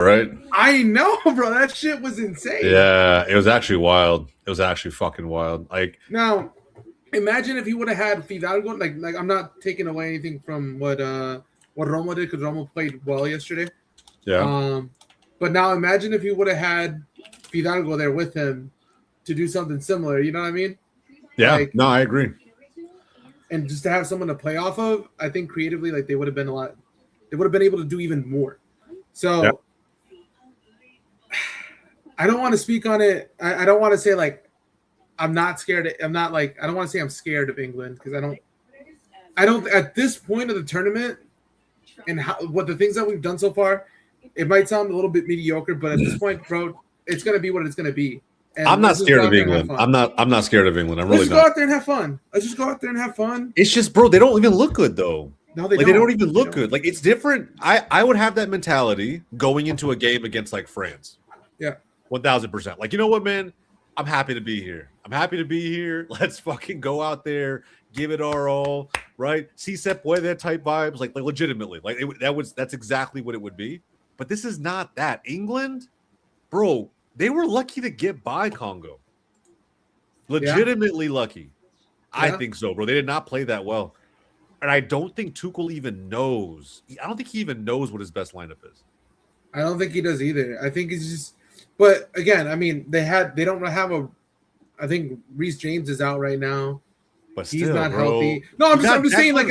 right? I know, bro. That shit was insane. Yeah, it was actually wild. It was actually fucking wild. Like now, imagine if he would have had Fidalgo. Like I'm not taking away anything from what Romo did because Romo played well yesterday. yeah, But now imagine if he would have had Fidalgo there with him to do something similar. You know what I mean? yeah. Like, No, I agree. and just to have someone to play off of, I think creatively, like they would have been a lot. They would have been able to do even more. So. Yeah. I don't want to speak on it. I don't want to say like I'm not scared. I'm not like I don't want to say I'm scared of England because I don't at this point of the tournament and what the things that we've done so far, it might sound a little bit mediocre, but at this point, bro, it's gonna be what it's gonna be. And I'm not scared of England. I'm not scared of England. I'm really not. Let's go out there and have fun. Let's just go out there and have fun. It's just, bro, they don't even look good though. No, they don't even look good. Like it's different. I would have that mentality going into a game against like France. Yeah. 1000%. Like, you know what, man? I'm happy to be here. I'm happy to be here. Let's fucking go out there, give it our all, right? Si se puede type vibes, like legitimately. Like that's exactly what it would be. But this is not that. England, bro, they were lucky to get by Congo. Legitimately lucky. Yeah. I think so, bro. They did not play that well. And I don't think Tuchel even knows. I don't think he even knows what his best lineup is. I don't think he does either. I think he's just. But again, I mean, they don't have a. I think Reece James is out right now. But still, he's not bro, healthy. No, I'm just saying like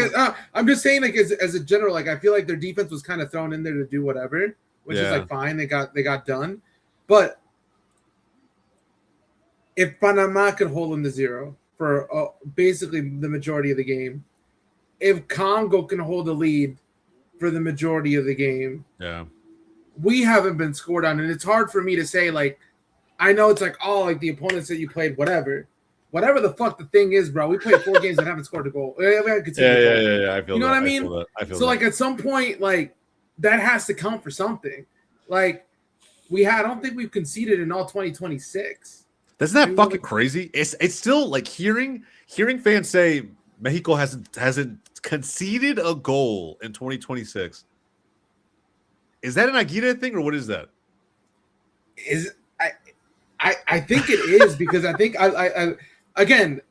I'm just saying like as a general, like I feel like their defense was kind of thrown in there to do whatever, which is like fine. They got done, but if Panama could hold them to 0 for basically the majority of the game, if Congo can hold the lead for the majority of the game, yeah. We haven't been scored on, and it's hard for me to say, like, I know it's like, oh, like the opponents that you played, whatever the fuck the thing is, bro. We played 4 games and haven't scored a goal. Yeah. I feel you know that. What I mean? I feel so, like, at some point, like, that has to count for something. Like, I don't think we've conceded in all 2026. Isn't that fucking crazy? It's still like hearing fans say Mexico hasn't conceded a goal in 2026. Is that an Aguirre thing or what is that? I think it is because I think I again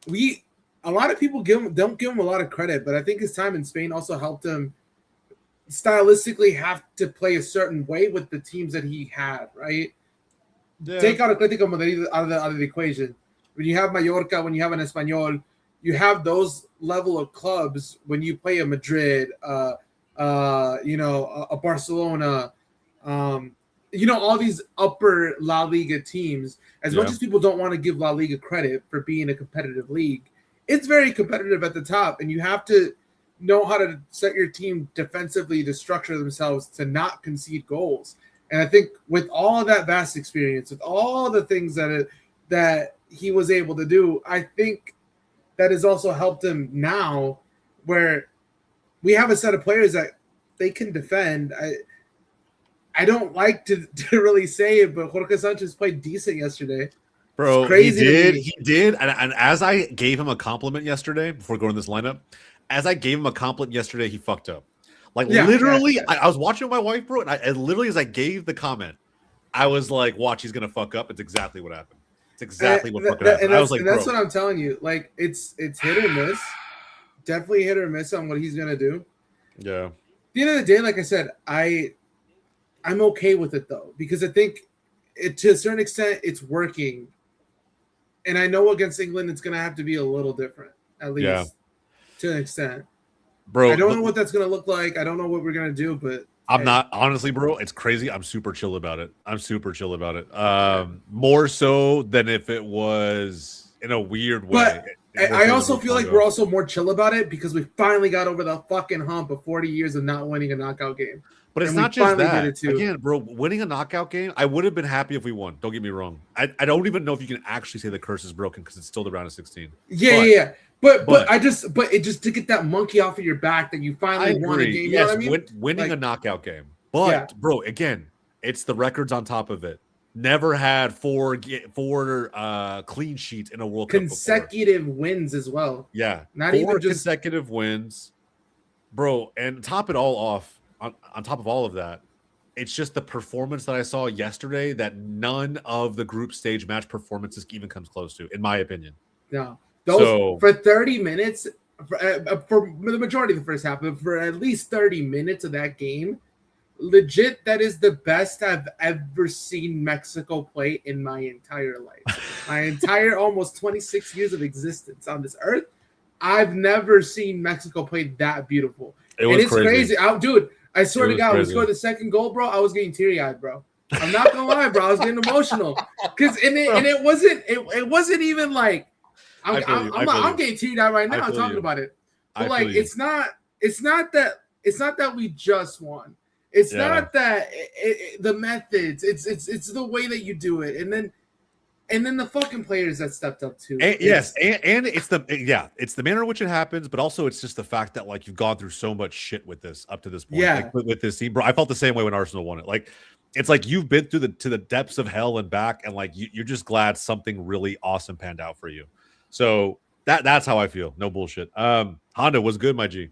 a lot of people don't give him a lot of credit, but I think his time in Spain also helped him stylistically have to play a certain way with the teams that he had, right? Yeah. Take out Atletico Madrid out of the equation. When you have Mallorca, when you have an Espanyol, you have those level of clubs when you play a Madrid, a Barcelona, all these upper La Liga teams. As much as people don't want to give La Liga credit for being a competitive league, it's very competitive at the top, and you have to know how to set your team defensively to structure themselves to not concede goals. And I think with all of that vast experience, with all the things that he was able to do, I think that has also helped him now where we have a set of players that they can defend. I don't like to really say it, but Jorge Sanchez played decent yesterday. Bro, he did. And as I gave him a compliment yesterday, before going to this lineup, as I gave him a compliment yesterday, he fucked up. Like, literally, I was watching with my wife, bro, and I literally, as I gave the comment, I was like, watch, he's going to fuck up. It's exactly what happened. It's exactly what fucking happened. I was like, that's what I'm telling you. Like, it's hit or miss. Definitely hit or miss on what he's going to do. Yeah. At the end of the day, like I said, I'm okay with it, though, because I think to a certain extent, it's working. And I know against England, it's going to have to be a little different, at least to an extent. Bro, I don't know what that's going to look like. I don't know what we're going to do, but I'm not, honestly, bro, it's crazy. I'm super chill about it. More so than if it was in a weird way. But I also feel like we're also more chill about it because we finally got over the fucking hump of 40 years of not winning a knockout game. But it's not just that. Again, bro, winning a knockout game, I would have been happy if we won. Don't get me wrong. I don't even know if you can actually say the curse is broken because it's still the round of 16. Yeah. But it just to get that monkey off of your back that you finally won a game. You know what I mean? Winning a knockout game. But bro, again, it's the records on top of it. Never had four clean sheets in a World Cup consecutive wins as well. Yeah, not 4 even just consecutive wins, bro. And top it all off. On top of all of that, It's just the performance that I saw yesterday that none of the group stage match performances even comes close to, in my opinion. No, those for 30 minutes for the majority of the first half, but for at least 30 minutes of that game, legit, that is the best I've ever seen Mexico play in my entire life. My entire almost 26 years of existence on this earth, I've never seen Mexico play that beautiful. It's crazy. Dude, I swear to God, when we scored the second goal, bro, I was getting teary-eyed, bro. I'm not gonna lie, bro. I was getting emotional because it wasn't even like I'm getting teary-eyed right now talking about it. But like, it's not that we just won. It's not that the methods. It's the way that you do it, and then the fucking players that stepped up too. And it's the manner in which it happens, but also it's just the fact that like you've gone through so much shit with this up to this point. Yeah, like, with this team, bro. I felt the same way when Arsenal won it. Like it's like you've been through the depths of hell and back, and like you're just glad something really awesome panned out for you. So that's how I feel. No bullshit. Honda was good, my G.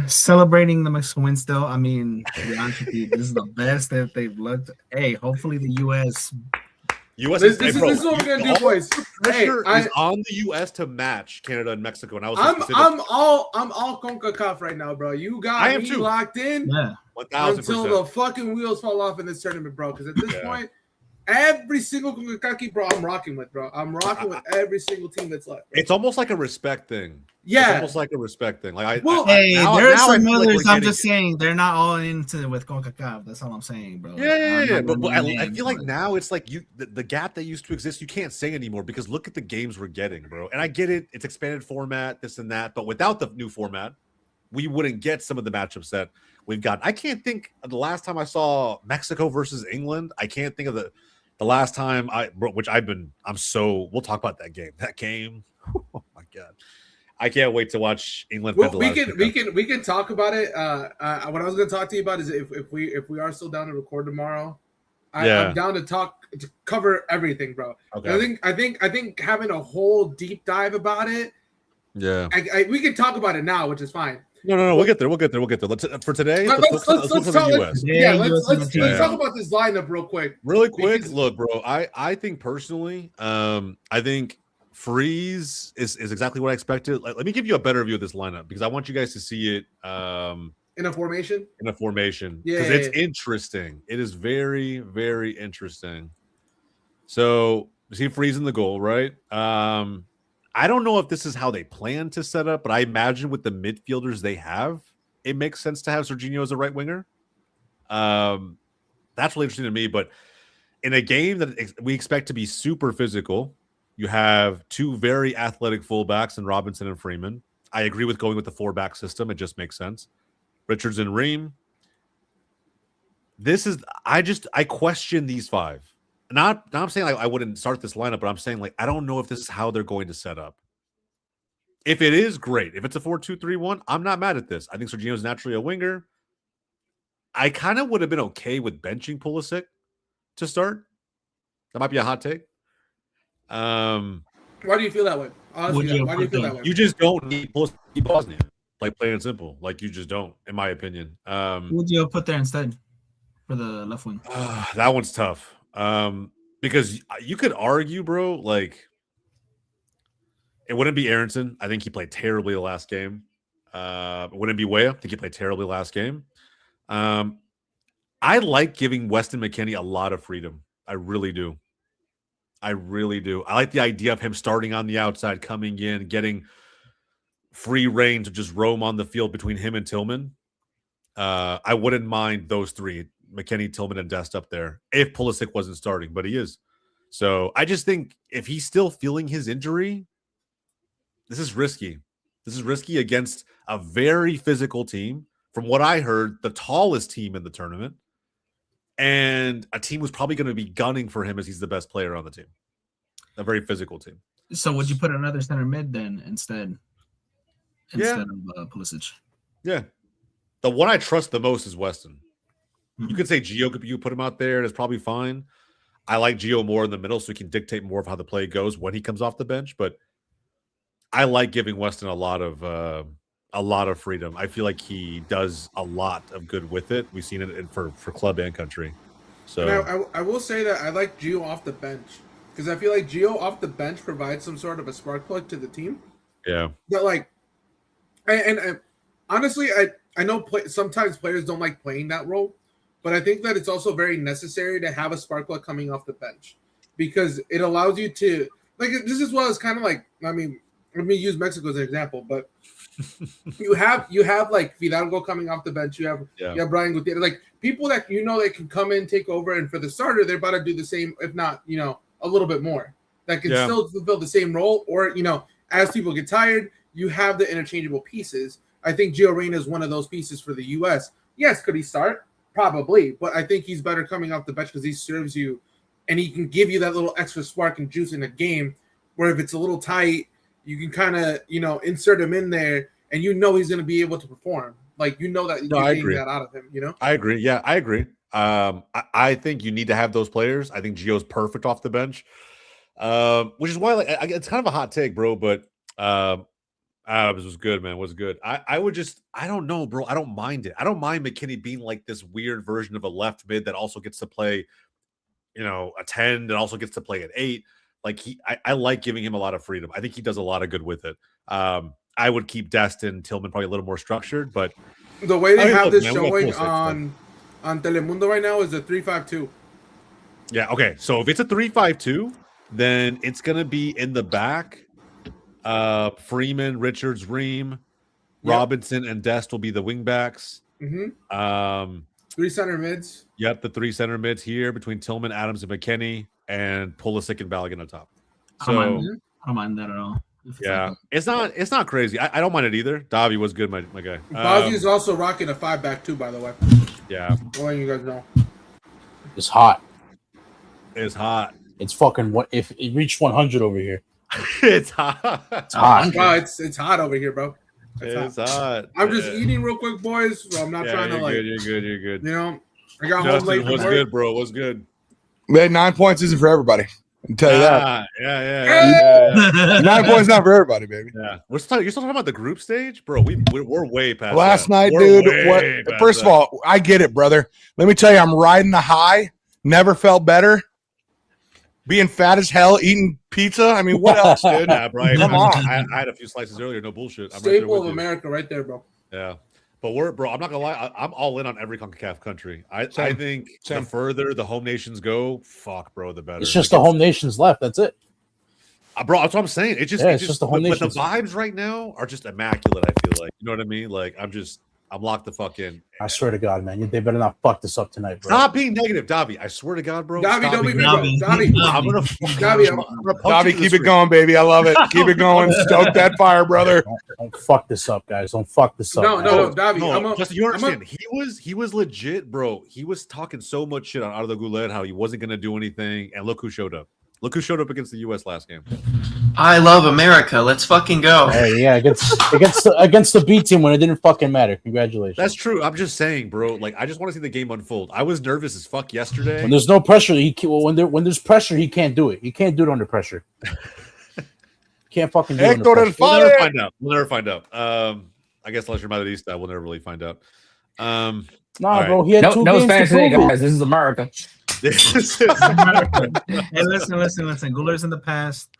Celebrating the Mexican win still. I mean, to be honest with you, this is the best that they've looked. Hey, hopefully the US this is what we're gonna do, boys. Pressure is on the US to match Canada and Mexico. And I'm all CONCACAF right now, bro. You got me locked in until the fucking wheels fall off in this tournament, bro. Because at this point, every single CONCACAF, bro, I'm rocking with, bro. I'm rocking with every single team that's left. It's almost like a respect thing. Yeah, it's almost like a respect thing. Like there are some others. I'm just saying they're not all into with CONCACAF. That's all I'm saying, bro. Yeah. But I feel like now it's like the gap that used to exist, you can't say anymore because look at the games we're getting, bro. And I get it, it's expanded format, this and that, but without the new format, we wouldn't get some of the matchups that we've got. I can't think of the last time I saw Mexico versus England. I can't think of the last time we'll talk about that game. That game, oh my god. I can't wait to watch England. Well, we can talk about it. What I was going to talk to you about is if we are still down to record tomorrow, I'm down to cover everything, bro. Okay. I think having a whole deep dive about it. Yeah. We can talk about it now, which is fine. No. We'll get there. Let's for today. Let's talk about this lineup real quick. Really quick. Look, bro. I think personally, I think Freeze is exactly what I expected. Let me give you a better view of this lineup because I want you guys to see it in a formation. Yeah, because it's interesting. It is very, very interesting. So you see Freeze in the goal, right? I don't know if this is how they plan to set up, but I imagine with the midfielders they have, it makes sense to have Serginho as a right winger. That's really interesting to me. But in a game that we expect to be super physical, you have two very athletic fullbacks in Robinson and Freeman. I agree with going with the 4-back system. It just makes sense. Richards and Ream. I question these five. Not I'm saying I wouldn't start this lineup, but I'm saying like I don't know if this is how they're going to set up. If it is, great. If it's a 4-2-3-1, I'm not mad at this. I think Serginho's naturally a winger. I kind of would have been okay with benching Pulisic to start. That might be a hot take. Why do you feel that way? Honestly, why do you feel that way? You just don't need Bosnia. Like plain and simple. Like you just don't, in my opinion. Who would you put there instead for the left wing? That one's tough. Because you could argue, bro, like it wouldn't be Aronson. I think he played terribly the last game. It wouldn't be Weah. I think he played terribly last game. I like giving Weston McKennie a lot of freedom. I really do. I like the idea of him starting on the outside, coming in, getting free reign to just roam on the field between him and Tillman. I wouldn't mind those three, McKennie, Tillman, and Dest up there if Pulisic wasn't starting, but he is. So I just think if he's still feeling his injury, this is risky. This is risky against a very physical team. From what I heard, the tallest team in the tournament. And a team was probably going to be gunning for him as he's the best player on the team. A very physical team. So would you put another center mid then instead of Pulisic? Yeah. The one I trust the most is Weston. Mm-hmm. You could say Gio, you put him out there, and it's probably fine. I like Gio more in the middle so he can dictate more of how the play goes when he comes off the bench. But I like giving Weston a lot of a lot of freedom. I feel like he does a lot of good with it. We've seen it for club and country. So And I will say that I like Gio off the bench because I feel like Gio off the bench provides some sort of a spark plug to the team. yeah, But like, and honestly, I know sometimes players don't like playing that role, but I think that it's also very necessary to have a spark plug coming off the bench because it allows you to like this as well as kind of like I mean let me use Mexico as an example, but you have like Fidalgo coming off the bench, you have Brian Gutierrez, like people that they can come in, take over, and for the starter they're about to do the same, if not a little bit more. That can still fulfill the same role, or as people get tired, you have the interchangeable pieces. I think Gio Reyna is one of those pieces for the U.S. Yes, could he start? Probably, but I think he's better coming off the bench because he serves you, and he can give you that little extra spark and juice in a game. Where if it's a little tight, you can kind of insert him in there, and he's going to be able to perform. Like that you're getting that out of him. I agree. Yeah, I agree. I think you need to have those players. I think Gio's perfect off the bench, which is why it's kind of a hot take, bro. But this was good, man. Was good. I don't know, bro. I don't mind it. I don't mind McKinney being like this weird version of a left mid that also gets to play, a 10 and also gets to play at 8. Like I like giving him a lot of freedom. I think he does a lot of good with it. I would keep Destin Tillman probably a little more structured, but the way they have this showing on Telemundo right now is a 3-5-2. Yeah. Okay. So if it's a 3-5-2, then it's gonna be in the back. Freeman, Richards, Ream, Robinson, and Dest will be the wing backs. Mm-hmm. 3 center mids. Yep, the 3 center mids here between Tillman, Adams, and McKinney, and Pulisic and Balogun on top. So I don't mind that at all. Yeah, it's not crazy. I don't mind it either. Davi was good, my guy. Bozzy is also rocking a 5-back too, by the way. Yeah, I'll let you guys know. It's hot. It's hot. It's fucking what if it reached 100 over here. It's hot. It's hot. Bro, it's hot over here, bro. It's hot. I'm just eating real quick, boys. So I'm not trying to You're good. I got Justin, home late. what's good, bro? What's good? Man, 9 points isn't for everybody. I can tell you that. Yeah. 9 points not for everybody, baby. Yeah. You're still talking about the group stage, bro. We're way past Last that. night, We're dude. First of all, I get it, brother. Let me tell you, I'm riding the high. Never felt better. Being fat as hell, eating pizza. I mean, what else, dude? Yeah, bro. Come on. I had a few slices earlier. No bullshit. I'm Staple right of there America, right there, bro. Yeah. But I'm not gonna lie, I'm all in on every CONCACAF country. I think the further the home nations go, fuck, bro, the better. It's just the home nations left. That's it. Bro, that's what I'm saying. It's just the home but the nations. vibes right now are just immaculate, I feel like. You know what I mean? Like I'm locked the fuck in. I swear to God, man, they better not fuck this up tonight, bro. Stop being negative, Davi. I swear to God, bro. Davi, don't be bro. Davi. Davi. I'm gonna Davi, keep it going, baby. I love it. Keep it going. Stoke that fire, brother. Don't fuck this up, guys. Don't fuck this up. No, Davi. No, Justin, you understand? He was legit, bro. He was talking so much shit on Arda Güler, how he wasn't gonna do anything, and look who showed up. Look who showed up against the U.S. last game. I love America. Let's fucking go. Hey, yeah, against the B team when it didn't fucking matter. Congratulations. That's true. I'm just saying, bro. Like, I just want to see the game unfold. I was nervous as fuck yesterday. When there's no pressure, when there's pressure, he can't do it. He can't do it under pressure. Can't fucking do it under pressure. We'll never find out. We'll never find out. I guess unless you're Madridista, we'll never really find out. Nah, right. bro. He had 2 no games Spanish to prove today, it. guys. This is America. Hey, listen. Guler's in the past.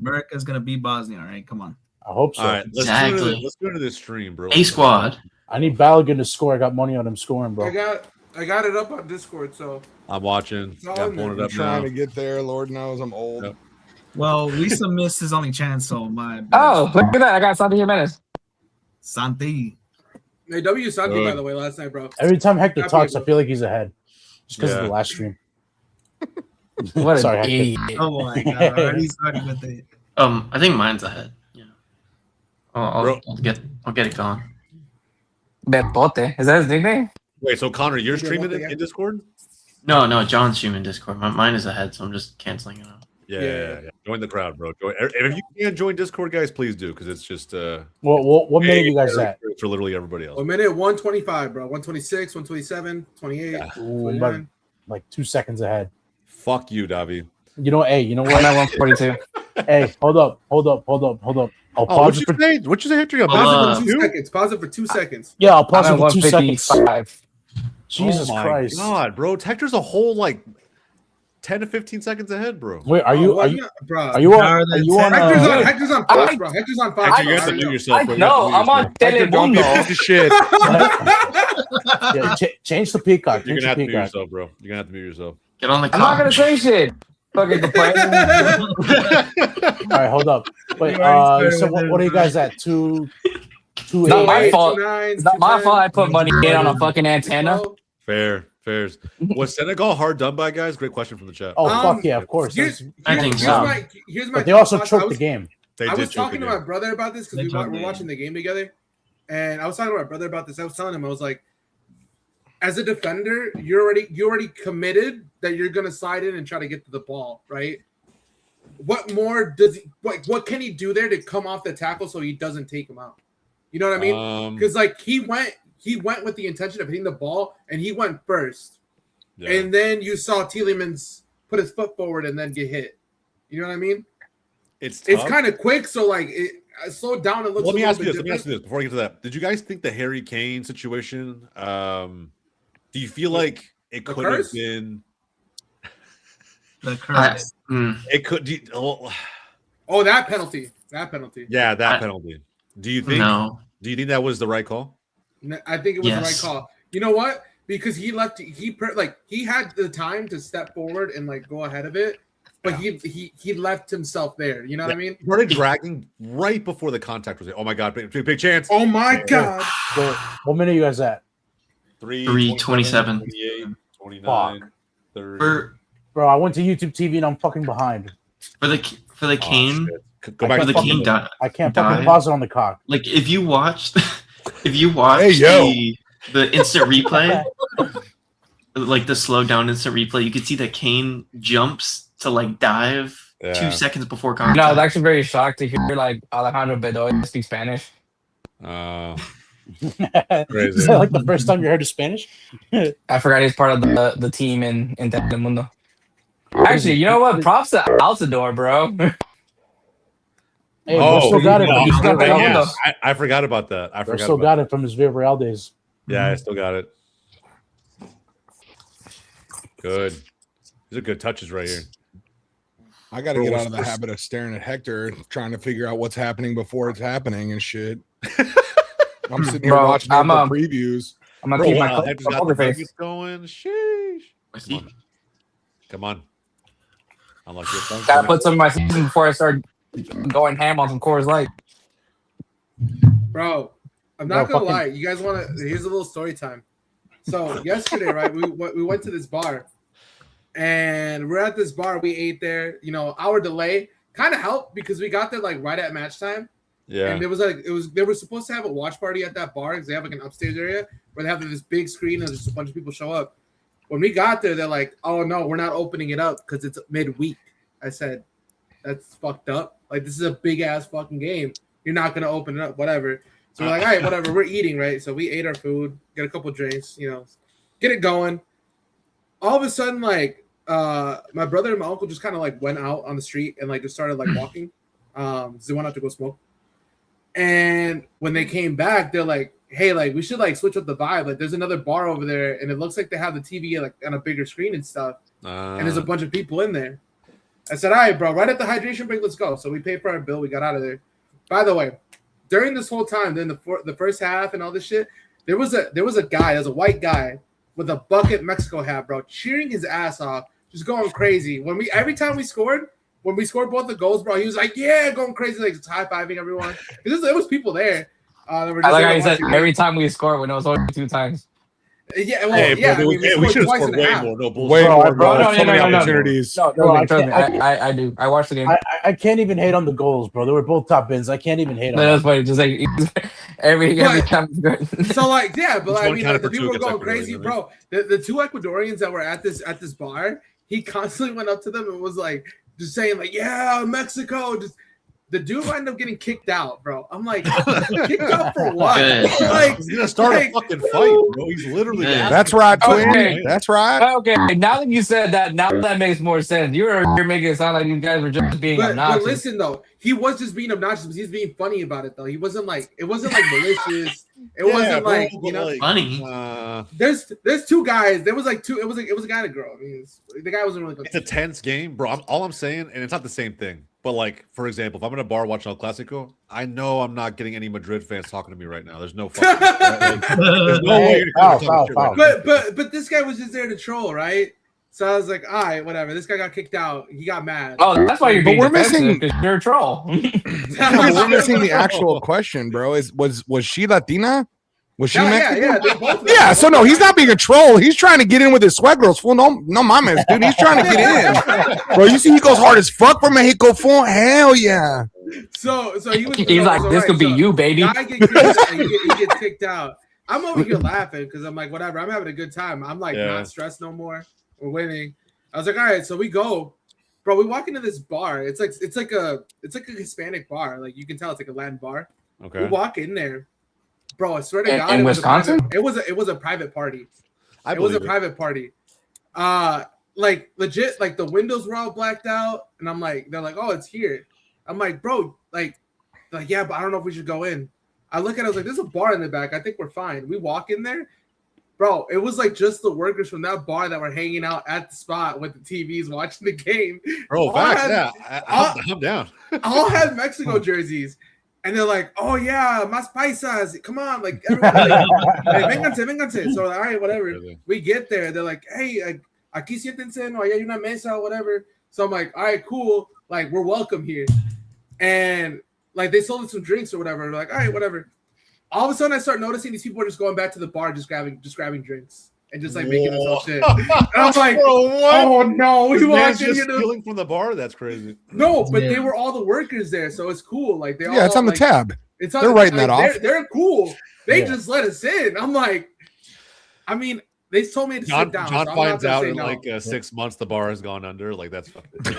America's gonna beat Bosnia. All right, come on. I hope so. All right, let's go into this stream, bro. A squad. I need Balogun to score. I got money on him scoring, bro. I got it up on Discord, so I'm watching. I'm pulling it I'm up trying now. to get there. Lord knows I'm old. Yep. Well, Lisa missed his only chance, so my bad. Oh, look at that. I got Santi Jimenez. Santi. hey, W Santi, by the way, last night, bro. Every time Hector talks, I feel like he's ahead. Just because of the last stream. What an Sorry, idiot. Oh my god! Already started with it. I think mine's ahead. Yeah. I'll get it going. Betote. Is that his nickname? Wait, so Connor, you're streaming it in Discord? No, John's streaming Discord. Mine is ahead, so I'm just canceling it out. Yeah. Join the crowd, bro. If you can't join Discord, guys, please do, because it's just What minute you guys at? for literally everybody else. A minute 125, bro. 126, 127, 28, Yeah. 29. Like 2 seconds ahead. Fuck you, Davi. You know what? I'm at 142. Hey, hold up. I'll Oh, pause it for what'd you say, Hector? Pause it for 2 seconds. Pause it for 2 seconds. yeah. I'll pause I'm it at for 2 seconds. 155. Jesus Oh my Christ! God, bro, Hector's a whole like 10 to 15 seconds ahead, bro. Wait, are you on? Hector's on Fox, bro. Hector's on Fox. Hector, you have to mute yourself, bro. I know. I'm on Hector, don't be a piece Telemundo. of shit. Yeah, change the peacock. You're Change gonna have the to mute peacock. yourself, bro. You're gonna have to mute yourself. Get on the I'm not gonna couch. say shit. Fucking complain. All right, hold up. Wait, You already started so with what are you it, guys at? Two. Not my 208, fault. 29, It's not my 210. fault I put money in on a fucking antenna. Fairs. Was Senegal hard done by, guys? Great question from the chat. Oh Um, fuck yeah, of course. I think so. Here's my But they also thought. choked the game. They I did was choke talking to again. my brother about this because we're watching the game together, and I was talking to my brother about this. I was telling him, I was like, as a defender, you already committed that you're gonna slide in and try to get to the ball, right? What more does what can he do there to come off the tackle so he doesn't take him out? You know what I mean? Because like he went with the intention of hitting the ball, and he went first, and then you saw Tielemans put his foot forward and then get hit. You know what I mean? It's kind of quick, so like it slowed down and looks. Let me ask you this before I get to that. Did you guys think the Harry Kane situation? Do you feel like it could have been The curse. it could Oh, that penalty. Yeah, that penalty. Do you think that was the right call? I think it was the right call. You know what? Because he had the time to step forward and like go ahead of it, but he left himself there. You know what I mean? He started dragging right before the contact was there. Oh my God, big chance. Oh my God. So, what minute are you guys at? 3:27. 28, 29, 30. Bro, I went to YouTube TV and I'm fucking behind. For the Kane. Go back to the Kane. I can't fucking pause it on the cock. Like if you watch Hey, the instant replay, like the slow down instant replay, you could see that Kane jumps to like dive 2 seconds before contact. No, I was actually very shocked to hear like Alejandro Bedoya speak Spanish. Crazy. Is that like the first time you heard of Spanish? I forgot he's part of the team in Telemundo. Actually, you know what? Props to Altidore, bro. Hey, we still got it. I forgot about that. I still got it from his Villarreal days. Yeah, I still got it. Good. These are good touches right here. I got to get out of the habit of staring at Hector, trying to figure out what's happening before it's happening and shit. I'm sitting here watching the previews. I'm gonna keep my Hector's got the face going. Sheesh. Come on. Gotta put some of my season before I start going ham on some Coors Light. Bro, I'm not gonna lie. You guys want to? Here's a little story time. So yesterday, right, we went to this bar, and we're at this bar. We ate there. You know, our delay kind of helped because we got there like right at match time. Yeah. And they were supposed to have a watch party at that bar because they have like an upstairs area where they have this big screen and just a bunch of people show up. When we got there, they're like, "Oh no, we're not opening it up because it's midweek." I said, "That's fucked up. Like this is a big ass fucking game. You're not gonna open it up, whatever." So we're like, "All right, whatever." We're eating, right? So we ate our food, get a couple drinks, you know, get it going. All of a sudden, like, my brother and my uncle just kind of like went out on the street and like just started like walking. They went out to go smoke. And when they came back, they're like, "Hey, like we should like switch up the vibe. Like there's another bar over there, and it looks like they have the TV like on a bigger screen and stuff. And there's a bunch of people in there." I said, "All right, bro, right at the hydration break, let's go." So we paid for our bill. We got out of there. By the way, during this whole time, then the first half and all this shit, there was a guy, there's a white guy with a bucket Mexico hat, bro, cheering his ass off, just going crazy. Every time we scored both the goals, bro, he was like, "Yeah," going crazy, like just high fiving everyone. There was people there. I like how you said every time we scored when it was only 2 times. Yeah, well, we should have scored way more. No bullshit. Way more, bro. No, So many no. opportunities. No, I do. I watched the game. I can't even hate on the goals, bro. They were both top bins. I can't even hate on That's funny. Just like every time. So like, yeah, but I mean, kind like, of the people were going Ecuadorian, crazy, bro. The 2 Ecuadorians that were at this bar, he constantly went up to them and was like, just saying like, "Yeah, Mexico," just The dude wound up getting kicked out, bro. I'm like, kicked out for what? Good. Like, He's gonna start a fucking fight, bro. He's literally. Yeah. That's right, twin. Okay. That's right. Okay, now that you said that, now that makes more sense. You're making it sound like you guys were just being but obnoxious. listen though, he was just being obnoxious, but he's being funny about it though. He wasn't like it wasn't like malicious. It wasn't bro, like but, like, Funny. there's two guys. There was like two. It was a guy and a girl. I mean, the guy wasn't really good. It's a tense game, bro. All I'm saying, and it's not the same thing. But like, for example, if I'm in a bar watching El Clasico, I know I'm not getting any Madrid fans talking to me right now. There's no fucking. There's no way you're Foul, talking foul, shit right foul. now. But this guy was just there to troll, right? So I was like, all right, whatever. This guy got kicked out. He got mad. Oh, that's why you're But being we're defensive, missing- 'cause you're a troll. Yeah, but we're missing the actual question, bro. Was she Latina? Was she Mexican? yeah. They're both Yeah, so no, he's not being a troll. He's trying to get in with his sweat girls. Fool, no, mames, dude. He's trying to get in, bro. You see, he goes hard as fuck for Mexico. Fool, hell yeah. So he was. He's like, this could be you, baby. Guy get kicked out, he gets kicked out. I'm over here laughing because I'm like, whatever. I'm having a good time. I'm like not stressed no more. We're winning. I was like, all right. So we go, bro. We walk into this bar. It's like a Hispanic bar. Like you can tell it's like a Latin bar. Okay. We walk in there, bro. I swear to God, In it was Wisconsin? it was a private party. I It was a believe private party. Like legit, like the windows were all blacked out, and I'm like, they're like, oh, it's here. I'm like, bro, like yeah, but I don't know if we should go in. I look at it, I was like, there's a bar in the back. I think we're fine. We walk in there, bro. It was like just the workers from that bar that were hanging out at the spot with the TVs watching the game. Bro, All facts, had- I'm down. all had Mexico jerseys. And they're like, oh yeah, más paisas, come on, like everybody, like, vénganse. So all right, whatever. We get there, they're like, hey, aquí siéntense, no, allá hay una mesa, whatever. So I'm like, all right, cool, like we're welcome here. And like they sold us some drinks or whatever. They're like, all right, whatever. All of a sudden, I start noticing these people are just going back to the bar, just grabbing drinks and just like making themselves shit. And I'm like, Bro, what? oh no, we This man's walked in just here. stealing from the bar. That's crazy. No, but Yeah. they were all the workers there, so it's cool. Like they all, Yeah, it's on the like, tab. It's on They're the- writing like, that off. They're cool. They Yeah. just let us in. I'm like, I mean, they told me to John sit down. John so I'm not finds gonna out say in no. like 6 months the bar has gone under. Like that's fucking. Bro,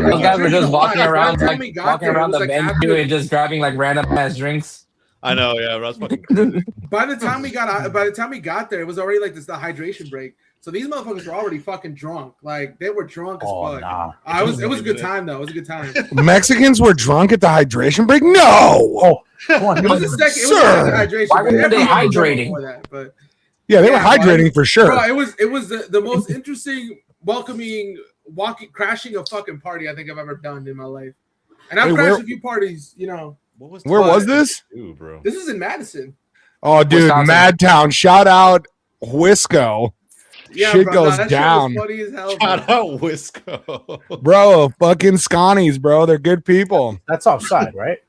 those guys were just walking around, By the time like we got walking there, it around was, the like, menu after- and just grabbing like random ass drinks. I know, yeah, bro, that's fucking. By the time we got there, it was already like the hydration break. So these motherfuckers were already fucking drunk. Like they were drunk as Oh, fuck. nah. It was a good time though. It was a good time. Mexicans were drunk at the hydration break? No. Oh, come on. It was a second. It was Sir. a hydration. Why break. were they Everyone was drunk hydrating? before that, but Yeah, they were Yeah, hydrating for sure. bro, it was the most interesting, welcoming, crashing a fucking party I think I've ever done in my life. And I've Wait, crashed where- a few parties, you know. Where was this? Dude, bro. This is in Madison. Oh, dude, Wisconsin. Madtown. Shout out Wisco. Shit bro, goes that down. Shit was funny as hell, Shout bro. out Wisco. Bro, fucking Scotties, bro. They're good people. That's offside, right?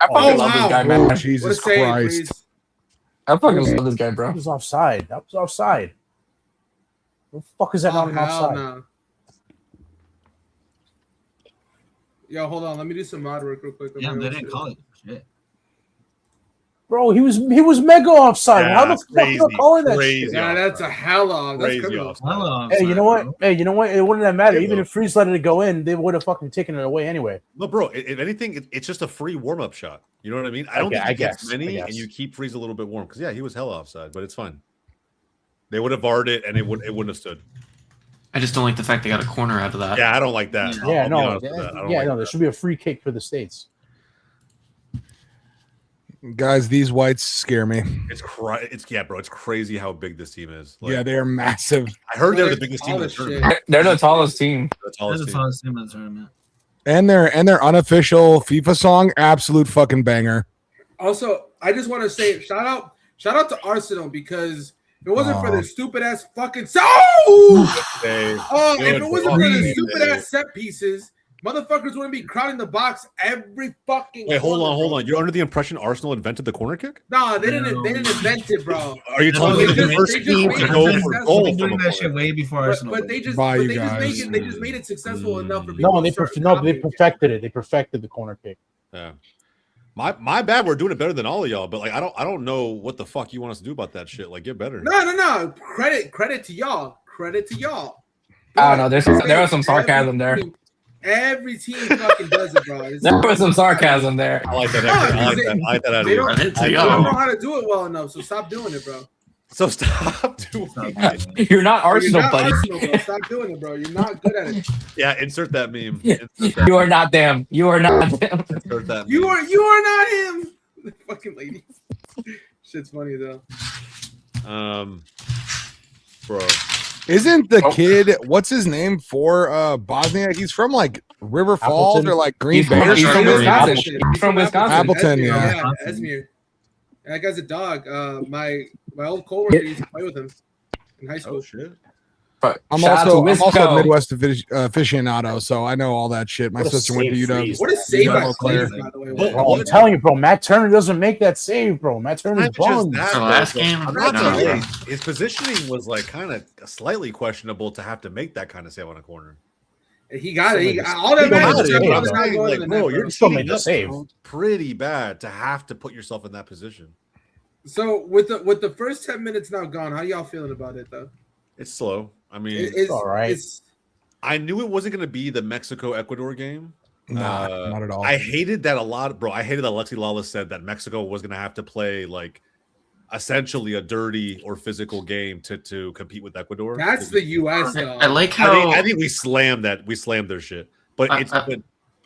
I fucking Oh, love wow. this guy, Oh, man. What a Jesus save, Christ. please. I fucking love this guy, That bro. was offside. That was offside. What the fuck is that Oh, not an hell offside? no. Yo, hold on. Let me do some mod work real quick. Yeah, they didn't call it. Shit. Bro, he was mega offside. How the fuck crazy, are you calling that crazy. shit? Yeah, that's a hell of. That's Crazy criminal. offside. Hello. Hey, you know what? Hey, you know what? It wouldn't have mattered. Yeah, Even bro. if Freeze let it go in, they would have fucking taken it away anyway. No, bro. If anything, it's just a free warm up shot. You know what I mean? I don't think I he gets guess, many, I and guess. you keep Freeze a little bit warm because yeah, he was hella offside, but it's fine. They would have barred it, and it wouldn't have stood. I just don't like the fact they got a corner out of that. Yeah, I don't like that. Yeah, I'll be no, honest with that. I don't like there that. should be a free kick for the States. Guys, these whites scare me. It's yeah, bro. It's crazy how big this team is. Like, Yeah, they are massive. I heard they're the They're biggest team in the tall as shit. tournament. They're the tallest team. The That's tallest the team. tallest team in the tournament. And their unofficial FIFA song, absolute fucking banger. Also, I just want to say shout out to Arsenal because if it wasn't for Oh. their stupid ass fucking if They- it wasn't for their Good stupid fuck. ass set pieces, motherfuckers wouldn't be crowding the box every fucking. Wait, hold corner, on. bro. You're under the impression Arsenal invented the corner kick? Nah, they didn't invent it, bro. Are you telling they me the just- first they just team made to it go successful. for They've goal They've been from doing a that shit corner? way before But, Arsenal. but they just Bye, but you they just guys. made it successful enough for people. No, to they start they copying. perfected it. They perfected the corner kick. Yeah. My bad. We're doing it better than all of y'all, but like I don't know what the fuck you want us to do about that shit. Like get better. No. Credit to y'all. Credit to y'all. I don't know. There was some sarcasm there. Every team fucking does it, bro. It's- There was some sarcasm there. I like that. I like that They don't, idea. they don't know how to do it well enough, so stop doing it, bro. So stop doing it. You're not Arsenal, You're not buddy. Arsenal, bro. Stop doing it, bro. You're not good at it. Yeah, insert that meme. Yeah. Insert that, You are not them. You are not them. insert that You meme. are not him. The fucking lady. Shit's funny though. Bro. Isn't the kid, what's his name for Bosnia? He's from like River Falls Appleton. or like Green He's Bay or from something. Wisconsin. He's from Wisconsin. Appleton, Esmere, yeah. Esmere. That guy's a dog. My old coworker used to play with him in high school. Oh shit. But I'm shout out to also a Wisco. Midwest aficionado, so I know all that shit. My What a sister went to save UW. freeze. What a save Yeah, by well, Clay, clear. by the way. But- Bro, I'm telling you, bro. Matt Turner doesn't make that save, bro. Matt Turner's Not just bums. that, The though, last but game? I'm not No. gonna lie, his positioning was like kind of slightly questionable to have to make that kind of save on a corner. He got it. He all that made matters the is save, not though. going in Like, the bro, net, you're bro. still made cheating the up save. pretty bad to have to put yourself in that position. So with the first 10 minutes now gone, how y'all feeling about it though? It's slow. I mean, It's all right. It's, I knew it wasn't going to be the Mexico-Ecuador game. Nah, not at all. I hated that a lot, bro. I hated that Alexi Lawless said that Mexico was going to have to play like essentially a dirty or physical game to compete with Ecuador. that's the U.S. though. I like how I think we slammed that. We slammed their shit. But it's I- but,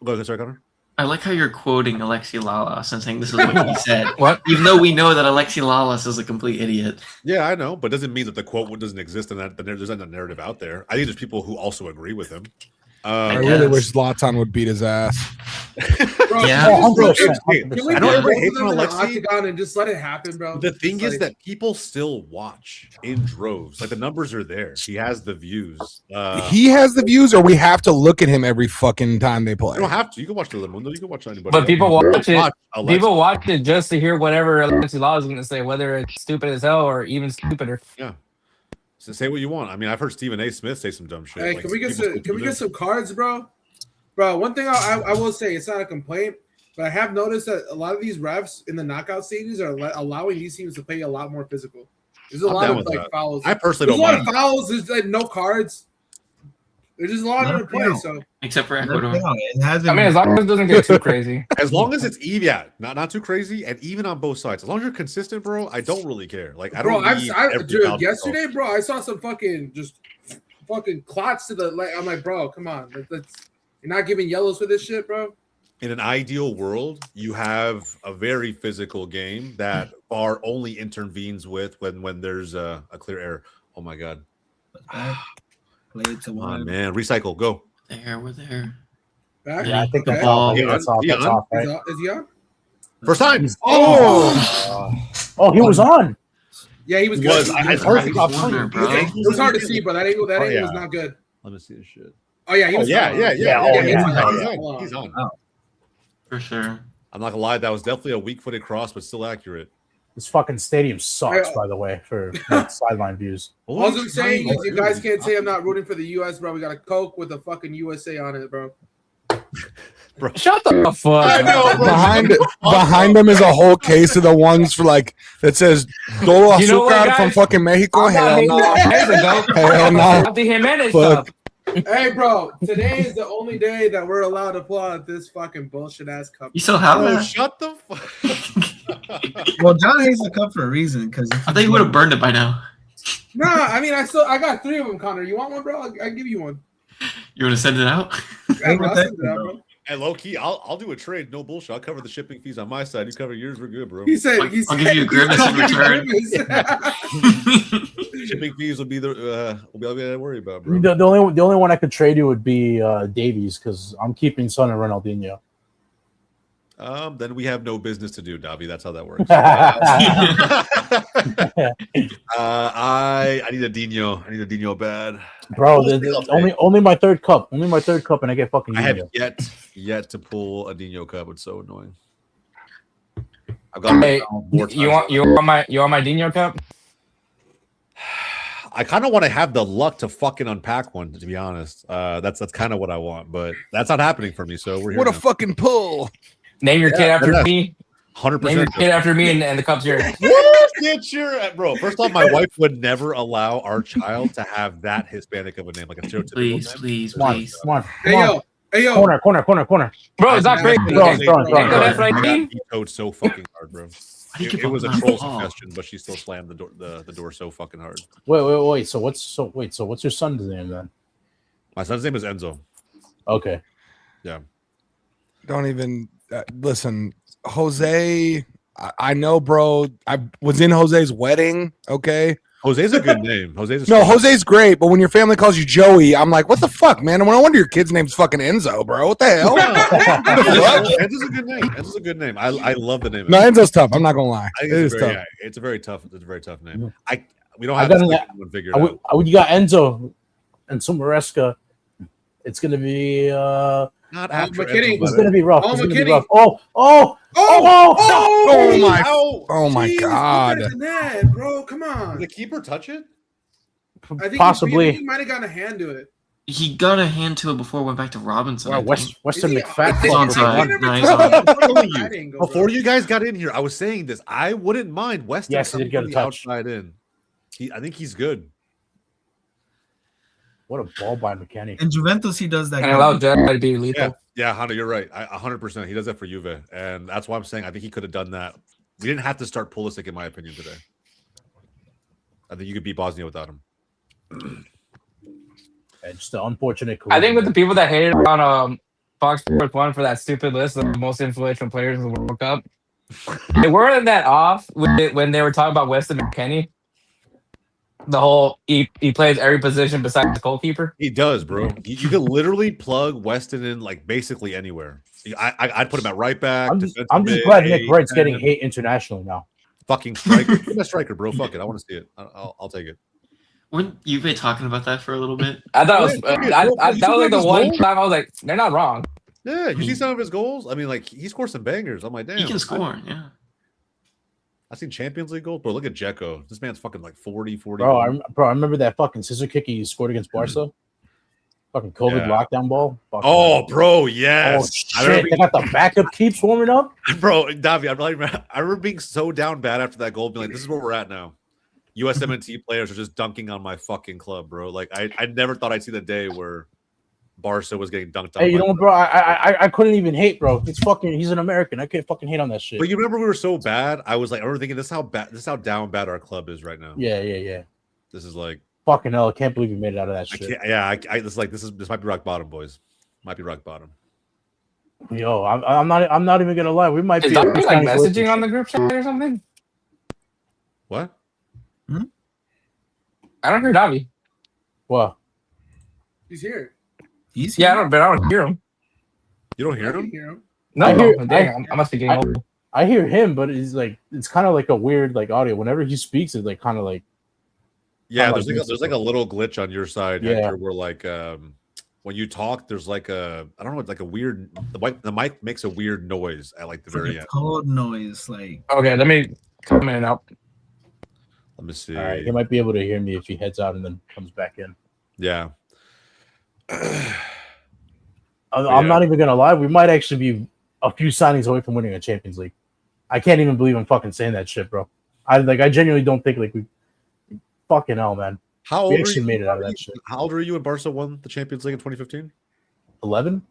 go ahead, sorry, Connor. I like how you're quoting Alexi Lalas and saying this is what he said. What? Even though we know that Alexi Lalas is a complete idiot. Yeah, I know, but it doesn't mean that the quote doesn't exist and that there's not a narrative out there. I think there's people who also agree with him. I I really guess. wish Zlatan would beat his ass. Bro, Yeah. can we 100%. just- can we I get know everybody both hates of them on in the Alexi. octagon and just let it happen, bro? The thing Just is like- that people still watch in droves. Like the numbers are there. He has the views. He has the views, or we have to look at him every fucking time they play. You don't have to. You can watch Telemundo. You can watch anybody. But else. people watch it. Alexi. People watch it just to hear whatever Alexi Law is going to say, whether it's stupid as hell or even stupider. So say what you want. I mean, I've heard Stephen A. Smith say some dumb shit. Hey, Like, can we get people some? still Can we do get this. some cards, bro? Bro, one thing I will say, it's not a complaint, but I have noticed that a lot of these refs in the knockout stages are allowing these teams to play a lot more physical. There's a I'm lot down of with like that. fouls. I personally There's a don't lot mind. of fouls. There's like no cards. There's just a lot No, of play. no. So Except for No, Ecuador. it hasn't. I mean, as long as it doesn't get too crazy. As long as it's even, yeah, not too crazy, and even on both sides. As long as you're consistent, bro, I don't really care. Like I bro, don't. need every dude, foul to yesterday, bro, I saw some fucking clots to the like. I'm like, bro, come on, you're not giving yellows for this shit, bro. In an ideal world, you have a very physical game that VAR only intervenes with when there's a clear error. Oh my god, Play it to come on, one. man, recycle, go. We're there. Back? Yeah, I think that's Okay. off. I think Yeah, that's off. yeah. That's off, right? Is he on? First time. Oh, he was on. Yeah, he was He good. was. I He's heard- Warner, bro. It was hard to see, bro. That angle Oh, was not good. Let me see this shit. Oh yeah, he Oh was. yeah. on. Oh, he's yeah. on. He's on. For sure. I'm not gonna lie, that was definitely a weak-footed cross, but still accurate. This fucking stadium sucks, Yeah. by the way, for like, sideline views. All I'm saying is, you guys can't say I'm not rooting for the U.S., bro. We got a Coke with a fucking USA on it, bro. Shut the fuck I know, up. bro. Behind him is a whole case of the ones for like that says Dolo You know what, Azúcar guys? from fucking Mexico. I'm not Hell hating no. on Mexico. Hell no. Not the Jimenez Fuck. stuff. Hey, bro, today is the only day that we're allowed to pull out this fucking bullshit ass cup. You still have Oh, that? shut the fuck. Well, John hates the cup for a reason because I think he would have burned it by now. Nah, I mean, I got 3 of them, Connor. You want one, bro? I'll give you one. You want to send it out? Yeah, bro, I'll send it out, bro. And low key, I'll do a trade. No bullshit. I'll cover the shipping fees on my side. You cover yours. We're good, bro. He said, I'll give you a grimace in return. Shipping fees will be we'll be all we gotta worry about, bro. The only one I could trade you would be Davies because I'm keeping Son and Ronaldinho. Then we have no business to do, Davi. That's how that works. I need a Dino. I need a Dino bad. Bro, only my third cup. Only my third cup, and I get fucking. I have Dino. yet to pull a Dino cup. It's so annoying. I've got Hey, you want my Dino cup? I kind of want to have the luck to fucking unpack one, to be honest. That's kind of what I want, but that's not happening for me. So we're here. What a fucking pull. Name your kid after that's me. 100%. Name your kid after me, and the cup's yours. Get your bro. First off, my wife would never allow our child to have that Hispanic of a name, like a stereotypical Please, name. please, Come on, please. come on, Hey, come on. yo, Hey yo, Corner. Bro, it's not crazy. Throwing. He towed so fucking hard, bro. How do you It, keep it was a on troll ball? suggestion, but she still slammed the door so fucking hard. Wait. So what's your son's name then? My son's name is Enzo. Okay. Don't even listen, Jose. I know, bro. I was in Jose's wedding. Okay. Jose's a good name. Jose's No, Jose's great, but when your family calls you Joey, I'm like, what the fuck, man? No wonder your kid's name's fucking Enzo, bro. What the hell? Enzo's a good name. Enzo's a good name. I love the name. No, Enzo's tough. I'm not gonna lie. I think It is tough. yeah, it's a very tough name. We don't I have got to an- one figured out. You got Enzo and Sumaresca. It's gonna be Not after McKinney. Enzo, it's but- gonna be rough. Oh, It's gonna be McKinney. rough. Oh my Jeez, god. better than that, bro. Come on. Did the keeper touch it? I think Possibly. he might have gotten a hand to it. He got a hand to it before it went back to Robinson. I Wow, think. Western Is he- McFat. He's on I side. never No, he's told on. him I'm telling that you, angle, before bro. you guys got in here, I was saying this. I wouldn't mind Weston Yes, he did coming get a from the touch. outside in. I think he's good. What a ball by McKinney. In Juventus, he does that. And allow Jedi to be lethal. Yeah, Hunter, you're right. 100%. He does that for Juve, and that's why I'm saying I think he could have done that. We didn't have to start Pulisic, in my opinion, today. I think you could beat Bosnia without him. And just the unfortunate. I think with the people that hated on Fox Sports 1 for that stupid list of the most influential players in the World Cup, they weren't that off when they were talking about Weston McKennie. The whole he plays every position besides the goalkeeper. He does, bro. You could literally plug Weston in like basically anywhere. I'd put him at right back. I'm just defensive glad mid, Nick Wright's 8, getting 10. hate internationally now. Fucking striker. Give me a striker, bro. Fuck it. I want to see it. I'll take it. Weren't you been talking about that for a little bit? I thought it was Yeah, that was like the his one goal? time I was like, they're not wrong. Yeah, you see some of his goals? I mean, like he scored some bangers. I'm like, damn. He can score. Yeah. I've seen Champions League goals, bro. Look at Dzeko. This man's fucking like 40. Bro, I remember that fucking scissor kick he scored against Barca. Fucking COVID Yeah. lockdown ball. Fucking- Oh, bro, oh yes. I shit! remember They got the backup keeps warming up. bro, Davi, I remember being so down bad after that goal, being like, this is where we're at now. USMNT players are just dunking on my fucking club, bro. Like I never thought I'd see the day where Barca was getting dunked on. Hey, you by- know what, bro? I couldn't even hate, bro. He's an American. I can't fucking hate on that shit. But you remember we were so bad. I was like, I remember thinking this is how down bad our club is right now. Yeah. This is like Fucking hell! I can't believe you made it out of that I shit. can't. Yeah, this might be rock bottom, boys. Might be rock bottom. Yo, I'm not even gonna lie. We might Is be that like Pakistani messaging on relationship. the group chat or something? What? I don't hear Davi. What? He's here. He's Yeah, here. I don't hear him. You don't I hear can him? hear him. No, I hear- dang, I must be getting old. I hear him, but it's kind of like a weird like audio. Whenever he speaks, it's like kind of like Yeah, I there's like like this there's like a little glitch on your side, Yeah. Hector, where like when you talk, there's like I don't know, it's like a weird the mic makes a weird noise at like the It's like very a end. cold noise. Like Okay, let me come in and out. Let me see. all right. He might be able to hear me if he heads out and then comes back in. Yeah. I'm not even gonna lie. We might actually be a few signings away from winning a Champions League. I can't even believe I'm fucking saying that shit, bro. I genuinely don't think like we fucking hell, man. How We old are actually you? made it out of that shit. How old are you when Barca won the Champions League in 2015? 11.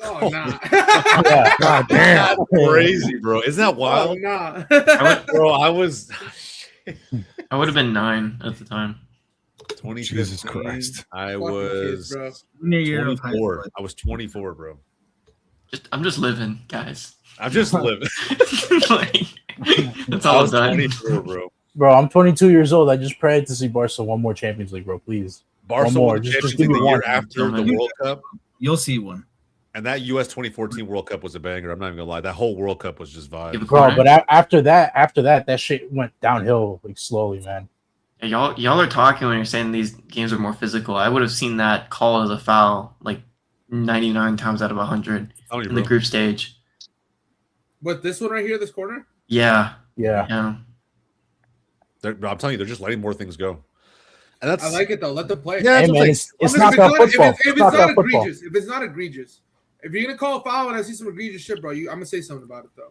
Oh nah. Yeah. God damn. Crazy, bro. Isn't that Oh wild? nah. Bro, I was I would have been 9 at the time. 20. Jesus Christ. I Fucking was kids, bro. junior year of high 24. school. I was 24, bro. I'm just living, guys. I'm just living. Like, that's I all was I've done. 24, bro. Bro, I'm 22 years old. I just prayed to see Barca one more Champions League, bro. Please. Barca more. won the Just Champions give League me the year one. after the Tell me. World Cup. You'll see one. And that US 2014 World Cup was a banger. I'm not even gonna lie. That whole World Cup was just Yeah, vibe. Bro, but after that, that shit went downhill like slowly, man. Yeah, y'all are talking when you're saying these games are more physical. I would have seen that call as a foul like 99 times out of 100 Telling you, in the bro. group stage. But this one right here, this corner. Yeah, Yeah. yeah. I'm telling you, they're just letting more things go. And that's I like it though. Let them play. Yeah, Hey that's man, like- it's Long not as that football. If it's not not that football. egregious, if it's not egregious, if you're gonna call a foul and I see some egregious shit, bro, I'm gonna say something about it though.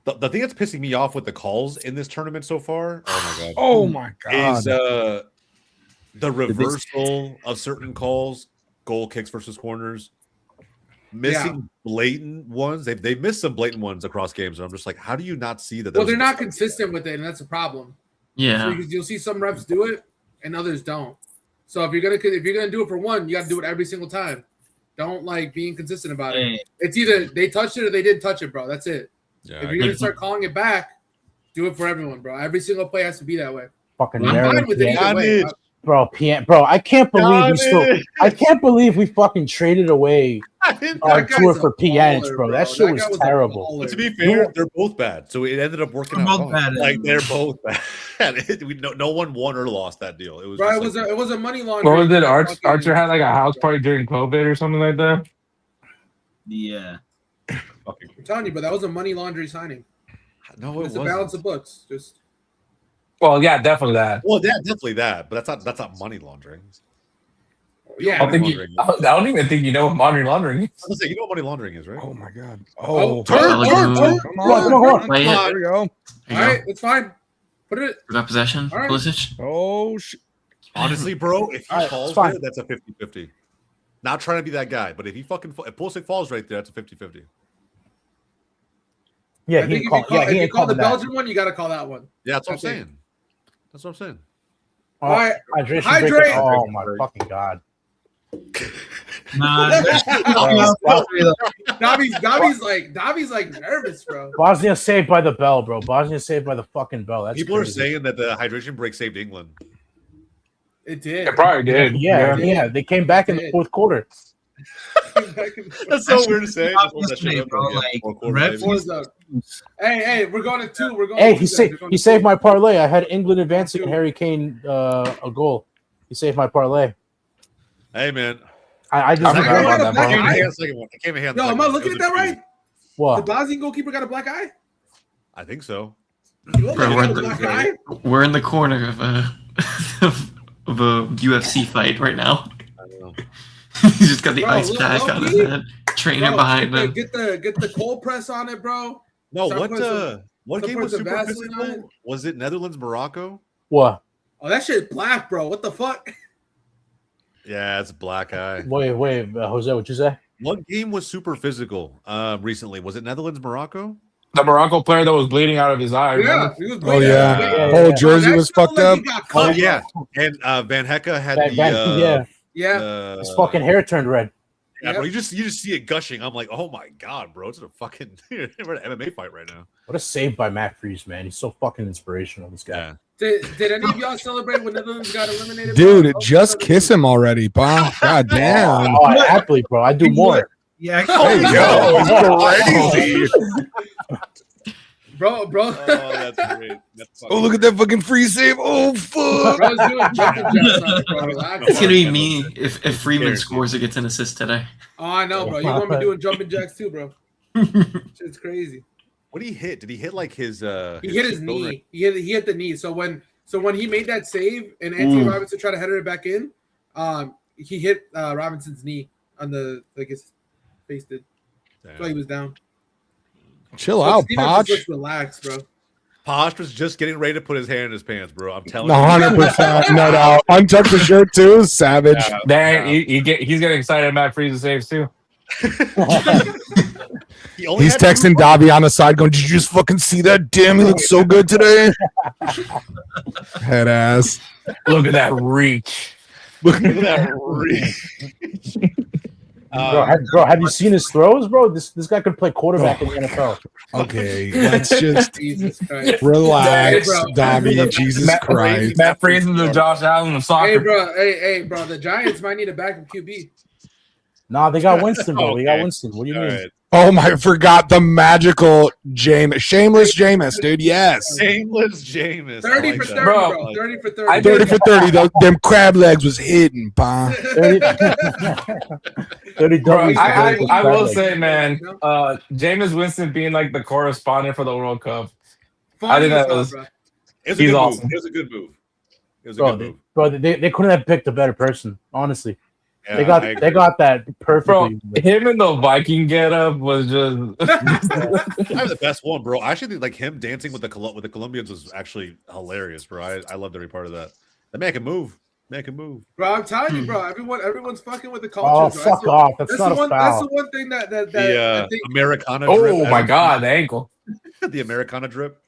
But the thing that's pissing me off with the calls in this tournament so far. Oh my god. Oh my Is god. the reversal of certain calls, goal kicks versus corners. missing blatant ones. They've missed some blatant ones across games, and I'm just like, how do you not see that? Well, they're not consistent with it, and that's a problem. Yeah. So you'll see some refs do it, and others don't. So if you're gonna do it for one, you got to do it every single time. Don't like being consistent about it. It's either they touched it or they didn't touch it, bro. That's it. Yeah, if you're gonna start calling it back, do it for everyone, bro. Every single play has to be that way. Fucking I'm fine with it either way. Bro, I can't believe I can't believe we fucking traded away our tour for Pjanic, bro. That shit was terrible. But to be fair, they're both bad, so it ended up working out. Like they're both bad. No one won or lost that deal. It was bro. It was a money laundering. What was it? Archer had like a house party during COVID or something like that. Yeah. I'm telling you, but that was a money laundering signing. No, it was wasn't. a balance of books. Just. Well, yeah, definitely that. Well, yeah, definitely that, but that's not money laundering. Yeah, I don't even think you know what money laundering is. I was gonna say, you know what money laundering is, right? Oh my god. Turn. Come on. Play it. There we go. All right, it's fine. Put it. Got possession. All right. Pulisic. Oh shit. Honestly, bro, if he All right, falls it's fine. there, that's a 50-50. Not trying to be that guy, but if he fucking if Pulisic falls right there, that's a 50-50. Yeah, I think if you call the Belgian one, you got to call that one. Yeah, that's what I'm saying. That's what I'm saying. All right, hydration. hydrate. Oh my fucking god. Davi's like nervous, bro. Bosnia saved by the bell, bro. Bosnia saved by the fucking bell. That's People crazy. are saying that the hydration break saved England. It did. It probably did. Yeah. They came back in the fourth quarter. That's so weird to say. Hey, we're going to 2. We're going. Hey, he saved my parlay. I had England advancing and Harry Kane a goal. He saved my parlay. Hey, man. I just forgot about that. I came in hand. Yo, am I looking at that right? What? The Bosnian goalkeeper got a black eye. I think so. Bro, we're in the corner of a of a UFC fight right now. I don't know. He's just got the ice pack on his head, trainer behind him. Get the cold press on it, bro. No, Start what game was super Vaseline on it. physical? Was it Netherlands Morocco? What? Oh, that shit black, bro. What the fuck? Yeah, it's a black eye. Wait, Jose, what you say? What game was super physical recently? Was it Netherlands Morocco? The Morocco player that was bleeding out of his eye. Yeah, Remember? he was Oh bleeding. yeah. Whole jersey was fucked up. Oh yeah, and Van Hecke had Yeah. His fucking hair turned red. Yeah, bro, you just see it gushing. I'm like, oh my god, bro, it's a fucking we're an MMA fight right now. What a save by Matt Freese, man. He's so fucking inspirational, this guy. Yeah. Did any of y'all celebrate when Netherlands got eliminated? Dude, just kiss him already, Bob. God damn. Oh, athlete, bro. I do more. Yeah. Hey, yo, it's crazy. Bro. Oh, that's great. That's Oh, look at that fucking free save. Oh, fuck. Bro's doing jumping jacks on it, bro. Relax. It's gonna be me if Freeman scores or gets an assist today. Oh, I know, bro. You want me doing jumping jacks too, bro? Shit's crazy. What did he hit? Did he hit like his? He hit his knee. He hit the knee. So when he made that save and Anthony Robinson tried to header it back in, he hit Robinson's knee on his face did. That's why he was down. Chill out, Poch. Just relax, bro. Posh was just getting ready to put his hand in his pants, bro. I'm telling you. 100%. No. Untuck the shirt too. Savage. Dang, he's getting excited at Matt Freeze's saves too. He's texting Dobby on the side going, did you just fucking see that? Damn, he looks so good today. Head ass. Look at that reach. Look at that reach. Bro, have you seen his throws, bro? This guy could play quarterback in the NFL. Okay, let's just Jesus Christ. relax, Hey, bro. Dobby. Jesus Christ. Matt Freeze is the Josh Allen of soccer. Hey, bro. The Giants might need a backup QB. Nah, they got Winston, bro. They got Okay. Winston. What do you All mean? right. Oh my, I forgot the magical shameless Jameis, dude. Yes. Shameless Jameis. 30 for 30, Bro. bro. 30 for 30. 30 for 30. Them crab legs was hidden, pa. 30 Bro, W's. I will say, man, Jameis Winston being like the correspondent for the World Cup. I think that was. bro. It was a He's good awesome. move. It was a good move. It was a good move. Bro, they couldn't have picked a better person, honestly. Yeah, they I got that Bro, perfectly. him in the Viking getup was just. I have the best one, bro. I actually think like him dancing with the Colombians was actually hilarious, bro. I loved every part of that. That man can move. Man can move. Bro, I'm telling you, bro. Everyone's fucking with the culture. Oh, bro. fuck off. That's not a That's foul. the one thing that The I think, Americana drip. Oh my god, the ankle. The Americana drip.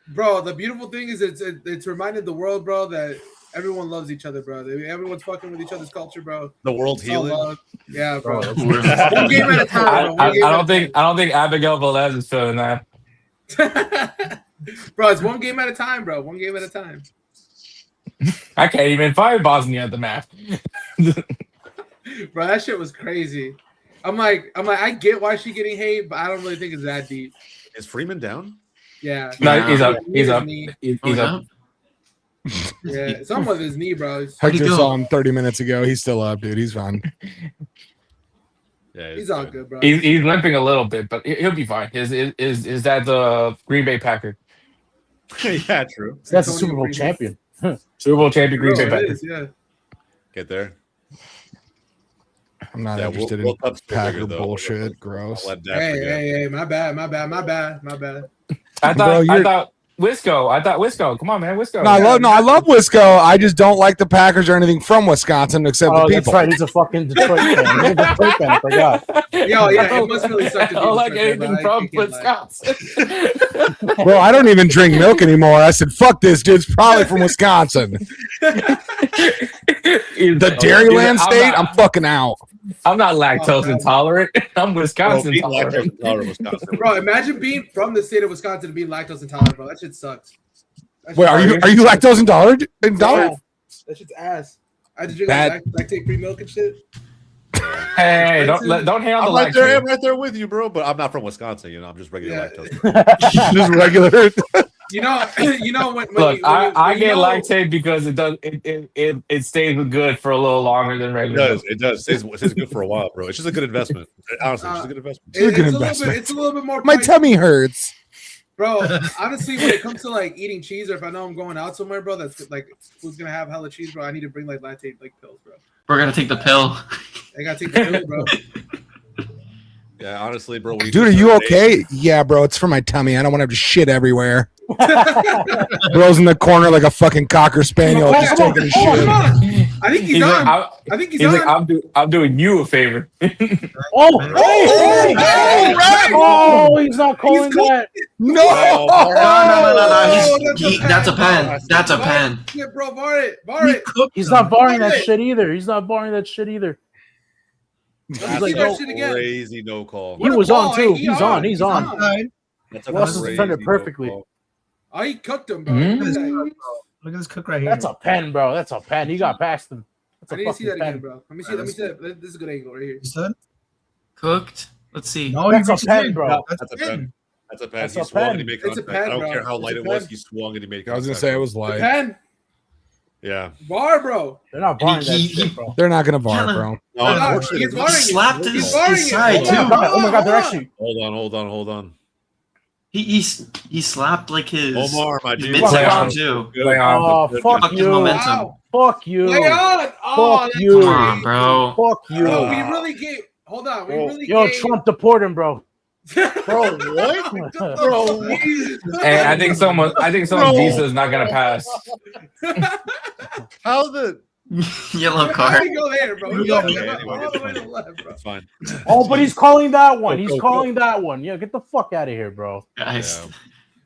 bro. The beautiful thing is it's reminded the world, bro, that everyone loves each other, bro. Everyone's fucking with each other's culture, bro. The world's It's all healing. love. Yeah, bro. Bro, One game at a time, bro. I don't think Abigail Velez is feeling that. Bro, it's one game at a time, bro. One game at a time. I can't even find Bosnia at the map. Bro, that shit was crazy. I'm like, I get why she's getting hate, but I don't really think it's that deep. Is Freeman down? Yeah. No, he's up. His He's up. knee. He's up. Yeah, something with his knee, bro. Hector saw him 30 minutes ago. He's still up, dude. He's fine. Yeah, He's all good, bro. He's limping a little bit, but he'll be fine. Is that the Green Bay Packer? Yeah, true. That's the Super Bowl champion. Super Bowl champion Green Bay Bro, it Packer. is, yeah. Get there. I'm not Yeah, interested World in Cup's still Packer bigger, though. bullshit. Gross. Let Dak Hey, forget. hey, my bad. I Bro, you're- thought Wisco. Come on, man, Wisco. No, I love Wisco. I just don't like the Packers or anything from Wisconsin except Oh, the that's people. right. He's a fucking Detroit fan. He's a Detroit fan. I forgot. Yo, yeah, it must really suck to be I don't like Detroit, bro. anything I from can't lie. Wisconsin. Bro, I don't even drink milk anymore. I said, fuck this dude's probably from Wisconsin. The Dairyland state, I'm fucking out. I'm not lactose Oh, intolerant. I'm Wisconsin Being intolerant. lactose intolerant in Wisconsin. Bro, imagine being from the state of Wisconsin and being lactose intolerant, bro. That shit sucks. That Wait, shit- are you lactose intolerant? Yeah, that shit's ass. I had to drink Bad. lactate free milk and shit. Hey, don't hate on I'm the right there. lactose. I'm right there with you, bro. But I'm not from Wisconsin. You know, I'm just regular Yeah. lactose. Just regular. You know when Look, I you get know- lactate because it stays good for a little longer than It regular. does. It does. It stays good for a while, bro. It's just a good investment. Honestly, it's just a good investment. It's a good it's investment. it's a little bit more. My price- tummy hurts. Bro, honestly, when it comes to like eating cheese, or if I know I'm going out somewhere, bro, that's like who's gonna have hella cheese, bro. I need to bring like lactate like pills, bro. We're gonna take the pill. I gotta take the pill, bro. Yeah, honestly, bro. when Dude, are do you certain okay? Yeah, bro, it's for my tummy. I don't want to have to shit everywhere. Bro's in the corner like a fucking cocker spaniel just Come on, taking a come on, shit. come on. I think he's on. Like, I think he's he's on. like, I'm doing you a favor. Oh, Oh, he's not calling that. No! No. Oh, That's a pen. That's a pen. Yeah, bro, bar it. He's not barring that shit either. He's not barring that shit either. That's like, a that shit again. crazy no call. He was on too. He He's on. He's on. That's a Russ is crazy defended no perfectly. call. Oh, he cooked him, bro. Mhm. Look at that. Look at this cook right here. That's a pen, bro. That's a pen. He got past him. That's I a need to see that fucking again, pen. bro. Let me see that. This is a good angle right here. You said? Cooked. Let's see. No, That's he a reached pen, in. bro. That's a pen. That's a pen. That's He a swung pen. and he made It's a contact. pen, I don't bro. care how It's light a it was. pen. He swung and he made I was contact. gonna say it was The light. pen, Yeah. bar, bro. They're not barring that He- shit, bro. They're not gonna bar, bro. No, No, unfortunately, he's barring it. slapped He's his barring it. side, Hold too. on, Oh my god, they're hold on. actually. Hold on. He slapped like his Omar, my his dude. midsection too. Good. Play on. Oh, Good. fuck Fuck his you. momentum. Wow. Fuck you. Play on. Oh, Fuck that's you. Come on, crazy. bro. Fuck you. Yo, we really gave. Hold on, we really Yo, gave. Trump deport him, bro. Bro, what? Bro, And I think someone's visa is not gonna pass. How the? Yellow How card. do we go there, bro? We Okay, go anyway, all it's the way to fine. the left, bro. It's fine. Oh, but he's calling that one. He's Go. calling that one. Yeah, get the fuck out of here, bro. Guys.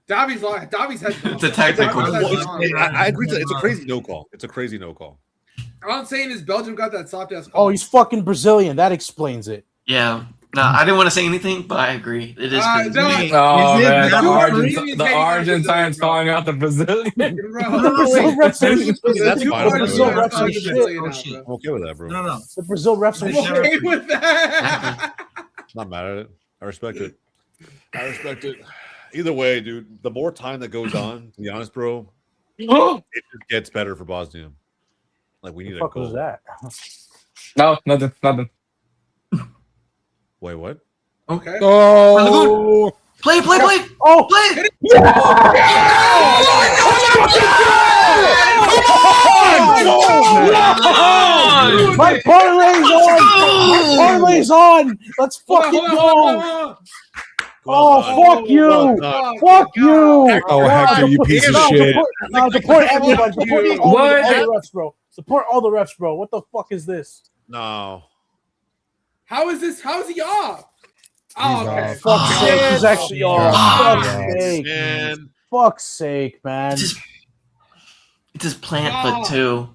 Davi's head. It's a technical. I agree. It's a crazy no call. It's a crazy no call. All I'm saying is Belgium got that soft ass call. Oh, he's fucking Brazilian. That explains it. Yeah. No, I didn't want to say anything, but I agree. It is crazy. no, Oh Is it? man, That's two the Argentines bro. calling out the Brazilian. bro. The Brazil refs are That's You fine. are I'm Brazil okay with refs are that. shit. I'm okay with that, bro. No. The Brazil refs are I'm shit. okay with that. Not mad at it. I respect it. Either way, dude, the more time that goes on, to be honest, bro, it just gets better for Bosnia. Like, we need What the a fuck was goal. that? No, nothing. Wait, what? Okay. Oh, Play. Oh, Play. my parlay's on. My parlay's on. Let's fucking go. Oh, fuck you. Well done. Fuck you. Oh, Hector, you piece of shit. Deport everybody. Deport all What? the refs, bro. Support all the refs, bro. What the fuck is this? No. How is this? How is he off? Oh, okay. Fuck's sake, he's actually off. Fuck's sake, Man. fuck's sake, man. It's his plant foot too.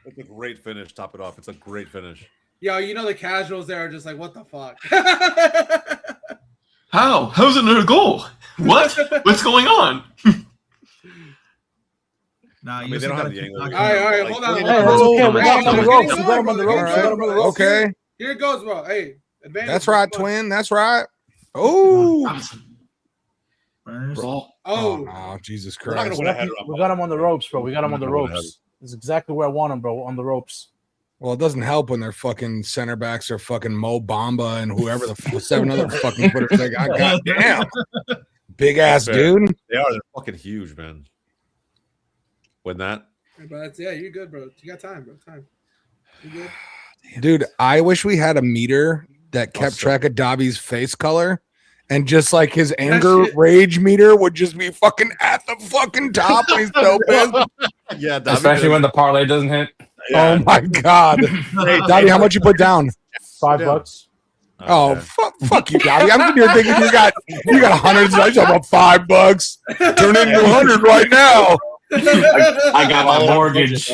It's a great finish. Top it off. It's a great finish. Yo, you know the casuals there are just like, what the fuck? How? How's it not a goal? What? What's going on? Nah, I mean, they don't have the angle. All right, hold on. Hey, that's okay. We got him on the ropes. We got him on the ropes. We got him on the ropes. Okay. Here it goes, bro. Hey, advantage. That's right, twin. That's right. Oh. Bro. Oh, Jesus We're not Christ. gonna win a header. We got him on the ropes, bro. We got him on the We're not gonna ropes. That's exactly where I want him, bro. On the ropes. Well, it doesn't help when their fucking center backs are fucking Mo Bamba and whoever the 7 other fucking footers they got. God damn. Big ass dude. They are. They're fucking huge, man. Win that. but yeah, you're good, bro. You got time, bro. Time. You good? Dude, I wish we had a meter that kept track of Dobby's face color. And just like his anger rage meter would just be fucking at the fucking top when he's so pissed. Yeah, Dobby Especially when the parlay doesn't hit. Oh my god. Hey, Dobby, how much you put down? $5. Oh, fuck you, Dobby. I'm sitting here thinking you got hundreds. I talking about $5. Turn it into 100 right now. I got my mortgage.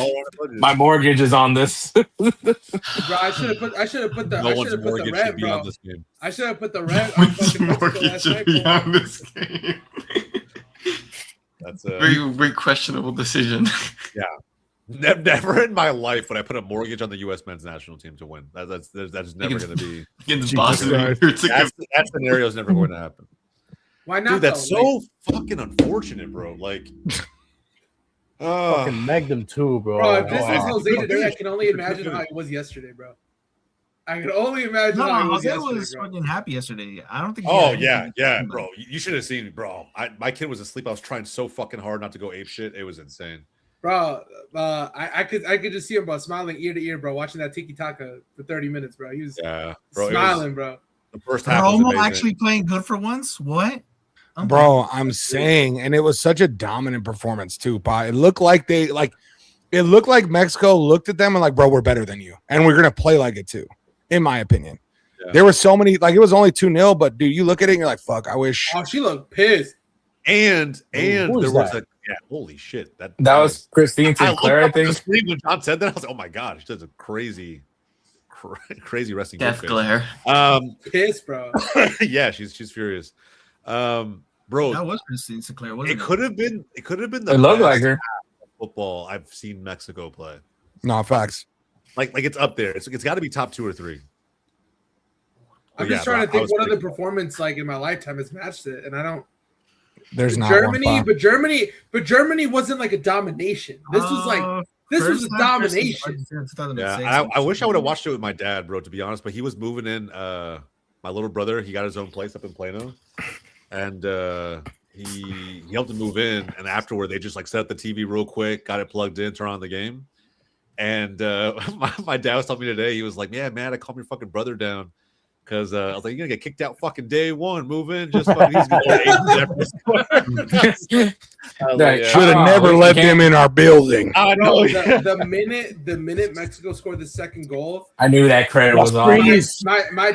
My mortgage is on this. Bro, I should have put the No one's mortgage red, should be bro. on this game. I should have put the red on fucking Mortgage should be on this game. That's a Very questionable decision. never in my life would I put a mortgage on the U.S. men's national team to win. That's never going to be. Against Bosnia. That scenario is never going to happen. Why not? Dude, that's though? so fucking unfortunate, bro. Like, Fucking megged him too, bro. Bro, if this was Wow. Jose today, I can only imagine how it was yesterday, bro. I can only imagine No, how it was Jose yesterday, was bro. fucking happy yesterday. I don't think. he oh had anything to yeah, do, bro. You should have seen me, bro. My kid was asleep. I was trying so fucking hard not to go ape shit. It was insane. Bro, I could just see him, bro, smiling ear to ear, bro, watching that tiki taka for 30 minutes, bro. He was Yeah, bro. smiling, bro. The first half was Romo amazing. actually playing good for once. What? Okay. Bro, I'm saying, and it was such a dominant performance too, Pa. It looked like Mexico looked at them and like, bro, we're better than you. And we're gonna play like it too, in my opinion. Yeah. There were so many, like it was only 2-0, but dude, you look at it and you're like, fuck, I wish. Oh, she looked pissed. And who was there was that? holy shit. That was Christine I Sinclair, I looked up on the think. screen when John said that. I was like, oh my god, she does a crazy resting. Death face. glare. Pissed, bro. Yeah, she's furious. Bro, That was Christine Sinclair. Wasn't it could have been the It looked best like her. football I've seen Mexico play. No, facts. Like it's up there. It's got to be top 2 or 3. I'm But just yeah, trying I to think was what other pretty- performance like in my lifetime has matched it, and I don't. There's not Germany, one. Pa. but Germany wasn't like a domination. This was like this was a domination. Yeah, I wish I would have watched it with my dad, bro. To be honest, but he was moving in. My little brother, he got his own place up in Plano, and he helped him move in. And afterward, they just like set up the TV real quick, got it plugged in, turn on the game. And my dad was telling me today, he was like, "Yeah, man, I calmed your fucking brother down." Because I was like, you're gonna get kicked out fucking day one. Move in, just fucking. He's gonna Should have never let them in our building. I Bro, know. the minute Mexico scored the second goal, I knew that credit was on. my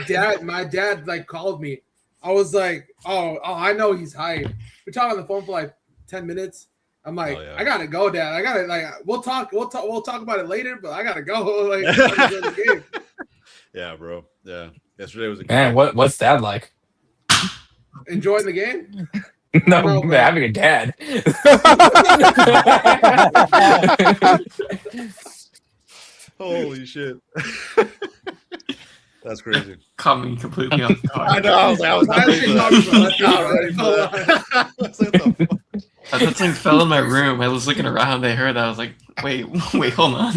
dad like called me. I was like, oh, I know he's hyped. We talked on the phone for like 10 minutes. I'm like, Oh, yeah. I gotta go, Dad. I gotta like we'll talk about it later, but I gotta go. Like, the game. Yeah, bro. Yeah. Yesterday was a Man, what's that like? Enjoying the game? No, No, man, bro. having a dad. Holy shit. That's crazy. Caught me completely off guard. I know. I was not ready for that. I was not ready for that. As that thing fell in my room, I was looking around. I heard that. I was like, wait, hold on.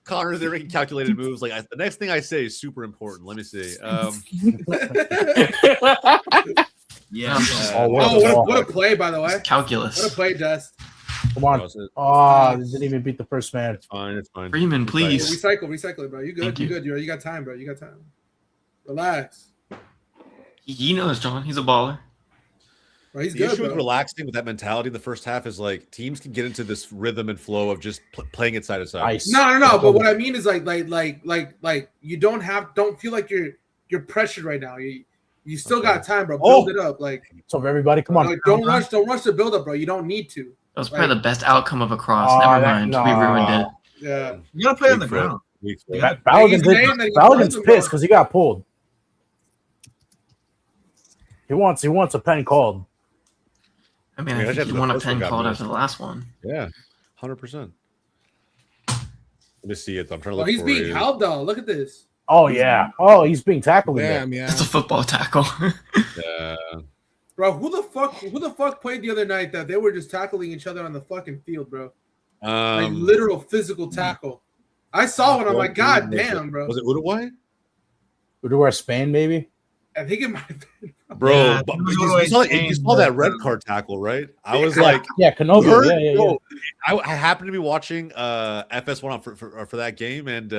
Connor's there making calculated moves. Like the next thing I say is super important. Let me see. Yeah. What a play, by the way. Calculus. What a play, Dust. Come on. Oh, they didn't even beat the first man. It's fine. It's fine. Freeman, please. Recycle it, bro. You good? Thank You you. good? You got time, bro. You got time. Relax. He knows, John. He's a baller. Bro, he's The good, issue with bro. relaxing with that mentality in the first half is like teams can get into this rhythm and flow of just playing it side to side. Nice. No. But what I mean is like you don't feel like you're pressured right now. You still got time, bro. Build it up. Like, so everybody, come on. like, don't rush the build up, bro. You don't need to. That was probably the best outcome of a cross. Never mind. We ruined it. Yeah. You gotta play on the ground. Balogun's pissed because he got pulled. He wants a pen called. I mean, I think you want a pen called after the last one. Yeah, 100%. Let me see it. I'm trying to look. He's being held though. Look at this. Oh yeah. Oh, he's being tackled. Damn, yeah. It's a football tackle. Yeah. Bro, who the fuck played the other night that they were just tackling each other on the fucking field, bro? Like literal physical tackle. I saw one. I'm like, God damn, bro. Was it Uruguay? Uruguay, Spain, maybe. I think it might have been. Bro, Yeah, but you saw that red card tackle, right? I was like, Yeah, Canoga. Yeah. I happened to be watching FS1 on for that game, and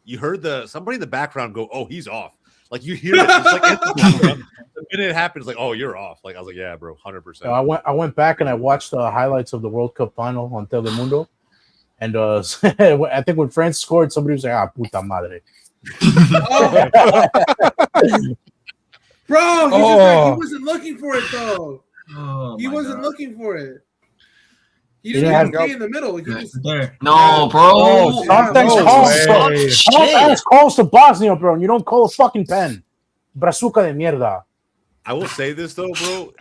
you heard somebody in the background go, "Oh, he's off." Like you hear it, it's like the minute it happens, like, "Oh, you're off." Like I was like, "Yeah, bro, 100%." I went back and I watched the highlights of the World Cup final on Telemundo, and I think when France scored, somebody was like, "Ah, puta madre." Bro, he wasn't looking for it though. Oh, He my wasn't God. looking for it. He didn't didn't have even stay in the middle. He just There. No, bro. Oh, sometimes calls to Bosnia, bro. And you don't call a fucking pen. Brazuca de mierda. I will say this though, bro.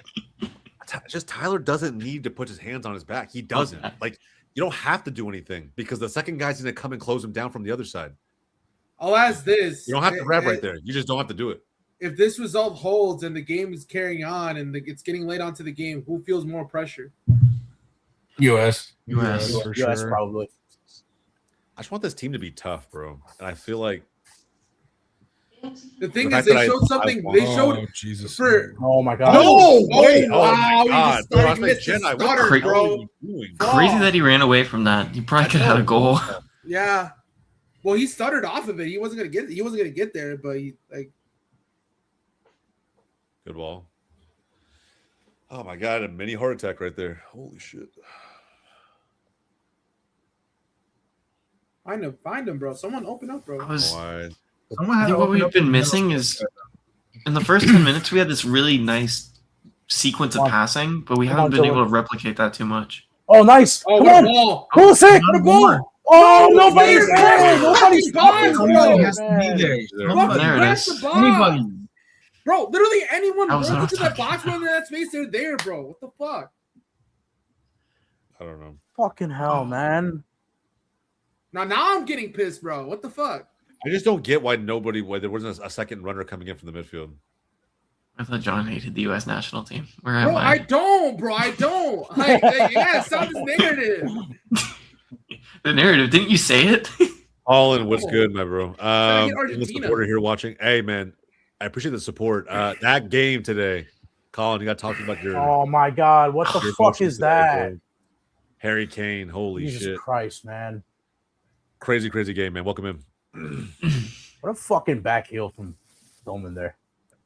Just Tyler doesn't need to put his hands on his back. He doesn't. Like you don't have to do anything because the second guy's gonna come and close him down from the other side. I'll ask this. You don't have to grab right there. You just don't have to do it. If this result holds and the game is carrying on and it's getting late onto the game, who feels more pressure? US. US. For US sure. probably. I just want this team to be tough, bro. And I feel like The thing The is, fact they that showed something. They showed Jesus. for. Oh my god. no way! Oh, wow, my God, he bro, I just was like, started Jedi, to what stutter, the bro. hell are you doing? Crazy that he ran away from that. He probably could have had a goal. Yeah. Well, he stuttered off of it. He wasn't gonna get there, but he like. Good ball. Oh my god, a mini heart attack right there. Holy shit. Find him, bro. Someone open up, bro. I was. Why? Someone I had think to what open we've up been the missing middle. is in the first 10 minutes we had this really nice sequence of passing, but we haven't been able to replicate that too much. Oh, nice. Oh, Come what a on. ball! Who's it? Not a Ball! more. Oh, No, nobody's there's there. no Nobody's fucking fucking balls, Somebody bro. has to be there. There. Somebody. There it Grab is. the ball. Anybody. Bro, literally anyone That was runs an into that outside. box, run in that space, they're there, bro. What the fuck? I don't know. Fucking hell, man. Now I'm getting pissed, bro. What the fuck? I just don't get why there wasn't a second runner coming in from the midfield. I thought John hated the U.S. national team. Where am Bro, I don't, bro. I don't. Like yeah, it's not this narrative. The narrative. Didn't you say it? Colin, what's good, my bro? get The Argentina. supporter here watching. Hey, man, I appreciate the support. That game today, Colin, you got to talk about your. Oh my god. What the your fuck emotions is today, that? bro. Harry Kane, holy Jesus shit. Christ, man. Crazy game, man. Welcome in. What a fucking back heel from Dolman there.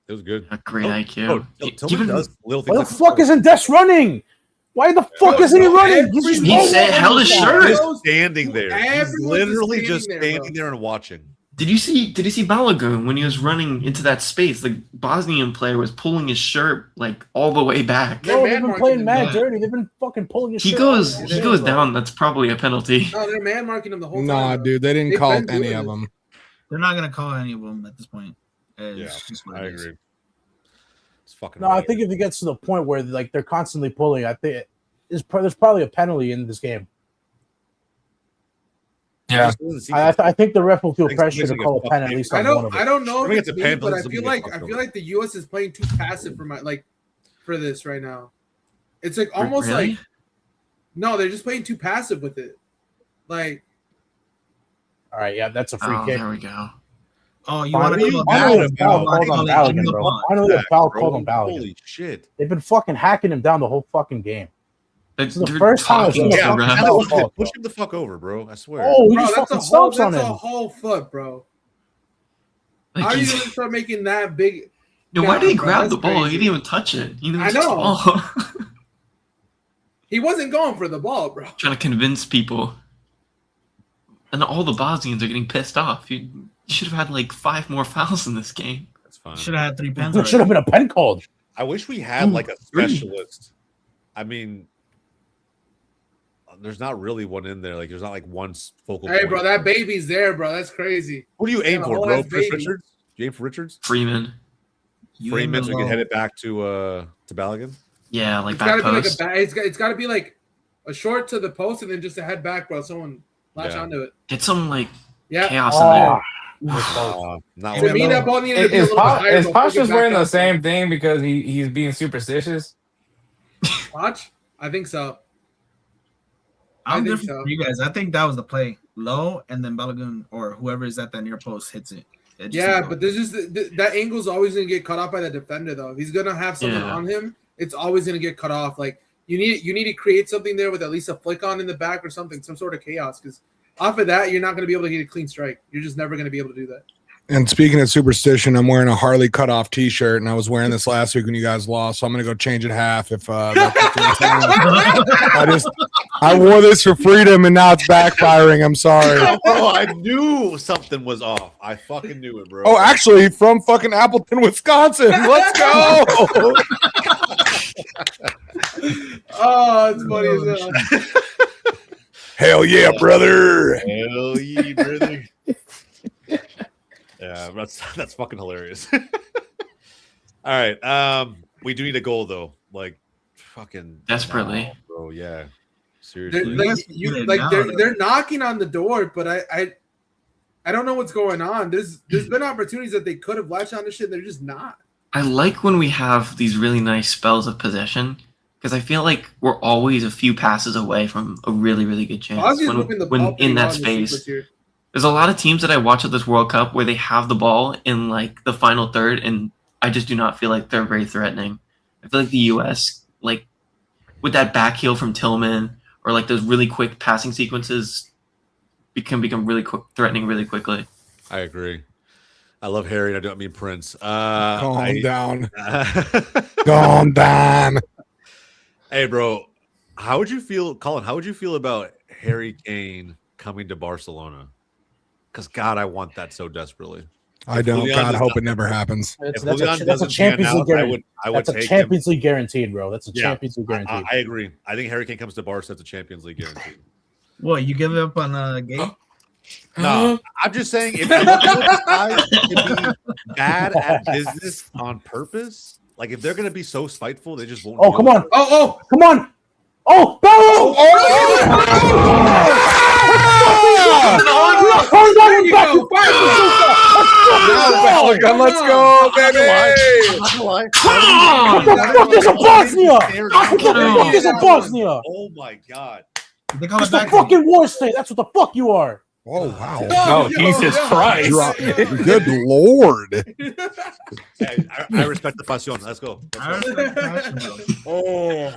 It was good. A great IQ. Tillman does little things. Why the fuck isn't Des running? Why the fuck isn't he running? He's just He rolling said, over held his the shirt. side. Just standing there. He's Everyone's literally just just standing there, standing there and watching. Did you see Balogun when he was running into that space? The Bosnian player was pulling his shirt like all the way back. They're Bro, man they've been marking playing him mad down. dirty. They've been fucking pulling his He shirt goes out. he goes down. That's probably a penalty. No, they're man marking him the whole Nah, time. dude, they didn't They've call been any doing of this. them. They're not gonna call any of them at this point. It's Yeah, just what I it is. agree. It's fucking. No, I think if it gets to the point where like they're constantly pulling, I think there's probably a penalty in this game. Yeah. I think the ref will feel Thanks, pressure to thanks, call a pen at thanks. least I on one don't. of I them. don't know I if think it's it's a me, pen, but I somebody feel gets like fucked I feel over. like the U.S. is playing too passive for this right now. It's like almost Really? like no, they're just playing too passive with it. Like All right, yeah, that's a free Oh, kick. there we go. Oh, you want Finally, to finally a foul Balogun. called on Balogun. Balogun, bro. Balogun. Finally a foul Bro, called on Balogun. Holy shit. They've been fucking hacking him down the whole fucking game. This is the first time I've seen a Yeah, fucking Tyler, foul push call, push him the fuck over, bro. I swear. Oh, he bro, just that's fucking a whole stomps on that's a him. whole foot, bro. Like How are you he's- gonna start making that big? No, why did he grab that's the ball? crazy. He didn't even touch it. He didn't I touch the know. ball. He wasn't going for the ball, bro. Trying to convince people. And all the Bosnians are getting pissed off. You should have had like 5 more fouls in this game. That's fine. Should have had 3 pens. There should have been a pen called. I wish we had like a specialist. I mean, there's not really one in there. Like, there's not like one focal Hey, point. bro, that baby's there, bro. That's crazy. Who do you aim Yeah, for, whole bro? ass Chris baby. Richards? You aim for Richards? Freeman. Freeman, so we can head it back to Balogun? Yeah, like It's gotta back be like post. it's gotta be like a short to the post and then just a head back, bro. Someone latch Yeah. onto it. Get some like Yeah. chaos in there. Not To like me, that ball needed to be a Is little bit higher. Posh before just it wearing back the up. same thing because he's being superstitious? Watch? I think so. I'm I think different so. from you guys. I think that was the play. Low, and then Balogun or whoever is at that near post hits it. It just Yeah, goes. but there's just that angle's always gonna get cut off by the defender though. If he's gonna have someone Yeah. on him, it's always gonna get cut off. Like you need to create something there with at least a flick on in the back or something, some sort of chaos. Because off of that, you're not gonna be able to get a clean strike. You're just never gonna be able to do that. And speaking of superstition, I'm wearing a Harley cutoff T-shirt, and I was wearing this last week when you guys lost, so I'm gonna go change it half. If I wore this for freedom, and now it's backfiring. I'm sorry. Bro, I knew something was off. I fucking knew it, bro. Oh, actually, from fucking Appleton, Wisconsin. Let's go. Oh, it's funny as hell. Hell yeah, brother. Hell yeah, brother. Yeah, that's fucking hilarious. All right. We do need a goal though. Like fucking Desperately. now, bro. Yeah. They're, Seriously. they're knocking on the door, but I don't know what's going on. There's been opportunities that they could have latched on to shit. They're just not. I like when we have these really nice spells of possession because I feel like we're always a few passes away from a really, really good chance Bosnia's moving the ball when pretty in that well in the space. Super Tier. There's a lot of teams that I watch at this World Cup where they have the ball in like the final third, and I just do not feel like they're very threatening. I feel like the U.S. like with that back heel from Tillman or like those really quick passing sequences can become really quick, threatening really quickly. I agree. I love Harry, and I don't mean Prince. Calm down. Calm down. Hey, bro, how would you feel, Colin? How would you feel about Harry Kane coming to Barcelona? Because God, I want that so desperately. I don't. Julian God, does hope not- it never happens. If That's Julian a doesn't Champions pan League out, guarantee. I would That's a take Champions League guaranteed, bro. That's a Yeah. Champions League guaranteed. I agree. I think Harry Kane comes to Barca. That's a Champions League guarantee. What, you give up on Gabe? No, I'm just saying if you decide to be bad at business on purpose, like if they're gonna be so spiteful, they just won't. Oh, deal come with on. it. Oh, Come on. Oh, Bello! Let's go, baby. What the fuck is a Bosnia? What the fuck is a Bosnia? Oh my God. They call It's it the back. fucking war state. That's what the fuck you are. Oh wow. Oh, Jesus Christ. Good lord. Hey, I respect the passion. Let's go. I respect the passion, bro. Oh,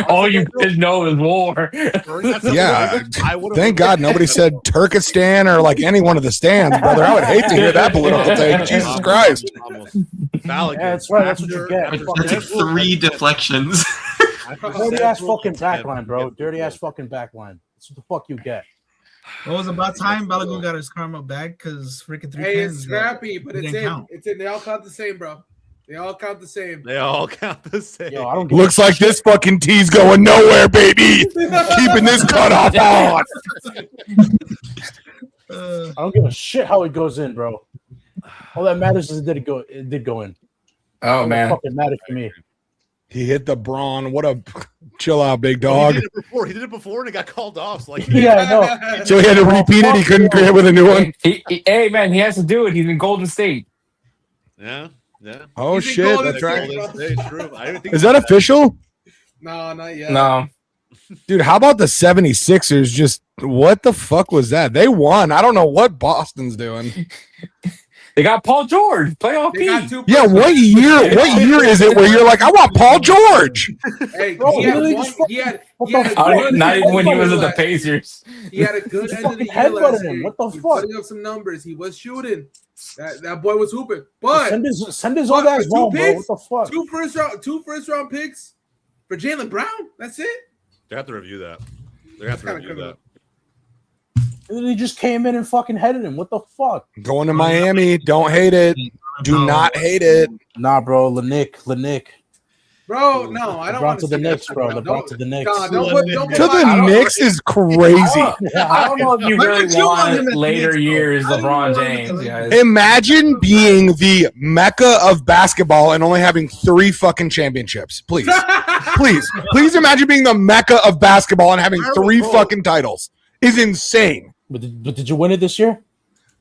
All you guys know is war. Yeah. I would've- Thank God nobody said Turkestan or like any one of the stands, brother. I would hate to hear that political take. Jesus Christ. Almost. Balogun. Yeah, that's right. That's what you get. After- That's like 3 deflections. Dirty ass fucking backline, bro. Dirty ass fucking backline. That's what the fuck you get. What was about time Balogun got his karma back because freaking 3 hey, pens. it's scrappy, but it's didn't in. count. It's in. They all count the same, bro. They all count the same. They all count the same. Yo, I don't give a Looks like this fucking tea's going nowhere, baby. Keeping this cutoff on. Uh, I don't give a shit how it goes in, bro. All that matters is it did go in. Oh, All that man. fucking matters to me. He hit the brawn. What a chill out, big He dog. did it before. He did it before and it got called off. So like, Yeah, I know. So he had to repeat it. He couldn't create with a new one. Hey, man, he has to do it. He's in Golden State. yeah. Oh He's in shit, Golden that's State. right. It's true. I didn't think Is that about official? No, not yet. No. Dude, how about the 76ers? Just what the fuck was that? They won. I don't know what Boston's doing. They got Paul George, playoff They got P. two. Yeah, what year? What year is it where you're like, I want Paul George? Hey, Bro, he had really one. just- He had what a the good fuck? Not even when he was at the last- Pacers. He had a good Just end of the fucking year last headbutted him. year. What the He's fuck? putting up some numbers. He was shooting. That boy was hooping. But Send his old ass two home, bro. picks? What the fuck? two first round picks for Jaylen Brown. That's it. They have to review that. They have to Kinda review that. And he just came in and fucking headed him. What the fuck? Going to Miami. Don't hate it. Do not hate it. Nah, bro. Lenick. Bro, no, I don't LeBron want to the Knicks, bro. LeBron to the Knicks. Don't put To the Knicks is crazy. I don't know if you really Look at you on him want at the later Knicks, bro. years I don't LeBron know James, what guys. Imagine being the mecca of basketball and only having 3 fucking championships. Please. Please imagine being the mecca of basketball and having 3 fucking titles. Is insane. But did you win it this year?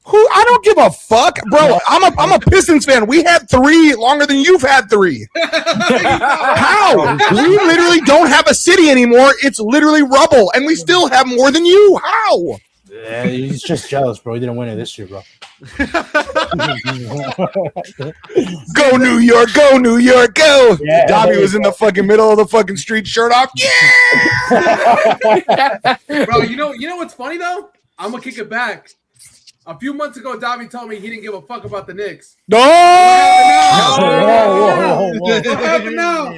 Who? I don't give a fuck, bro. I'm a Pistons fan. We had 3 longer than you've had 3. How? We literally don't have a city anymore. It's literally rubble, and we still have more than you. How? Yeah, he's just jealous, bro. He didn't win it this year, bro. Go New York, go New York, go. Yeah. Dobby was in the fucking middle of the fucking street, shirt off. Yeah. Bro, you know what's funny though? I'm gonna kick it back. A few months ago, Dobby told me he didn't give a fuck about the Knicks. No. Whoa. What happened now?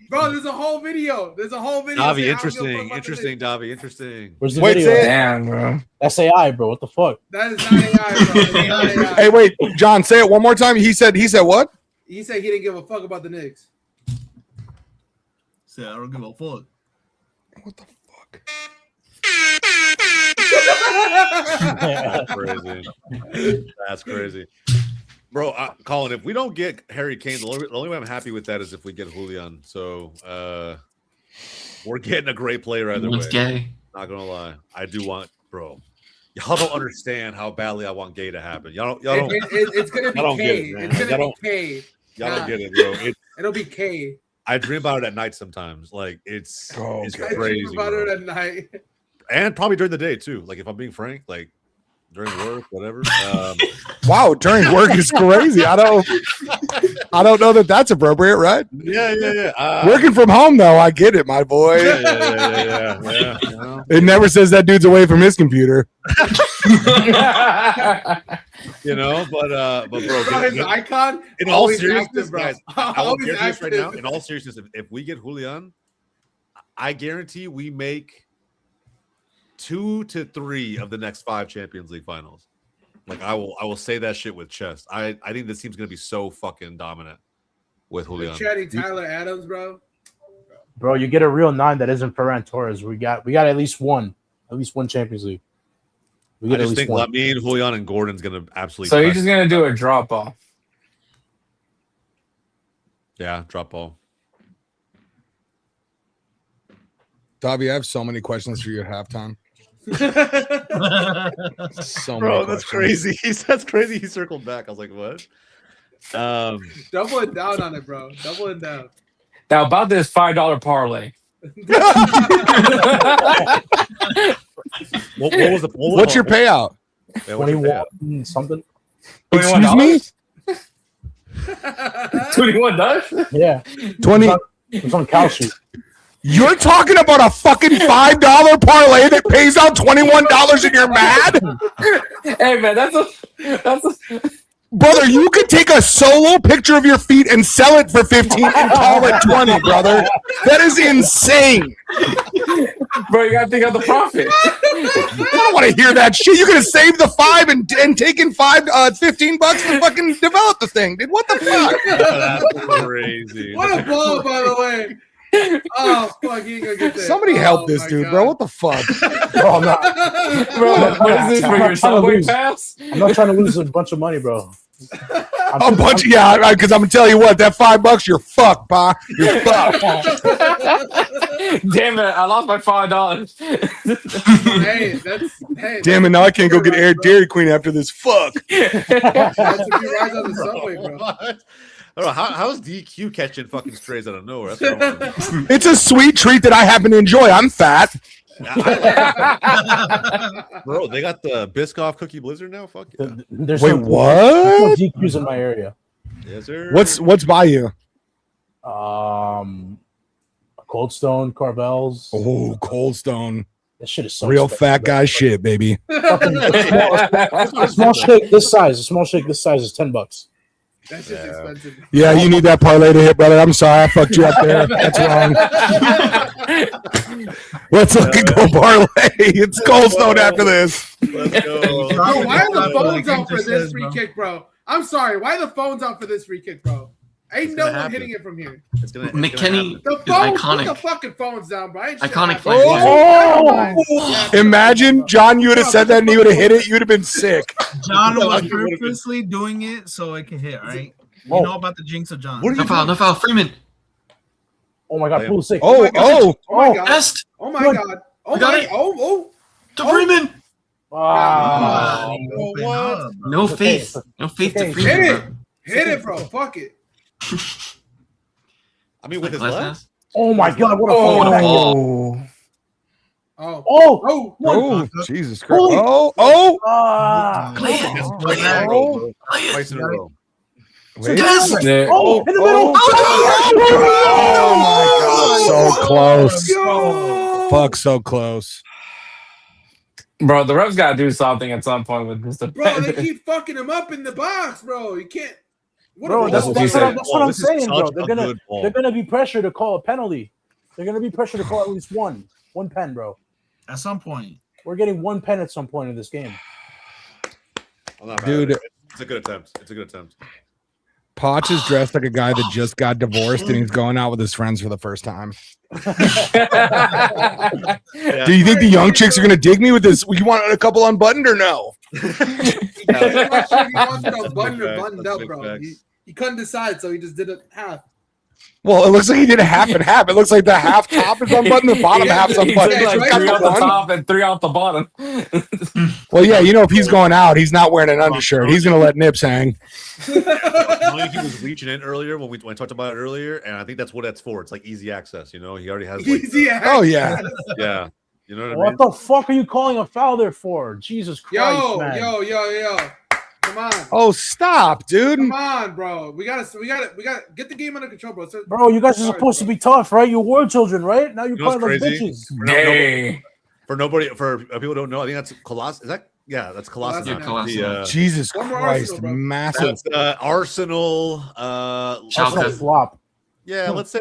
Bro, there's a whole video. There's a whole video. Davi, saying, "I don't give a interesting, fuck about the interesting, Knicks." Davi, interesting. Where's the Wait, video? say it. Damn, bro. That's AI, bro. What the fuck? That is not AI, bro. It's not AI. Hey, wait, John, say it one more time. He said what? He said he didn't give a fuck about the Knicks. Say, I don't give a fuck. What the fuck? That's crazy. That's crazy. Bro, Colin, if we don't get Harry Kane, the only way I'm happy with that is if we get Julian. So we're getting a great player either way. What's gay? Not gonna lie. I do want, bro. Y'all don't understand how badly I want gay to happen. Y'all don't It's gonna be Y'all don't get K. it, man. It's gonna Y'all be K. y'all don't get it, bro. It'll be K. I dream about it at night sometimes. Like it's Oh, it's okay. I dream crazy. about Bro. it at night. And probably during the day too. Like if I'm being frank, like during work, whatever. Wow, during work is crazy. I don't know that that's appropriate, right? Yeah. Working from home though, I get it, my boy. Yeah. You know? It never says that dude's away from his computer. You know, but bro, Bro, his icon. in all always seriousness, active, bro. guys, I will Always guarantee this right now. active. In all seriousness, if we get Julian, I guarantee we make 2 to 3 of the next 5 Champions League finals. Like I will say that shit with chest. I think this team's gonna be so fucking dominant with Julian. Chatting Tyler Adams, bro. Bro, you get a real 9 that isn't Ferran Torres. We got at least one Champions League. We I get at just least think one. Lamine, Julian, and Gordon's gonna absolutely. So you're press. just gonna do a drop off. Yeah, drop ball. Dobby, I have so many questions for you at halftime. So Bro, many that's questions. crazy. That's crazy. He circled back. I was like, what? Double it down on it, bro. Double it down. Now about this $5 parlay. What was the What's your payout? Yeah, what's your payout? 21 something. Excuse me? $21? Yeah. 20. It's on Cal Street. You're talking about a fucking $5 parlay that pays out $21 and you're mad? Hey man, that's a Brother, you could take a solo picture of your feet and sell it for 15 and call it 20, brother. That is insane. bro, you gotta think of the profit. I don't want to hear that shit. You're gonna save the 5 and taking $15 to fucking develop the thing, dude. What the fuck? That's crazy. What a ball, by the way. Oh fuck, he ain't gonna get that. Somebody help this my dude, God. bro. What the fuck? Bro, I'm not Bro, what is this for I'm your not trying to subway lose. pass? trying to lose a bunch of money, bro. A bunch, yeah, because I'm gonna tell you what, that $5, you're fucked, pa. You're fucked. Damn it, I lost my $5. Hey, Damn it, now I can't go get Air Dairy Queen after this fuck. That's if he rides on the subway, bro. What? I don't know. How's DQ catching fucking strays out of nowhere? That's what I want. It's a sweet treat that I happen to enjoy. I'm fat. Bro, they got the Biscoff Cookie Blizzard now. Fuck yeah. There's Wait, some what? DQs in my area. Yes, sir. What's by you? Cold Stone, Carvel's. Oh, Cold Stone. That shit is so Real expensive, fat bro. guy shit, baby. A small shake this size. A small shake this size is $10. That shit's expensive. Yeah, you need that parlay to hit, brother. I'm sorry, I fucked you up there. That's wrong. Let's look and go parlay. It's Cold Stone after this. Let's go. Bro, why are the phones Like out for Hector this says, free bro. kick, bro? I'm sorry. Why are the phones out for this free kick, bro? Ain't It's no gonna one happen. hitting it from here. It's gonna McKenny happen. The is phones, put the iconic. fucking phones down, bro. I ain't Iconic shit. player. Oh! Imagine, John, you would have said that and he would have hit it. You would have been sick. John was Like, it would've been- purposely doing it so it can hit, right? Oh. You know about the jinx of John. What are No you foul, doing? no foul. Freeman. Oh my god, pool sick. Oh, oh. Oh my god. Best Oh my god. Oh We got my. it. Oh. to Freeman. Ah. Open what? up, bro. No Okay. faith. No faith Okay. to Freeman. Hit bro. it. Hit it, bro. Fuck it. I mean, with his Last left. pass. Oh my god, what a Oh, fucking back. Oh. Oh, Oh. Oh, Jesus Christ. Holy- Oh, oh. ah. Clay. It's Oh, twice in a yeah. row, bro. Play it. Twice in a row. Wait. Yes. Yeah. Oh, in the middle. Oh, my God. So close. Yo. Fuck, so close. Bro, the refs gotta do something at some point with this. Bro, they keep fucking him up in the box, bro. You can't. What Bro, a that's ball. what you said. That's what I'm This is saying, bro. such They're a gonna good ball. they're gonna be pressured to call a penalty. They're gonna be pressured to call at least one pen, bro. At some point. We're getting one pen at some point in this game. I'm not mad Dude. at it. It's a good attempt. It's a good attempt. Potch is dressed like a guy that just got divorced and he's going out with his friends for the first time. Yeah. Do you think the young chicks are going to dig me with this? You want a couple unbuttoned or no? He wants it all buttoned or Big buttoned facts. up, Big bro. facts. He couldn't decide, so he just did it half. Well, it looks like he did a half and half. It looks like the half top is unbuttoned, the bottom half's He unbuttoned. took He's like got 3 the off the one. top and 3 off the bottom. Well, yeah, you know, if he's going out, he's not wearing an undershirt. He's going to let nips hang. I think he was reaching in earlier when I talked about it earlier, and I think that's what that's for. It's like easy access, you know. He already has like, Easy Oh, yeah. yeah, you know what I What mean. the fuck are you calling a foul there for? Jesus Christ, Yo, man. yo. Come on. Oh, stop, dude. Come on, bro. We gotta get the game under control, bro. So, Bro, you guys are Sorry, supposed to bro. be tough, right? You're war children, right? Now you're You know what's calling them crazy? bitches. Dang. For nobody, for people who don't know, I think that's Colossus. Is that? Yeah, that's Colossus. Yeah, Colossus. Jesus Former Christ. Arsenal, bro. Massive. That's Arsenal. That's Schalke. not a flop. Yeah, let's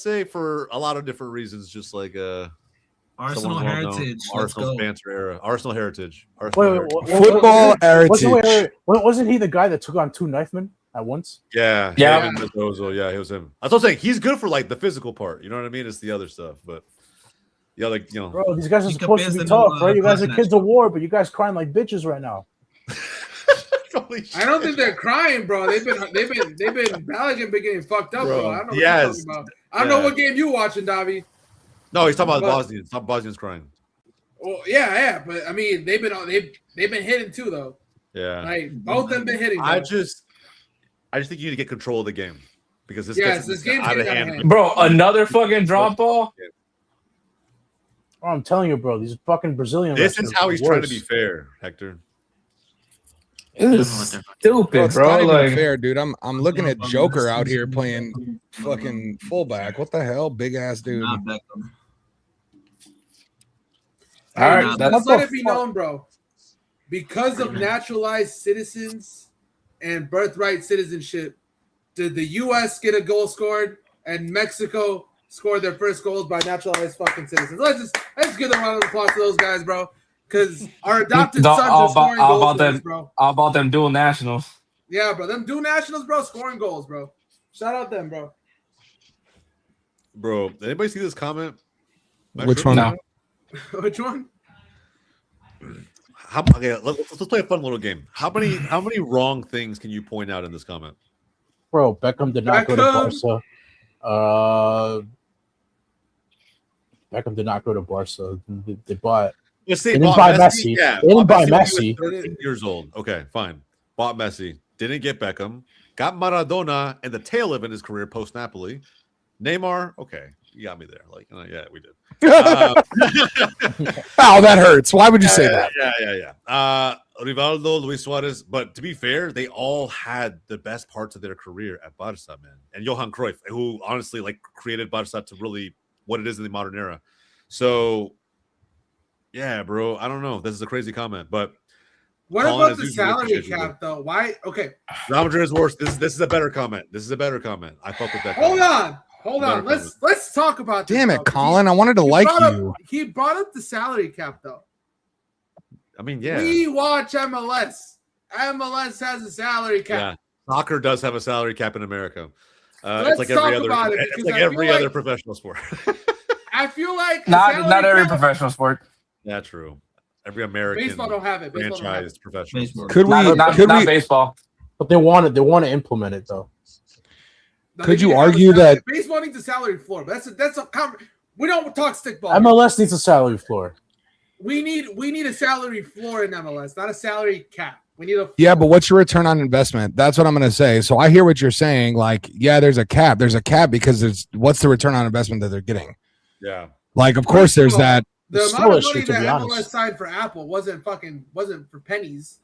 say for a lot of different reasons, just like Arsenal someone well-known. heritage. Let's Arsenal go. Spencer era, Arsenal heritage. Arsenal Wait, heritage. Football heritage. Wasn't he the guy that took on 2 knifemen at once? Yeah, Yeah. him and Mendoza, yeah, he was him. That's what I'm saying. He's good for like the physical part. You know what I mean? It's the other stuff, but yeah, like you know. Bro, these guys are He supposed to compares be them tough, to, right? You guys are continents. kids of war, but you guys crying like bitches right now. Holy shit. I don't think they're crying, bro. They've been Balogun been getting fucked up, bro. I don't know what Yes. you're talking about. I don't know Yeah. what game you watching, Davi. No, he's talking about But- Bosnians. Not Bosnians crying. Well, yeah, but I mean they've been hitting too though. Yeah. Like both of them been hitting. I bro. just think you need to get control of the game because this Yes, gets this game's out of getting out of hand. hand. Bro, another fucking drop ball? Oh, I'm telling you, bro, these fucking Brazilian. This is wrestlers how are he's trying to worse. be fair, Hector. This is Bro, stupid, it's bro. not even Like, fair, dude. I'm looking at Joker out here playing fucking fullback. What the hell? Big ass dude. Not Beckham. all right, Nah, that's Let's What let the it be fuck? known, bro. Because of naturalized citizens and birthright citizenship, did the U.S. get a goal scored and Mexico scored their first goals by naturalized fucking citizens? Let's give them a round of applause to those guys, bro. Because our adopted No, sons how are scoring about- how goals, about for us, them? bro. how about them dual nationals? Yeah, bro. Them dual nationals, bro, scoring goals, bro. Shout out them, bro. Bro, did anybody see this comment? Am I Which tripping? one? No. Which one? Okay, let's play a fun little game. How many wrong things can you point out in this comment? Bro, Beckham did not go to Beckham. Barca. Beckham did not go to Barca. They bought. Let's say They didn't bought buy Messi. Yeah, They didn't bought buy when he Messi. was 13 years old. Okay, fine. Bought Messi. Didn't get Beckham. Got Maradona and the tail of in his career post Napoli. Neymar. Okay, you got me there. Like, yeah, we did. Oh, that hurts. Why would you say that? Yeah. Rivaldo, Luis Suarez. But to be fair, they all had the best parts of their career at Barca, man. And Johan Cruyff, who honestly like created Barca to really what it is in the modern era. So, yeah, bro. I don't know. This is a crazy comment, but what about the salary cap, though? Why? Okay. Real Madrid is worse. This is a better comment. This is a better comment. I fuck with that. Hold on. Let's talk about this. Damn it, Colin. I wanted to like you. He brought up the salary cap, though. I mean, yeah. We watch MLS. MLS has a salary cap. Yeah. Soccer does have a salary cap in America. It's like every other. It's like every other professional sport. I feel like not every professional sport. Yeah, true. Every American baseball don't have it. Franchised professional sport. Could we? Not baseball. But they want to implement it though. Could you argue that baseball needs a salary floor? But that's a we don't talk stickball. MLS needs a salary floor. We need a salary floor in MLS, not a salary cap. We need a floor. Yeah, but what's your return on investment? That's what I'm going to say. So I hear what you're saying. Like, yeah, there's a cap. There's a cap because what's the return on investment that they're getting? Yeah. Like, of course, there's that. The amount of money that MLS signed for Apple wasn't for pennies.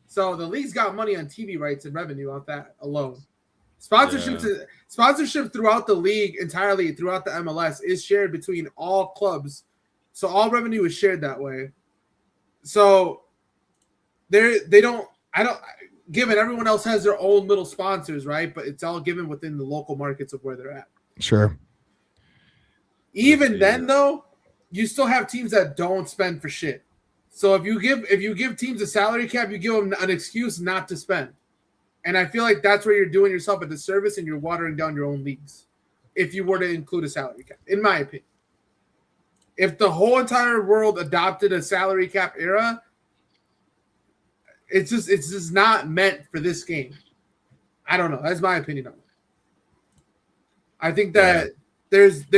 So the league's got money on TV rights and revenue off that alone. Sponsorship throughout the league entirely throughout the MLS is shared between all clubs. So all revenue is shared that way. So given everyone else has their own little sponsors, right? But it's all given within the local markets of where they're at. Sure. Even then though, you still have teams that don't spend for shit. So if you give teams a salary cap, you give them an excuse not to spend. And I feel like that's where you're doing yourself a disservice and you're watering down your own leagues if you were to include a salary cap, in my opinion. If the whole entire world adopted a salary cap era, it's just not meant for this game. I don't know. That's my opinion on it. I think that there's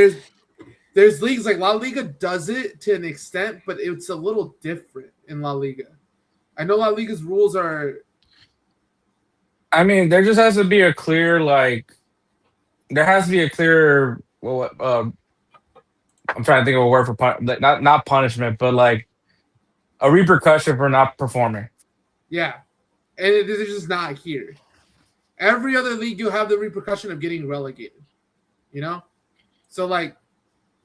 leagues like La Liga does it to an extent, but it's a little different in La Liga. I know La Liga's rules are. I mean, there just has to be a clear, there has to be a clear, I'm trying to think of a word for not punishment, but like a repercussion for not performing. Yeah. And it is just not here. Every other league, you'll have the repercussion of getting relegated, you know? So, like,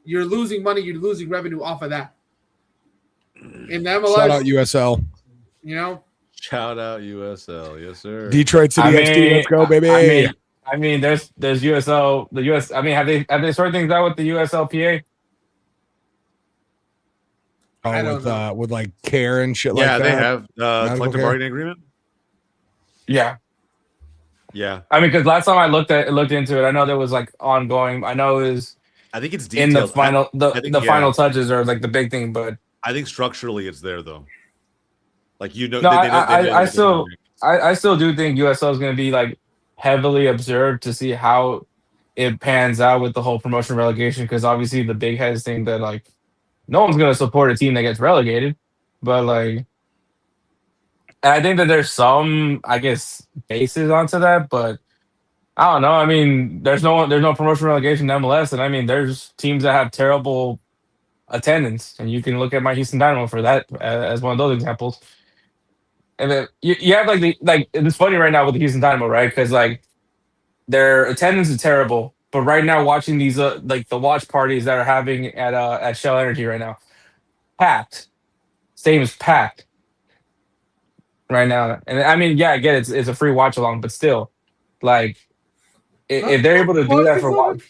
you're losing money, you're losing revenue off of that. In the MLS, shout out USL. You know? Shout out USL, yes sir. Detroit City XD, let's go, baby. I mean, there's USL, the US. I mean, have they sorted things out with the USLPA? Oh, with like care and shit like that. Yeah, they have collective bargaining agreement. Yeah. Yeah. I mean, because last time I looked into it, I know there was like ongoing. I know it was. I think it's detailed. In the final, the final touches are like the big thing, but I think structurally it's there though. Like no, I still do think USL is going to be like heavily observed to see how it pans out with the whole promotion relegation, because obviously the big heads think that like no one's going to support a team that gets relegated, but like, and I think that there's some, I guess, basis onto that, but I don't know. I mean, there's no promotion relegation in MLS, and I mean, there's teams that have terrible attendance, and you can look at my Houston Dynamo for that as one of those examples. And then you have like it's funny right now with the Houston Dynamo, right? Because like their attendance is terrible, but right now watching these like the watch parties that are having at Shell Energy right now, packed, stadium is packed right now. And I mean, yeah, I get it, it's a free watch along, but still, like if they're able to do that for watch,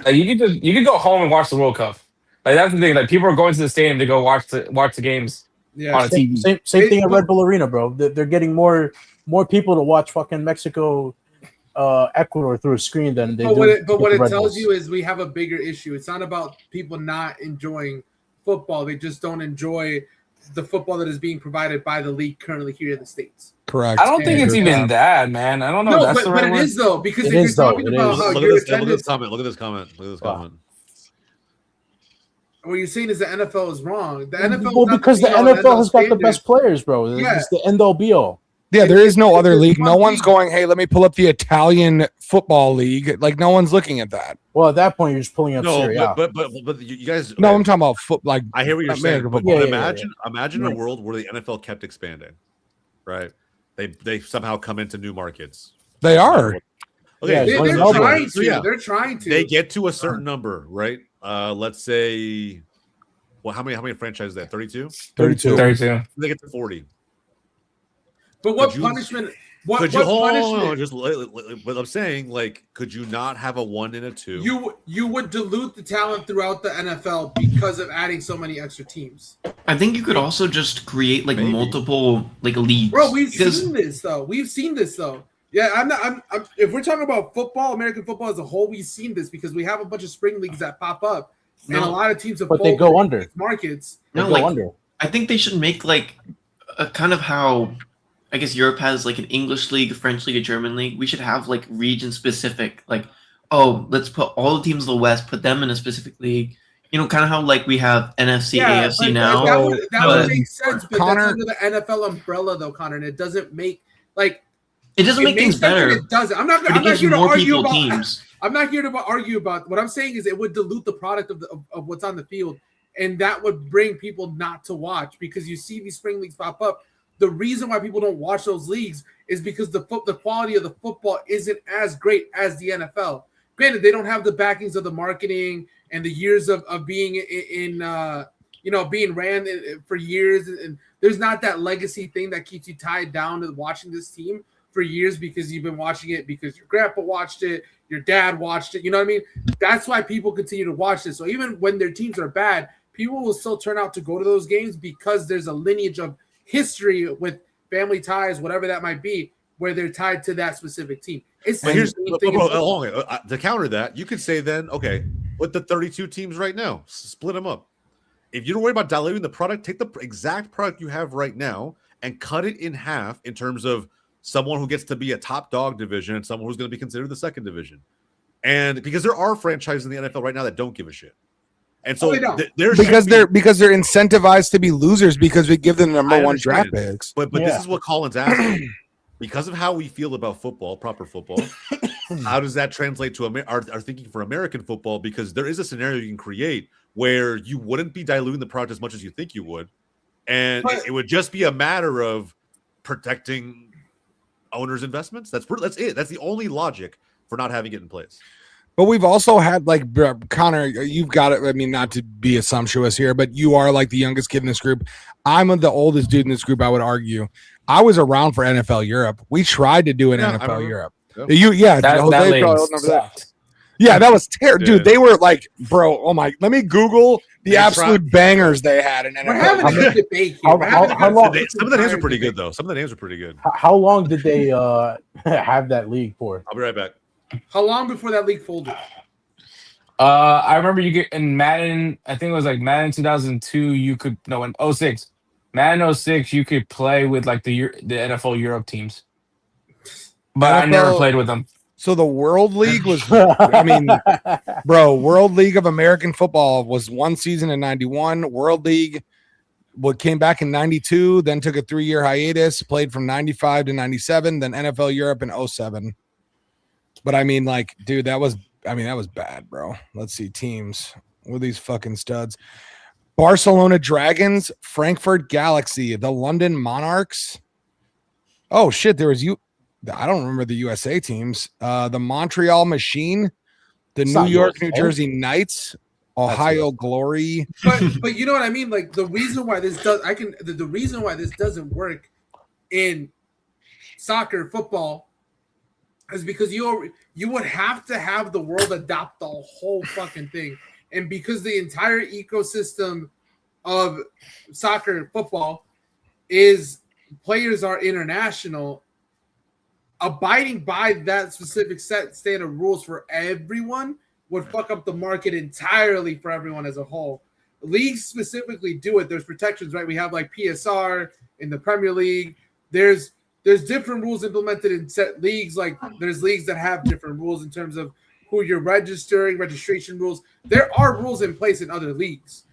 like, you could go home and watch the World Cup. Like that's the thing. Like people are going to the stadium to go watch the games. Yeah, on a TV. Same thing at Red Bull Arena, bro. They're getting more people to watch fucking Mexico, Ecuador through a screen than they do. But what it tells you is we have a bigger issue. It's not about people not enjoying football. They just don't enjoy the football that is being provided by the league currently here in the States. Correct. I don't think it's even that, man. I don't know. No, but it is though, because if you're talking about how look at this comment. Look at this comment. What you're saying is the NFL is wrong. The NFL, well, because the NFL has got the best players, bro. It's the end all be all. Yeah, there is no other league. No one's going, hey, let me pull up the Italian football league. Like, no one's looking at that. Well, at that point, you're just pulling up No, Serie A. but you guys. No, I'm talking about like. I hear what you're saying, but imagine a world where the NFL kept expanding, right? They somehow come into new markets. They are. Okay, they're trying to. They get to a certain number, right? Let's say, well, how many franchises? That 32. 32. They get to 40. But what punishment? What punishment? But I'm saying, like, could you not have a 1 and a 2? You would dilute the talent throughout the NFL because of adding so many extra teams. I think you could also just create like multiple like leagues. Bro, we've seen this though. Yeah, I'm if we're talking about football, American football as a whole, we've seen this because we have a bunch of spring leagues that pop up, and a lot of teams have but they go under markets. I think they should make like a kind of how I guess Europe has like an English league, a French league, a German league. We should have like region specific, like, oh, let's put all the teams of the West, put them in a specific league. You know, kind of how like we have NFC, AFC now. That would make sense, but Connor, that's under the NFL umbrella though, Connor, and it doesn't make like it doesn't make things better. It doesn't. I'm not here to argue about teams. I'm not here to argue about what I'm saying is it would dilute the product of what's on the field, and that would bring people not to watch because you see these spring leagues pop up. The reason why people don't watch those leagues is because the quality of the football isn't as great as the NFL. Granted, they don't have the backings of the marketing and the years of being in being ran for years, and there's not that legacy thing that keeps you tied down to watching this team for years because you've been watching it because your grandpa watched it, your dad watched it. You know what I mean? That's why people continue to watch this. So even when their teams are bad, people will still turn out to go to those games because there's a lineage of history with family ties, whatever that might be, where they're tied to that specific team. It's to counter that, you could say then, okay, with the 32 teams right now, split them up. If you don't worry about diluting the product, take the exact product you have right now and cut it in half in terms of someone who gets to be a top dog division and someone who's going to be considered the second division. And because there are franchises in the NFL right now that don't give a shit. And so they're incentivized to be losers because we give them number one draft picks. But this is what Colin's asking. Because of how we feel about football, proper football, how does that translate to our thinking for American football? Because there is a scenario you can create where you wouldn't be diluting the product as much as you think you would. And it would just be a matter of protecting owners' investments. That's it. That's the only logic for not having it in place. But we've also had, like, Connor, you've got it. I mean, not to be assumptuous here, but you are like the youngest kid in this group. I'm the oldest dude in this group, I would argue. I was around for NFL Europe. We tried to do an NFL Europe. Yep. That was terrible. Dude, they were like, bro, oh my, let me Google the absolute bangers they had in NFL. We're having a good debate here. Some of the names are pretty good, though. Some of the names are pretty good. How long did they have that league for? I'll be right back. How long before that league folded? I remember you get in Madden. I think it was like Madden 2002. You could in 06, Madden 06. You could play with like the NFL Europe teams, but I never played with them. So the World League was, I mean, bro, World League of American Football was one season in 91. World League came back in 92, then took a 3-year hiatus, played from 95 to 97, then NFL Europe in 07. But I mean, like, dude, that was bad, bro. Let's see teams with these fucking studs. Barcelona Dragons, Frankfurt Galaxy, the London Monarchs. Oh shit, I don't remember the USA teams. The Montreal Machine, the New York, New Jersey Knights, Ohio Glory. But you know what I mean? Like the reason why this doesn't work in soccer, football, is because you would have to have the world adopt the whole fucking thing. And because the entire ecosystem of soccer and football is players are international, abiding by that specific standard rules for everyone would fuck up the market entirely for everyone as a whole. Leagues specifically do it. There's protections, right? We have like PSR in the Premier League. There's different rules implemented in set leagues. Like there's leagues that have different rules in terms of who you're registering, registration rules. There are rules in place in other leagues.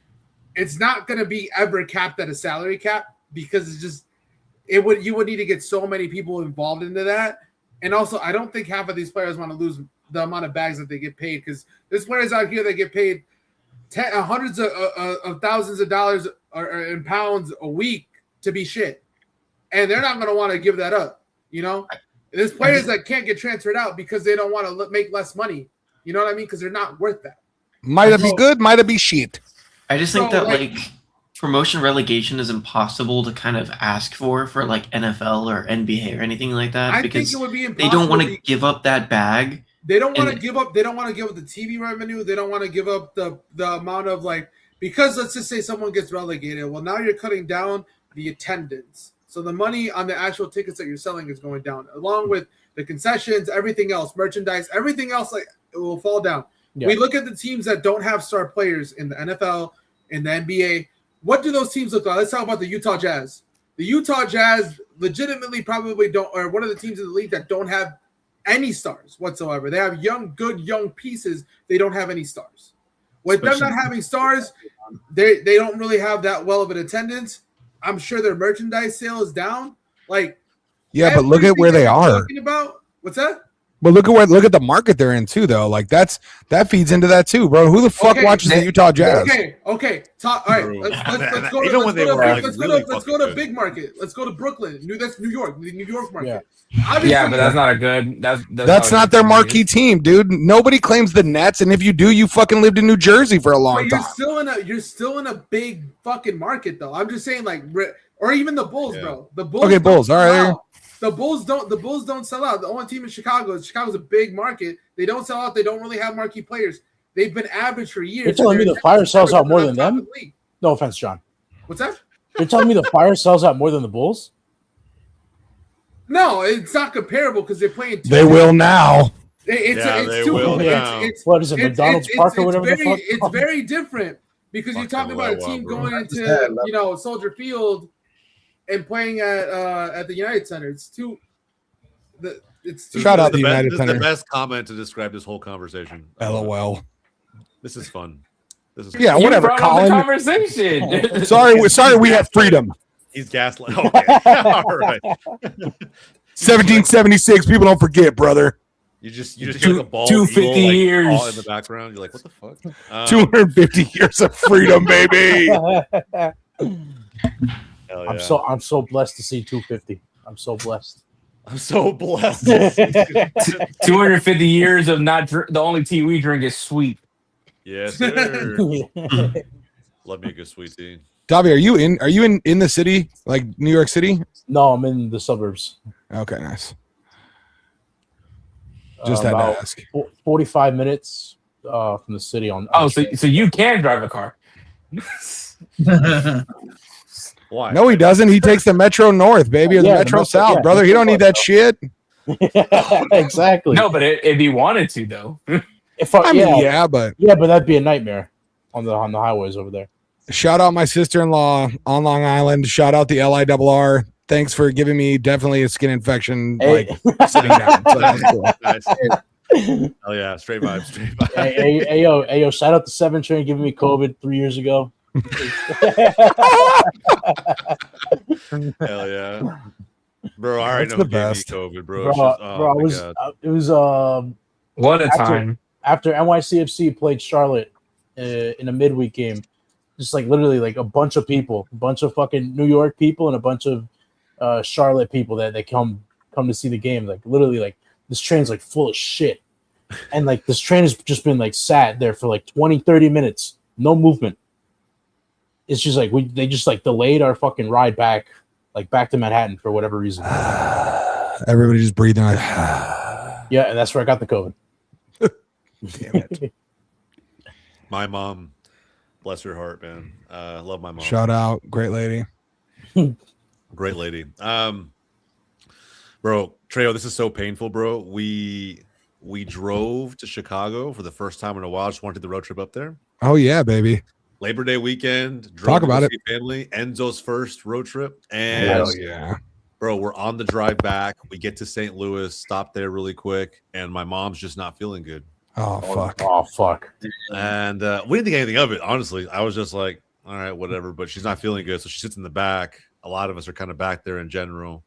It's not going to be ever capped at a salary cap because you would need to get so many people involved into that. And also, I don't think half of these players want to lose the amount of bags that they get paid, because there's players out here that get paid hundreds of thousands of dollars or in pounds a week to be shit, and they're not going to want to give that up. You know, there's players that can't get transferred out because they don't want to make less money. You know what I mean? Because they're not worth that. Might it be good? Might it be shit? I just think that like promotion relegation is impossible to kind of ask for like NFL or NBA or anything like that, because think it would be impossible. They don't want to give up that bag. They don't want to give up. They don't want to give up the TV revenue. They don't want to give up the amount of because let's just say someone gets relegated. Well, now you're cutting down the attendance, so the money on the actual tickets that you're selling is going down, along with the concessions, everything else, merchandise, everything else. It will fall down. Yeah. We look at the teams that don't have star players in the NFL, in the NBA. What do those teams look like? Let's talk about the Utah Jazz. The Utah Jazz legitimately probably don't, or one of the teams in the league that don't have any stars whatsoever. They have good young pieces. They don't have any stars. With them not having stars, they don't really have that well of an attendance. I'm sure their merchandise sale is down. Yeah, but look at where they are. What's that? But look at the market they're in too, though. That feeds into that too, bro. Who the fuck watches the Utah Jazz? Okay. All right, let's go to big market. Let's go to Brooklyn. That's New York, the New York market. Yeah, but that's not a good. That's not their marquee team, dude. Nobody claims the Nets, and if you do, you fucking lived in New Jersey for a long time. You're still in a big fucking market, though. I'm just saying, or even the Bulls, bro. The Bulls. Okay, Bulls. All right. The Bulls don't sell out. The only team in Chicago's a big market. They don't sell out. They don't really have marquee players. They've been average for years. You're telling me the Fire sells out more than them? No offense, John. What's that? You're telling me the Fire sells out more than the Bulls? No, it's not comparable because they're playing. They will now. What is it, McDonald's Park or whatever the fuck? It's very different because you're talking about a team going into Soldier Field and playing at the United Center. Shout out the United Center. This is the best comment to describe this whole conversation. LOL. This is fun. Whatever, Colin. Conversation. Sorry, we have freedom. He's gaslight. Okay. All right. 1776. People don't forget, brother. You just hear the ball 250 years all in the background. You're like, what the fuck? 250 years of freedom, baby. Yeah. I'm so blessed to see 250. I'm so blessed. 250 years of not the only tea we drink is sweet. Yes, sir. Love me a good sweet tea. Davi, are you in the city, like New York City? No, I'm in the suburbs. Okay, nice. Just had to ask. 45 minutes from the city on. So you can drive a car. Why? No, he doesn't. He takes the Metro North, baby, or the Metro South, brother. He don't need that shit. Exactly. No, but if he wanted to, though. But that'd be a nightmare on the highways over there. Shout out my sister-in-law on Long Island. Shout out the LIRR. Thanks for giving me definitely a skin infection, sitting down. So that's cool. Nice. Oh yeah, straight vibes. Hey, yo! Shout out to 7 Train giving me COVID 3 years ago. Hell yeah, bro! I already know the who best. gave me COVID, bro. It was what a time after NYCFC played Charlotte in a midweek game. Just literally a bunch of people, a bunch of fucking New York people, and a bunch of Charlotte people that they come to see the game. Literally, this train's full of shit, and this train has just been sat there for 20, 30 minutes, no movement. It's just they just delayed our fucking ride back to Manhattan for whatever reason. Everybody just breathing. Yeah, and that's where I got the COVID. Damn it. My mom. Bless her heart, man. Love my mom. Shout out, great lady. Great lady. Bro, Trejo, this is so painful, bro. We drove to Chicago for the first time in a while. Just wanted the road trip up there. Oh yeah, baby. Labor Day weekend. Talk about it. Family. Enzo's first road trip. And hell yeah. Bro, we're on the drive back. We get to St. Louis, stop there really quick, and my mom's just not feeling good. Oh fuck. Oh fuck. And we didn't think anything of it, honestly. I was just like, all right, whatever. But she's not feeling good, so she sits in the back a lot of us are kind of back there in general.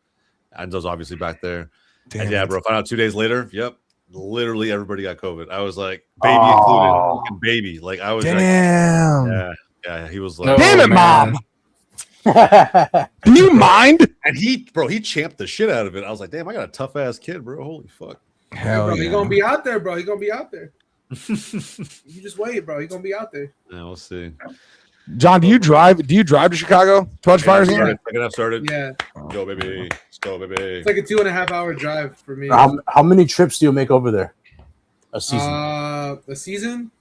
Enzo's obviously back there. Damn And yeah, it. bro, found out 2 days later. Yep. Literally everybody got COVID. I was like, baby included. Fucking baby. Like I was Damn. like, yeah, he was like, No, Damn it, man. Mom. Do you mind? and he champed the shit out of it. I was like, damn, I got a tough ass kid, bro. Holy fuck. Hell bro, yeah. he gonna be out there, bro. He gonna be out there. You just wait, bro. He gonna be out there. Yeah, we'll see. John, do you drive to Chicago to watch Fires game? Second half started. Yeah, Go, baby. Let's go, baby. it's like a 2.5-hour drive for me. How many trips do you make over there a season? A season?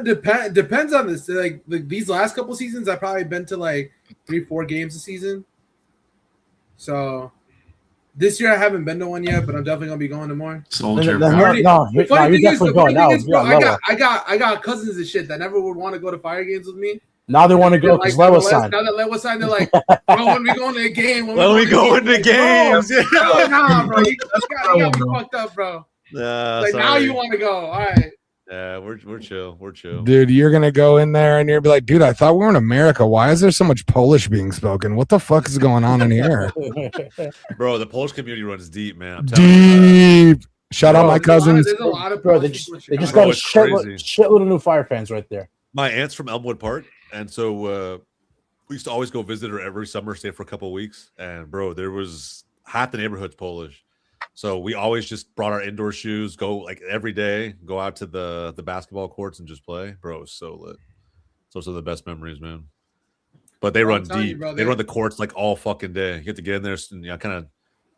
Depends on this. Like these last couple seasons, I've probably been to like 3-4 games a season. So this year I haven't been to one yet, but I'm definitely gonna be going to more. Soldier, No, bro. you're definitely going now. Bro, Yeah, I got cousins and shit that never would want to go to Fire games with me. now they want to go because Lewa signed. Now that Lewa signed, they're like, bro, when we go into a game, When we go into games, yeah. Bro, nah, bro, you got me fucked up, bro. Like now you want to go? All right. Yeah, we're chill. We're chill. Dude, you're gonna go in there and you're be like, dude, I thought we were in America. Why is there so much Polish being spoken? What the fuck is going on in here? Bro, the Polish community runs deep, man. I'm telling you. Deep. Shout out my cousins. There's a lot of Bro, they Polish just, people in they just Chicago. got a It's crazy. shitload of new Fire fans right there. My aunt's from Elmwood Park, and so we used to always go visit her every summer, stay for a couple of weeks. And bro, there was half the neighborhood's Polish, so we always just brought our indoor shoes, go like every day, go out to the basketball courts and just play. Bro, it was so lit. It's also the best memories, man. But they Bro, run I'm telling you, deep. bro, They run the courts like all fucking day. You get to get in there and kind of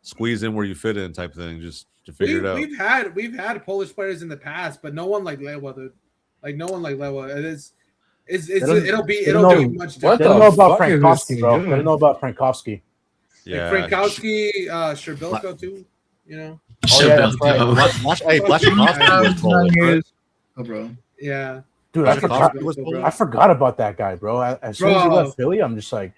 squeeze in where you fit in, type thing, just to figure it out. We've had Polish players in the past, but no one like Lewa, dude. Like no one like Lewa. It'll be much They What different. the don't know about fuck is Frankowski, this bro. dude? They don't know about Frankowski. Yeah, Like Frankowski, Sherbilko too. You know. Oh, yeah, that's right. Blatchkowski was Polish, right? bro. Yeah. Dude, I Blatchkowski forgot. was Polish? I forgot about that guy, bro. As soon as he Bro. left Philly, I'm just like,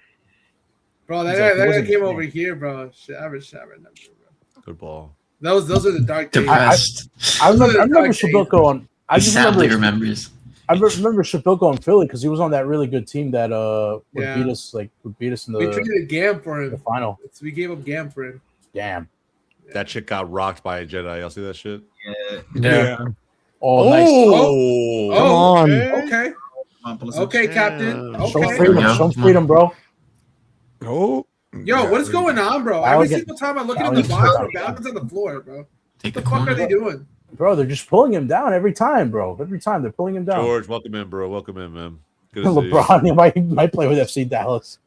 Bro, He's that like, he guy wasn't came playing. over here, bro. Shit, I remember, bro. Good ball. Those are the dark days. Depressed. I remember Okay. Sherbilko on. I He just sadly remember. remembers. I remember Sherbilko in Philly because he was on that really good team that would Yeah. beat us in We the traded Gam for the him. final. We gave up Gam for him. Damn. That chick got rocked by a Jedi. Y'all see that shit? Yeah. Oh, nice. Oh, on. Okay. Okay, Captain. Show Okay. freedom. Yeah. Show freedom, bro. Oh. Yo, what is going on, bro? Now we Every get- single time I look now at we the get- box, the Falcons on the floor, bro. What Take the the fuck are they corner. doing? Bro, they're just pulling him down every time, bro. Every time they're pulling him down. George, welcome in, bro. Welcome in, man. Good to see you. LeBron, he might play with FC Dallas.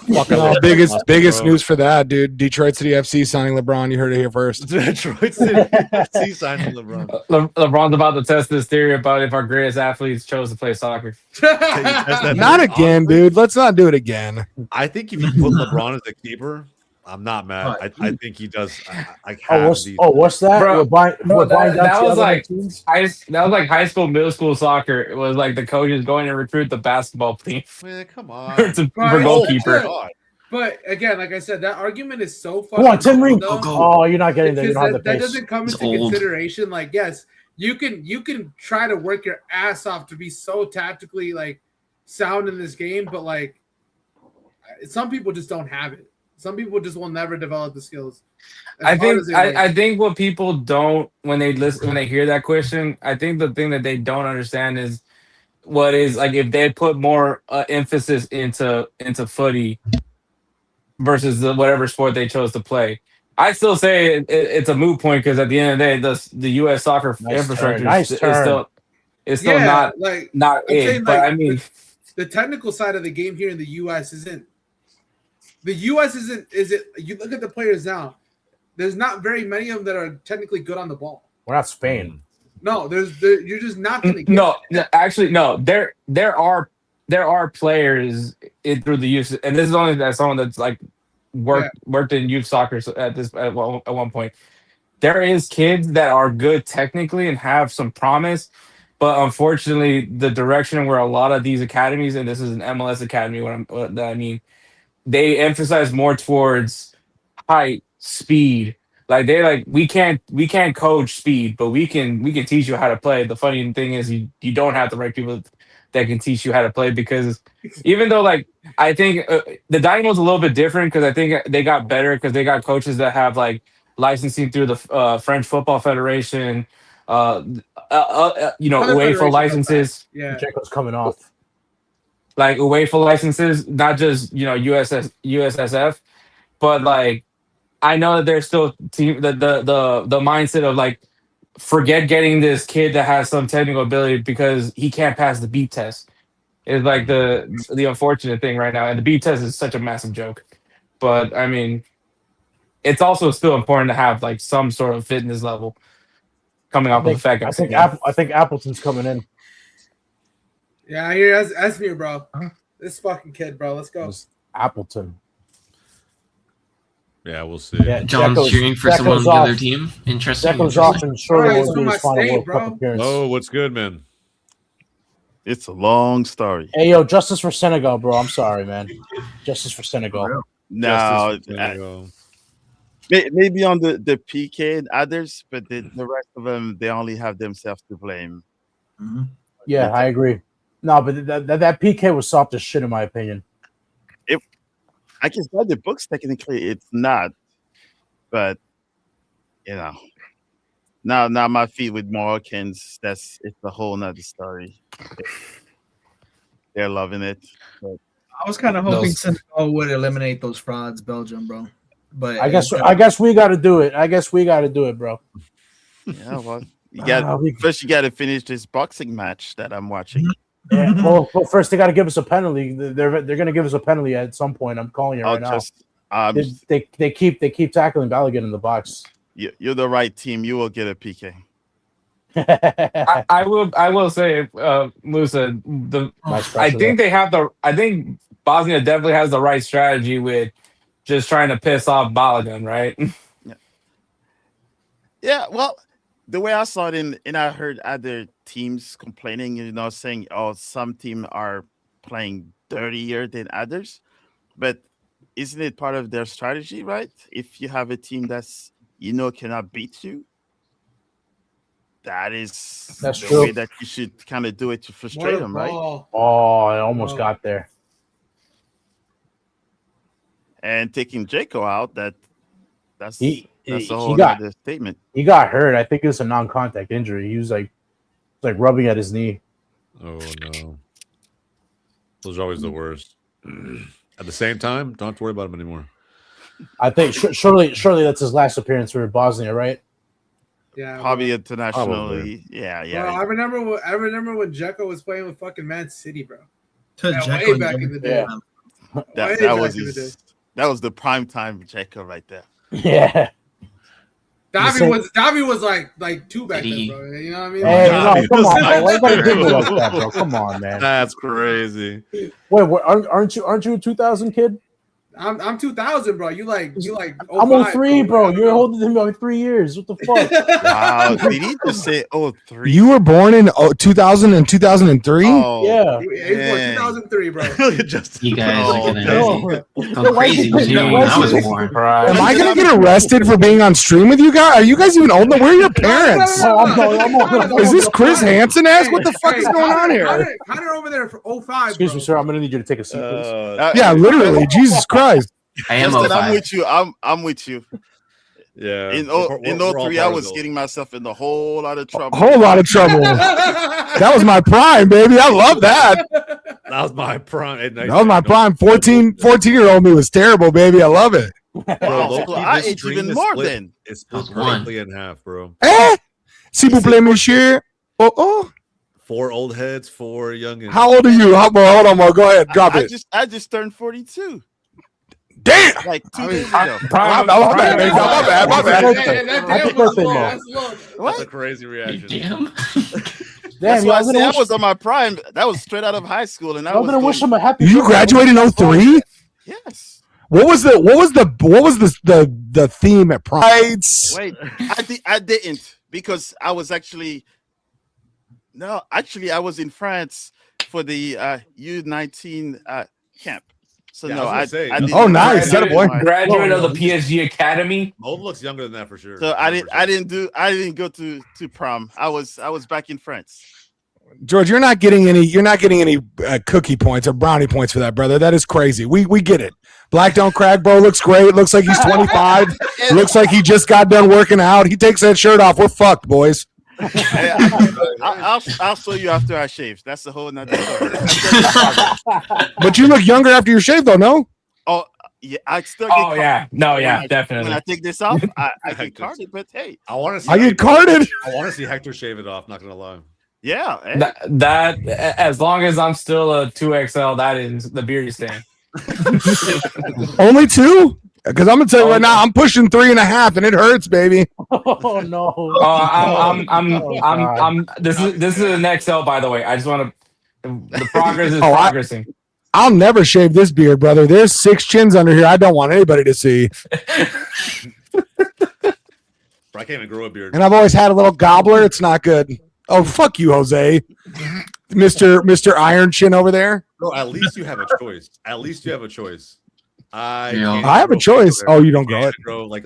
No, biggest news for that, dude. Detroit City FC signing LeBron. You heard it here first. Detroit City FC signing LeBron. LeBron's about to test this theory about if our greatest athletes chose to play soccer. Not again, dude. Let's not do it again. I think if you put LeBron as a keeper, I'm not mad. I think he does. What's that? Bro, We're buying that down was to like- other teams? That was like high school, middle school soccer. It was like the coaches going to recruit the basketball team Man, come on. for Right. goalkeeper. Oh, God. But again, like I said, that argument is so fucking. Come on, Tim Ream. though, Oh, you're not getting there. You because don't have the that pace. doesn't come He's into old. consideration. Like, yes, you can try to work your ass off to be so tactically like sound in this game, but like some people just don't have it. Some people just will never develop the skills. I think what people don't when they hear that question, I think the thing that they don't understand is what is like if they put more emphasis into footy versus whatever sport they chose to play. I still say it's a moot point because at the end of the day, the U.S. soccer infrastructure is still not like not I'm it. saying, But like, I mean, the technical side of the game here in the U.S. isn't. The U.S. isn't. Is it? You look at the players now. There's not very many of them that are technically good on the ball. We're not Spain. No, you're just not going to get no, actually, no. There are players through the youth, and this is only as someone that's like worked in youth soccer at one point. There is kids that are good technically and have some promise, but unfortunately, the direction where a lot of these academies, and this is an MLS academy, what I mean, they emphasize more towards height, speed. Like we can't coach speed, but we can teach you how to play. The funny thing is you don't have the right people that can teach you how to play, because even though like I think the Dynamo's a little bit different, because I think they got better because they got coaches that have like licensing through the French Football Federation, Other UEFA federations licenses. Yeah. Jekyll's coming off. Like UEFA licenses, not just USSF, but like I know that there's still the mindset of like forget getting this kid that has some technical ability because he can't pass the beep test. It's like the unfortunate thing right now, and the beep test is such a massive joke. But I mean, it's also still important to have like some sort of fitness level coming off of the fact. I think Appleton's coming in. Yeah, I hear that's me, bro. This fucking kid, bro. Let's go. Appleton. Yeah, we'll see. Yeah, John's cheering for someone on the other team. Interesting. Jekyll's off, and Shorty Alright, will so do my his final state, World bro. Cup appearance. Oh, what's good, man? It's a long story. Hey, yo, justice for Senegal, bro. I'm sorry, man. Justice for Senegal. No, Justice for Senegal. maybe on the PK and others, but the rest of them, they only have themselves to blame. Yeah, I agree. No, but that PK was soft as shit, in my opinion. I guess by the books, technically, it's not. But, now my feet with Moroccans, it's a whole nother story. They're loving it. But I was kind of hoping Senegal would eliminate those frauds, Belgium, bro. But I guess we got to do it. I guess we got to do it, bro. yeah, well, you got first you got to finish this boxing match that I'm watching. Yeah, well, first they got to give us a penalty. They're going to give us a penalty at some point. I'm calling it right now. They keep tackling Balogun in the box. You're the right team. You will get a PK. I will say, Musa, I think Bosnia definitely has the right strategy with just trying to piss off Balogun, right? Yeah, well, the way I saw it, and I heard other teams complaining, saying, "Oh, some teams are playing dirtier than others," but isn't it part of their strategy, right? If you have a team that's cannot beat you, that's the true. way that you should kind of do it to frustrate them, right? Oh, I almost got there. And taking Jaco out, that's a whole other statement. He got hurt. I think it was a non-contact injury. He was like rubbing at his knee. Oh no, those are always the worst. At the same time, don't have to worry about him anymore. I think surely that's his last appearance for Bosnia, right? Yeah, probably internationally. Probably. Yeah. Bro, I remember when Jekyll was playing with fucking Man City, bro. Jekyll way back in the day. That was the prime time Jaco right there. Yeah. Davi was like two back then, bro. You know what I mean? Hey, no, come on, man. Why you gotta do me like that, bro? Come on, man. That's crazy. Wait, aren't you a 2000 kid? I'm 2000, bro. You like I'm 03, bro. You're older than me by 3 years. What the fuck? Wow, did he just say 03? You were born in 2000 and 2003? Oh, yeah. He's born 2003, bro. You guys are gonna No. go crazy because you know when I was born. Am I gonna get arrested for being on stream with you guys? Are you guys even old enough? Where are your parents? Is this Chris Hansen ass? What the fuck is going on here? Connor over there for 05. Excuse me, sir. I'm gonna need you to take a seat, please. Yeah, literally. Jesus Christ. I am Justin, I'm 05. with you. I'm with you. Yeah. In 03, I was getting myself in a whole lot of trouble. That was my prime, baby. I love that. That was my prime. That was my prime. 14-year-old me was terrible, baby. I love it. Bro, I ate even more then. It's split perfectly in half, bro. S'il vous plaît, monsieur. Oh. 4 old heads, 4 young. How old are you? Hold on, Mo. Go ahead. Drop it. I just turned 42. Damn! Like 2 days ago. My bad. Happy birthday, Mo. That's a crazy reaction. Damn. That's why I said I was on my prime. That was straight out of high school, and I'm gonna wish him a happy. You graduated in 03? Yes. What was the theme at Pride? Wait, I didn't, because I was actually I was in France for the U19 camp. So Yeah, no, I was gonna say, Oh, nice. That a boy. Graduate of the PSG Academy. Mold looks younger than that for sure. So I didn't go to prom. I was back in France. George, you're not getting any cookie points or brownie points for that, brother. That is crazy. We get it. Black don't crack, bro. Looks great. Looks like he's 25. Looks like he just got done working out. He takes that shirt off. We're fucked, boys. I'll show you after I shave. That's the whole nother story. But you look younger after your shave, though. No. Oh yeah, I still. Get Oh yeah, no, yeah, definitely. When I take this off, I get carded. But hey, I want to. I get carded. I want to see Hector shave it off. Not gonna lie. yeah. Hey. That as long as I'm still a 2XL, that is the beard is staying. Only 2? Because I'm gonna tell you right now, I'm pushing 3.5, and it hurts, baby. Oh no. I'm. This is an XL, by the way. I just want to. The progress is progressing. I'll never shave this beard, brother. There's 6 chins under here. I don't want anybody to see. Bro, I can't even grow a beard. And I've always had a little gobbler. It's not good. Oh, fuck you, Jose. Mr. Iron Chin over there. Bro, at least you have a choice. At least you have a choice. I have a choice. Oh, you don't grow it.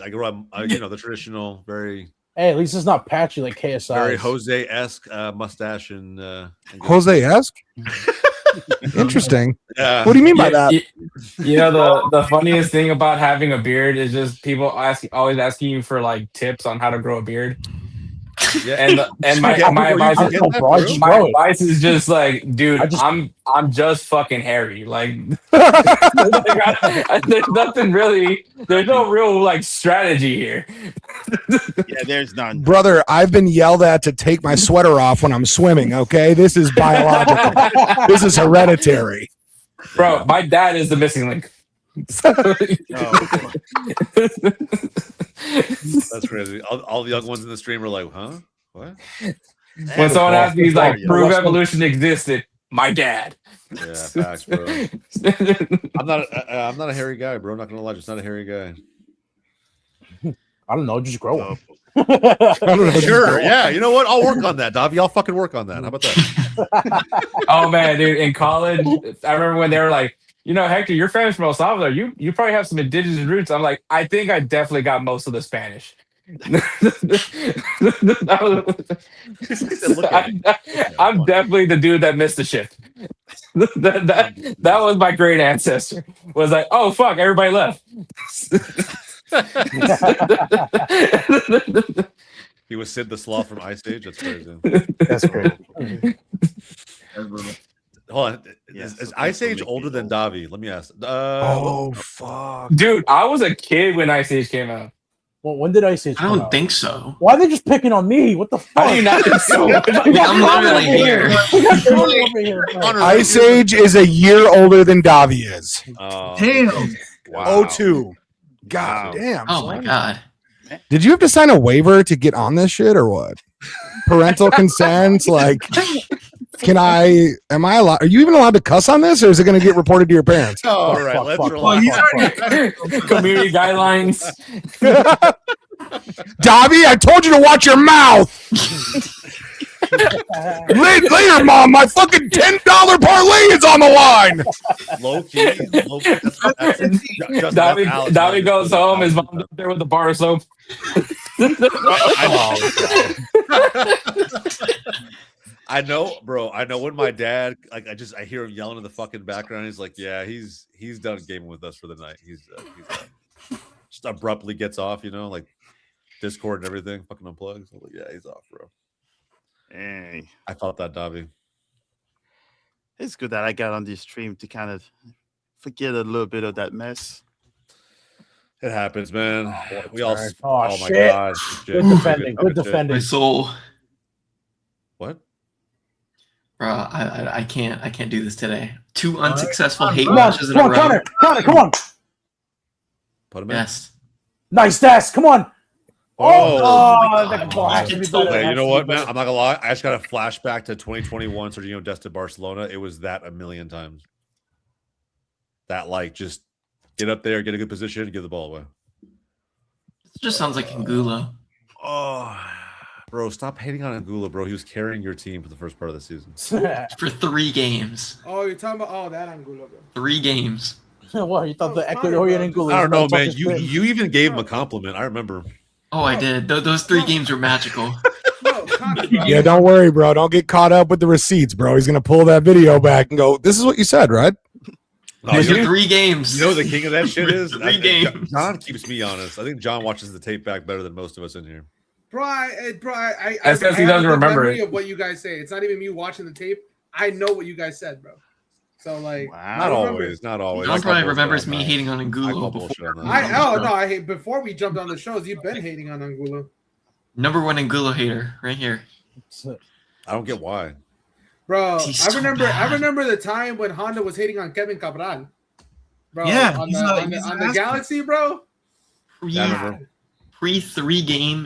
I grow up, the traditional, very. Hey, at least it's not patchy like KSI. Very Jose-esque mustache and Jose-esque? Interesting. Yeah. What do you mean by that? You know, the funniest thing about having a beard is just people always asking you for like tips on how to grow a beard. Yeah. And my advice is just like, dude, I'm just fucking hairy. Like, there's nothing really. There's no real like strategy here. Yeah, there's none. Brother, I've been yelled at to take my sweater off when I'm swimming, okay? This is biological. This is hereditary. Bro, my dad is the missing link. That's crazy. All the young ones in the stream are like, huh? What? When someone asks me, like, prove evolution existed, my dad. Yeah, facts, bro. I'm not a hairy guy, bro. I'm not gonna lie, just not a hairy guy. I don't know, just grow one. Sure, yeah. You know what? I'll work on that, Davi. I'll fucking work on that. How about that? Oh man, dude, in college, I remember when they were like, Hector, you're Spanish from El Salvador. You probably have some indigenous roots. I'm like, I think I definitely got most of the Spanish. I'm definitely the dude that missed the shift. That was my great ancestor. Was like, oh fuck, everybody left. He was Sid the Sloth from Ice Age. That's crazy. That's crazy. Hold on. Is Ice Age older than Davi? Let me ask. Fuck. Dude, I was a kid when Ice Age came out. Well, when did Ice Age come I don't out? think so. Why are they just picking on me? What the fuck? I do not think so. I'm literally here. Ice Age is a year older than Davi is. Damn. Wow. 02. God damn. Oh my god. Did you have to sign a waiver to get on this shit or what? Parental consent? Like, am I allowed? Are you even allowed to cuss on this or is it going to get reported to your parents? All right, let's relax. Community guidelines. Davi, I told you to watch your mouth. Later, Mom, my fucking $10 parlay is on the line. Low key. Davi goes home. His mom's up there with the bar of soap. I know, bro. I know when my dad, like, I hear him yelling in the fucking background. He's like, yeah, he's done gaming with us for the night. He's done. Just abruptly gets off, like Discord and everything, fucking unplugs. I'm like, yeah, he's off, bro. Hey, I felt that, Davi. it's good that I got on this stream to kind of forget a little bit of that mess. It happens, man. We all. Oh, my shit. god. Good defending. Good My defending. soul. What? Bro, I can't do this today. 2 unsuccessful hate Come on, matches in a row. Connor, come on. Put him in. Yes. Nice dash. Come on. Oh, that ball has to be better. Hey, you know what, man? I'm not gonna lie. I just got a flashback to 2021 Sergio Dest at Barcelona. It was that a million times. That just get up there, get a good position, give the ball away. It just sounds like Angulo. Oh, bro, stop hating on Angulo, bro. He was carrying your team for the first part of the season. For 3 games. Oh, you're talking about that Angulo, bro. 3 games. What, you thought Oh, the Connor, Ecuadorian bro. Angulo? I don't know, man. talking You shit? you even gave him a compliment. I remember. Oh, I did. Those 3 games were magical. No, Connor, bro. Yeah, don't worry, bro. Don't get caught up with the receipts, bro. He's gonna pull that video back and go, "This is what you said, right?" No, These you are know, 3 games. you know the king of that shit is? Three games. John keeps me honest. I think John watches the tape back better than most of us in here. Bro, I That's 'cause he have a doesn't good remember memory it. of what you guys say. It's not even me watching the tape. I know what you guys said, bro. So like, Not I remember. always. Not always. John I call probably bullshit remembers on me that. hating on I Angulo call before. bullshit on that. I hate before we jumped on the shows. You've been hating on Angulo, Number 1 Angulo hater right here. I don't get why. bro. He's I so remember. I bad. remember the time when Honda was hating on Kevin Cabral, bro. Yeah, on he's the, a- on the, he's on an the asshole. Galaxy, bro. Yeah, I remember. Pre 3-game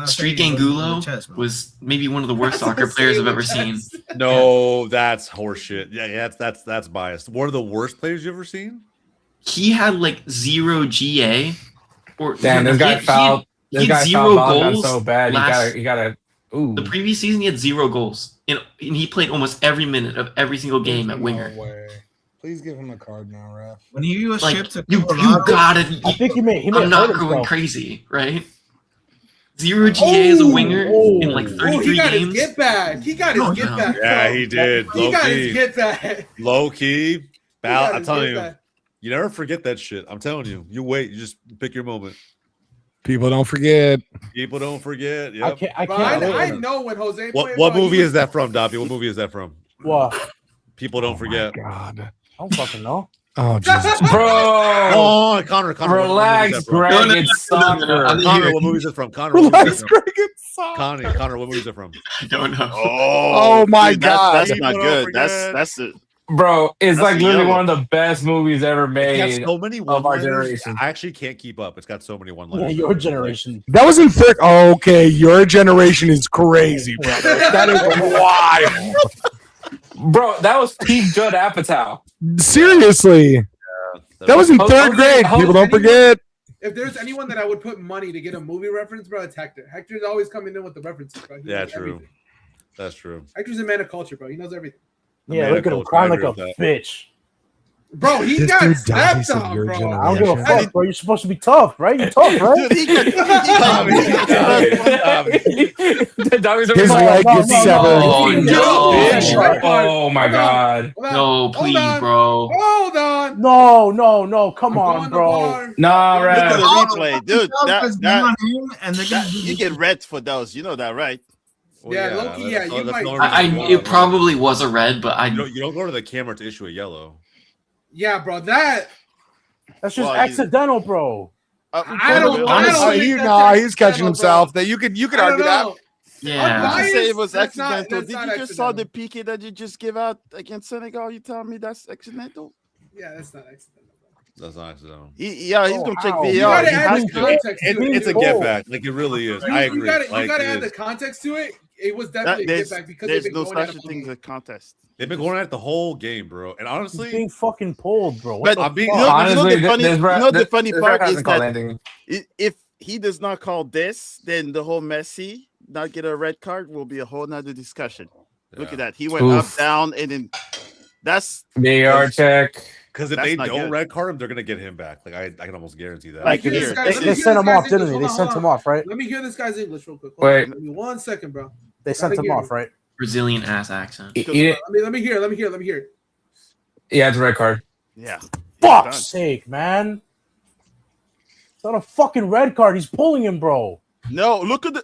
streak chest, Angulo bro. was maybe one of the worst That's soccer insane players I've with ever seen. chest. No, that's horseshit. Yeah, that's biased. One of the worst players you ever seen? He had like 0 GA. Or Damn, this guy fouled. he This had guy 0 fouled Bogdan goals so bad. last- You gotta. Ooh. The previous season, he had 0 goals, and he played almost every minute of every single game at winger. No way. Please give him a card now, ref. When he was Like shipped to you Colorado, gotta. I think he may I'm hurt not himself. going crazy, right? 0 GA as a winger in like Oh, 33 he got games. his get back. He got his No, get no. back. Yeah, bro. he did. He Low got his key. get back. Low key. He Bal, got I'm his telling get you, back. you never forget that shit. I'm telling you. You wait. You just pick your moment. People don't forget. People don't forget. I Yep. can't. I Bro, can't. I wait. know when Jose What played, what bro, movie he is that from, Doppy? What movie is that from? What? People don't forget. God. I don't fucking know. Oh Jesus. Bro, Oh, Connor. What movie is relax, that from? Greg. No, no, It's no, no, no, no, soccer. I'm Connor, what movie is it from? Connor, what movie Relax, is it from? Greg. It's soft. Connor, what movie is it from? I don't know. Oh my dude, God. that's not People don't good. That's forget. that's it. Bro, it's That's like the literally yellow. one of the best movies ever It has made. so many of our one-liners. generation. I actually can't keep up. It's got so many Yeah, one-liners. your generation. That was in third. Oh, okay, your generation is crazy, bro. That is wild. Bro, that was peak Judd Apatow. Seriously, that was in third grade. People don't forget. If there's anyone that I would put money to get a movie reference, bro, it's Hector. Hector's always coming in with the references, bro. He Yeah, knows true. everything. That's true. Hector's a man of culture, bro. He knows everything. Yeah, Man, look at him Coach, crying I like a agree with bitch. Bro, he This got dude stepped Dobby said on, your bro. I don't give a generation. fuck, bro. You're supposed to be tough, right? You're tough, right? Dude, he could, His His leg no, gets no, severed. Oh, no. Bitch. Oh my Hold on. god. Hold on. No, Hold please, on. bro. Hold on. No. Come I'm on, going to bro. bar. Nah, look at Rev. the replay, dude. Because That, on him, and they're gonna that do you get red for those. You know that, right? Well, Yeah, low-key, yeah, you might- the only I reason why. it probably was a red, but I You don't go to the camera to issue a yellow. Yeah, bro. That That's just Well, accidental, bro. I don't Honestly, think that's nah, he's catching accidental, himself. bro. That you could I don't argue that. know. yeah. Did you say it was That's not- accidental? that's Did not you just saw the accidental. PK that you just gave out against Senegal? You tell me that's accidental? Yeah, that's not accidental. That's not accidental. He's Oh, gonna check how? VAR. You gotta He add has the to. context to it. It's a Oh. get back. Like it really is. I agree. You gotta Like, add it the is. context to it. It was That, definitely a there's get back because there's they've been no going at such it thing as for a contest. They've been going at it the whole game, bro. And He's honestly, being fucking pulled, bro. What But the I'm being- fuck? you know Honestly, the funny, this you know the funny this part hasn't is called that anything. if he does not call this, then the whole Messi not get a red card will be a whole nother discussion. Look at that. He went Oof. up, down, and then that's VAR check. because if That's they not don't good. red card him, they're gonna get him back. Like I can almost guarantee that. Like, Let me hear here, this this guy's- is- They let me sent hear him this off, guy's didn't English. they? They Hold sent on, him hold off, right? on. Let me hear this guy's English real quick. Hold Wait. on. Give me 1 second, bro. They sent him off, right? Brazilian ass accent. Yeah, Let me hear. it's a red card. yeah. Fuck's sake, man. It's not a fucking red card. He's pulling him, bro. No, look at this.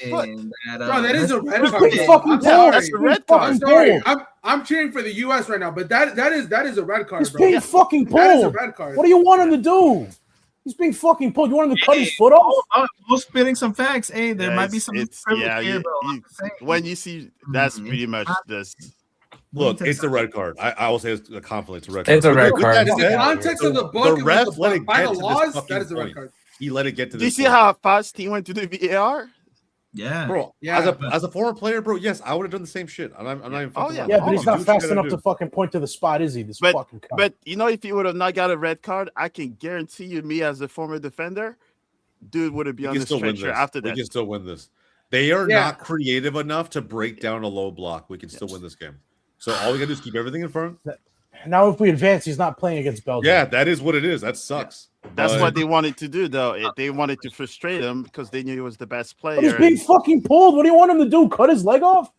And Bro, that is a red He's card. being bro. fucking I'm pulled. sorry. That's a red He's card. I'm fucking sorry. pulled. I'm cheering for the U.S. right now, but that is a red card, He's bro. being fucking That is a pulled. red card. What do you want him to do? He's being fucking pulled. You want him to cut his foot off? we're spitting some facts. Hey, there Yeah, might be it's- some it's- privilege yeah, here, you- bro. you- when you see that's pretty much this. Look, it's a red card. I will say it's a confidently it's a red card. It's a red With card. that In the said, context of the book, the and ref with let the it by get the to this laws, fucking that is a red point. card. He let it get to Do you this. see point. how fast he went to the VAR? Yeah. Bro, Yeah, as a former player, bro, yes, I would have done the same shit. I'm not even Oh, fucking yeah. around. Yeah, but he's Do not what you fast gotta enough do. to fucking point to the spot, is he? This But- fucking cunt. But you know, if he would have not got a red card, I can guarantee you, me as a former defender, dude would have been We on can the still win stretcher this. after We that. can still win this. They are Yeah. not creative enough to break down a low block. We can still win this game. So all we gotta do is keep everything in front. Now, if we advance, he's not playing against Belgium. Yeah, that is what it is. That sucks. That's But- what they wanted to do, though. They wanted to frustrate him because they knew he was the best player. But he's being fucking pulled. What do you want him to do? Cut his leg off?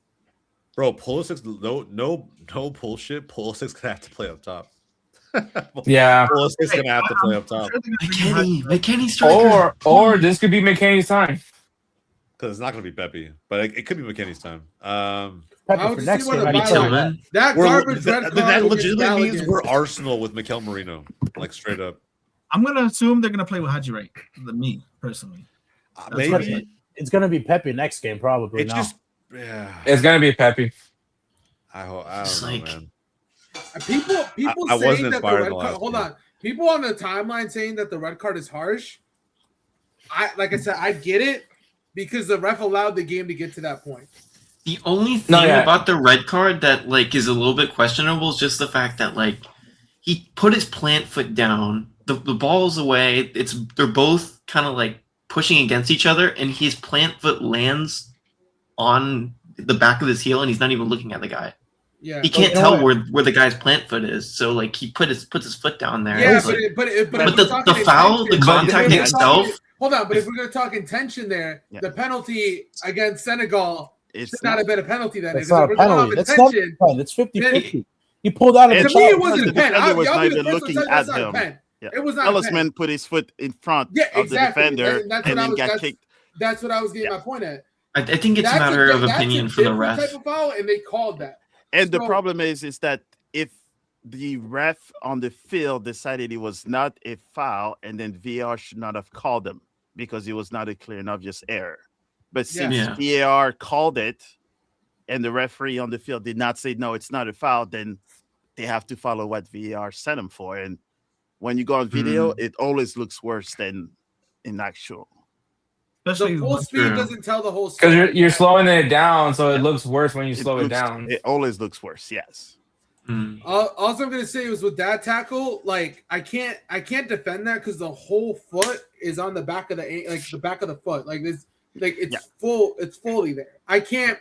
Bro, Pulisic's no bullshit. Pulisic's gonna have to play up top. Yeah. Pulisic's gonna have to play up top McKenny's striker. Or this could be McKenny's time. because it's not gonna be Pepe, but it could be McKenny's time. Pepe I for would next see what game. a I'd be byline- Tillman. That garbage red card. That against legitimately means Gallagher. we're Arsenal with Mikel Merino, like straight up. I'm gonna assume they're gonna play with Haji Wright. Me personally. Maybe It's gonna be Pepe next game, probably. it's Now. just It's gonna be Pepe. I don't It's know, like- man. People I wasn't saying that the inspired in red the card. last Hold game. on. People on the timeline saying that the red card is harsh. Like I said, I get it because the ref allowed the game to get to that point. The only thing yeah. about the red card that like is a little bit questionable is just the fact that like he put his plant foot down, the ball's away. They're both kind of like pushing against each other, and his plant foot lands on the back of his heel, and he's not even looking at the guy. Yeah, He can't you know tell what? where the guy's plant foot is, so like he puts his foot down there. yeah, It's like- but but if the we're talking foul, the intention- contact if we're itself. talking- Hold on, but if we're going to talk intention there, Yeah. the penalty against Senegal It's should not have been a penalty then. That's Because not if a we're going penalty. off That's not a intention, pen. It's 50-50. He pulled out of And the to me, it shot. wasn't a The pen. defender was I'll not be the even first to looking tell you that's at not a him. pen. Yeah. It was not a pen. Ellisman put his foot in front Yeah, of the exactly. defender And that's and what I then was- got that's- kicked. That's what I was getting my point at. I think it's a That's matter of that's opinion a for the different ref. type of foul, and they called that. And the So- problem is that if the ref on the field decided it was not a foul, and then VAR should not have called him because it was not a clear and obvious error. But since Yeah. VAR called it, and the referee on the field did not say no, it's not a foul, then they have to follow what VAR sent them for. And when you go on video, it always looks worse than in actual. Especially The full with- speed True. doesn't tell the whole Because story. you're slowing it down, so it looks worse when you slow it looks- down. It always looks worse. Yes. Mm. All I'm gonna say was with that tackle, like I can't defend that because the whole foot is on the back of the back of the foot, like this, like it's Yeah. it's fully there. I can't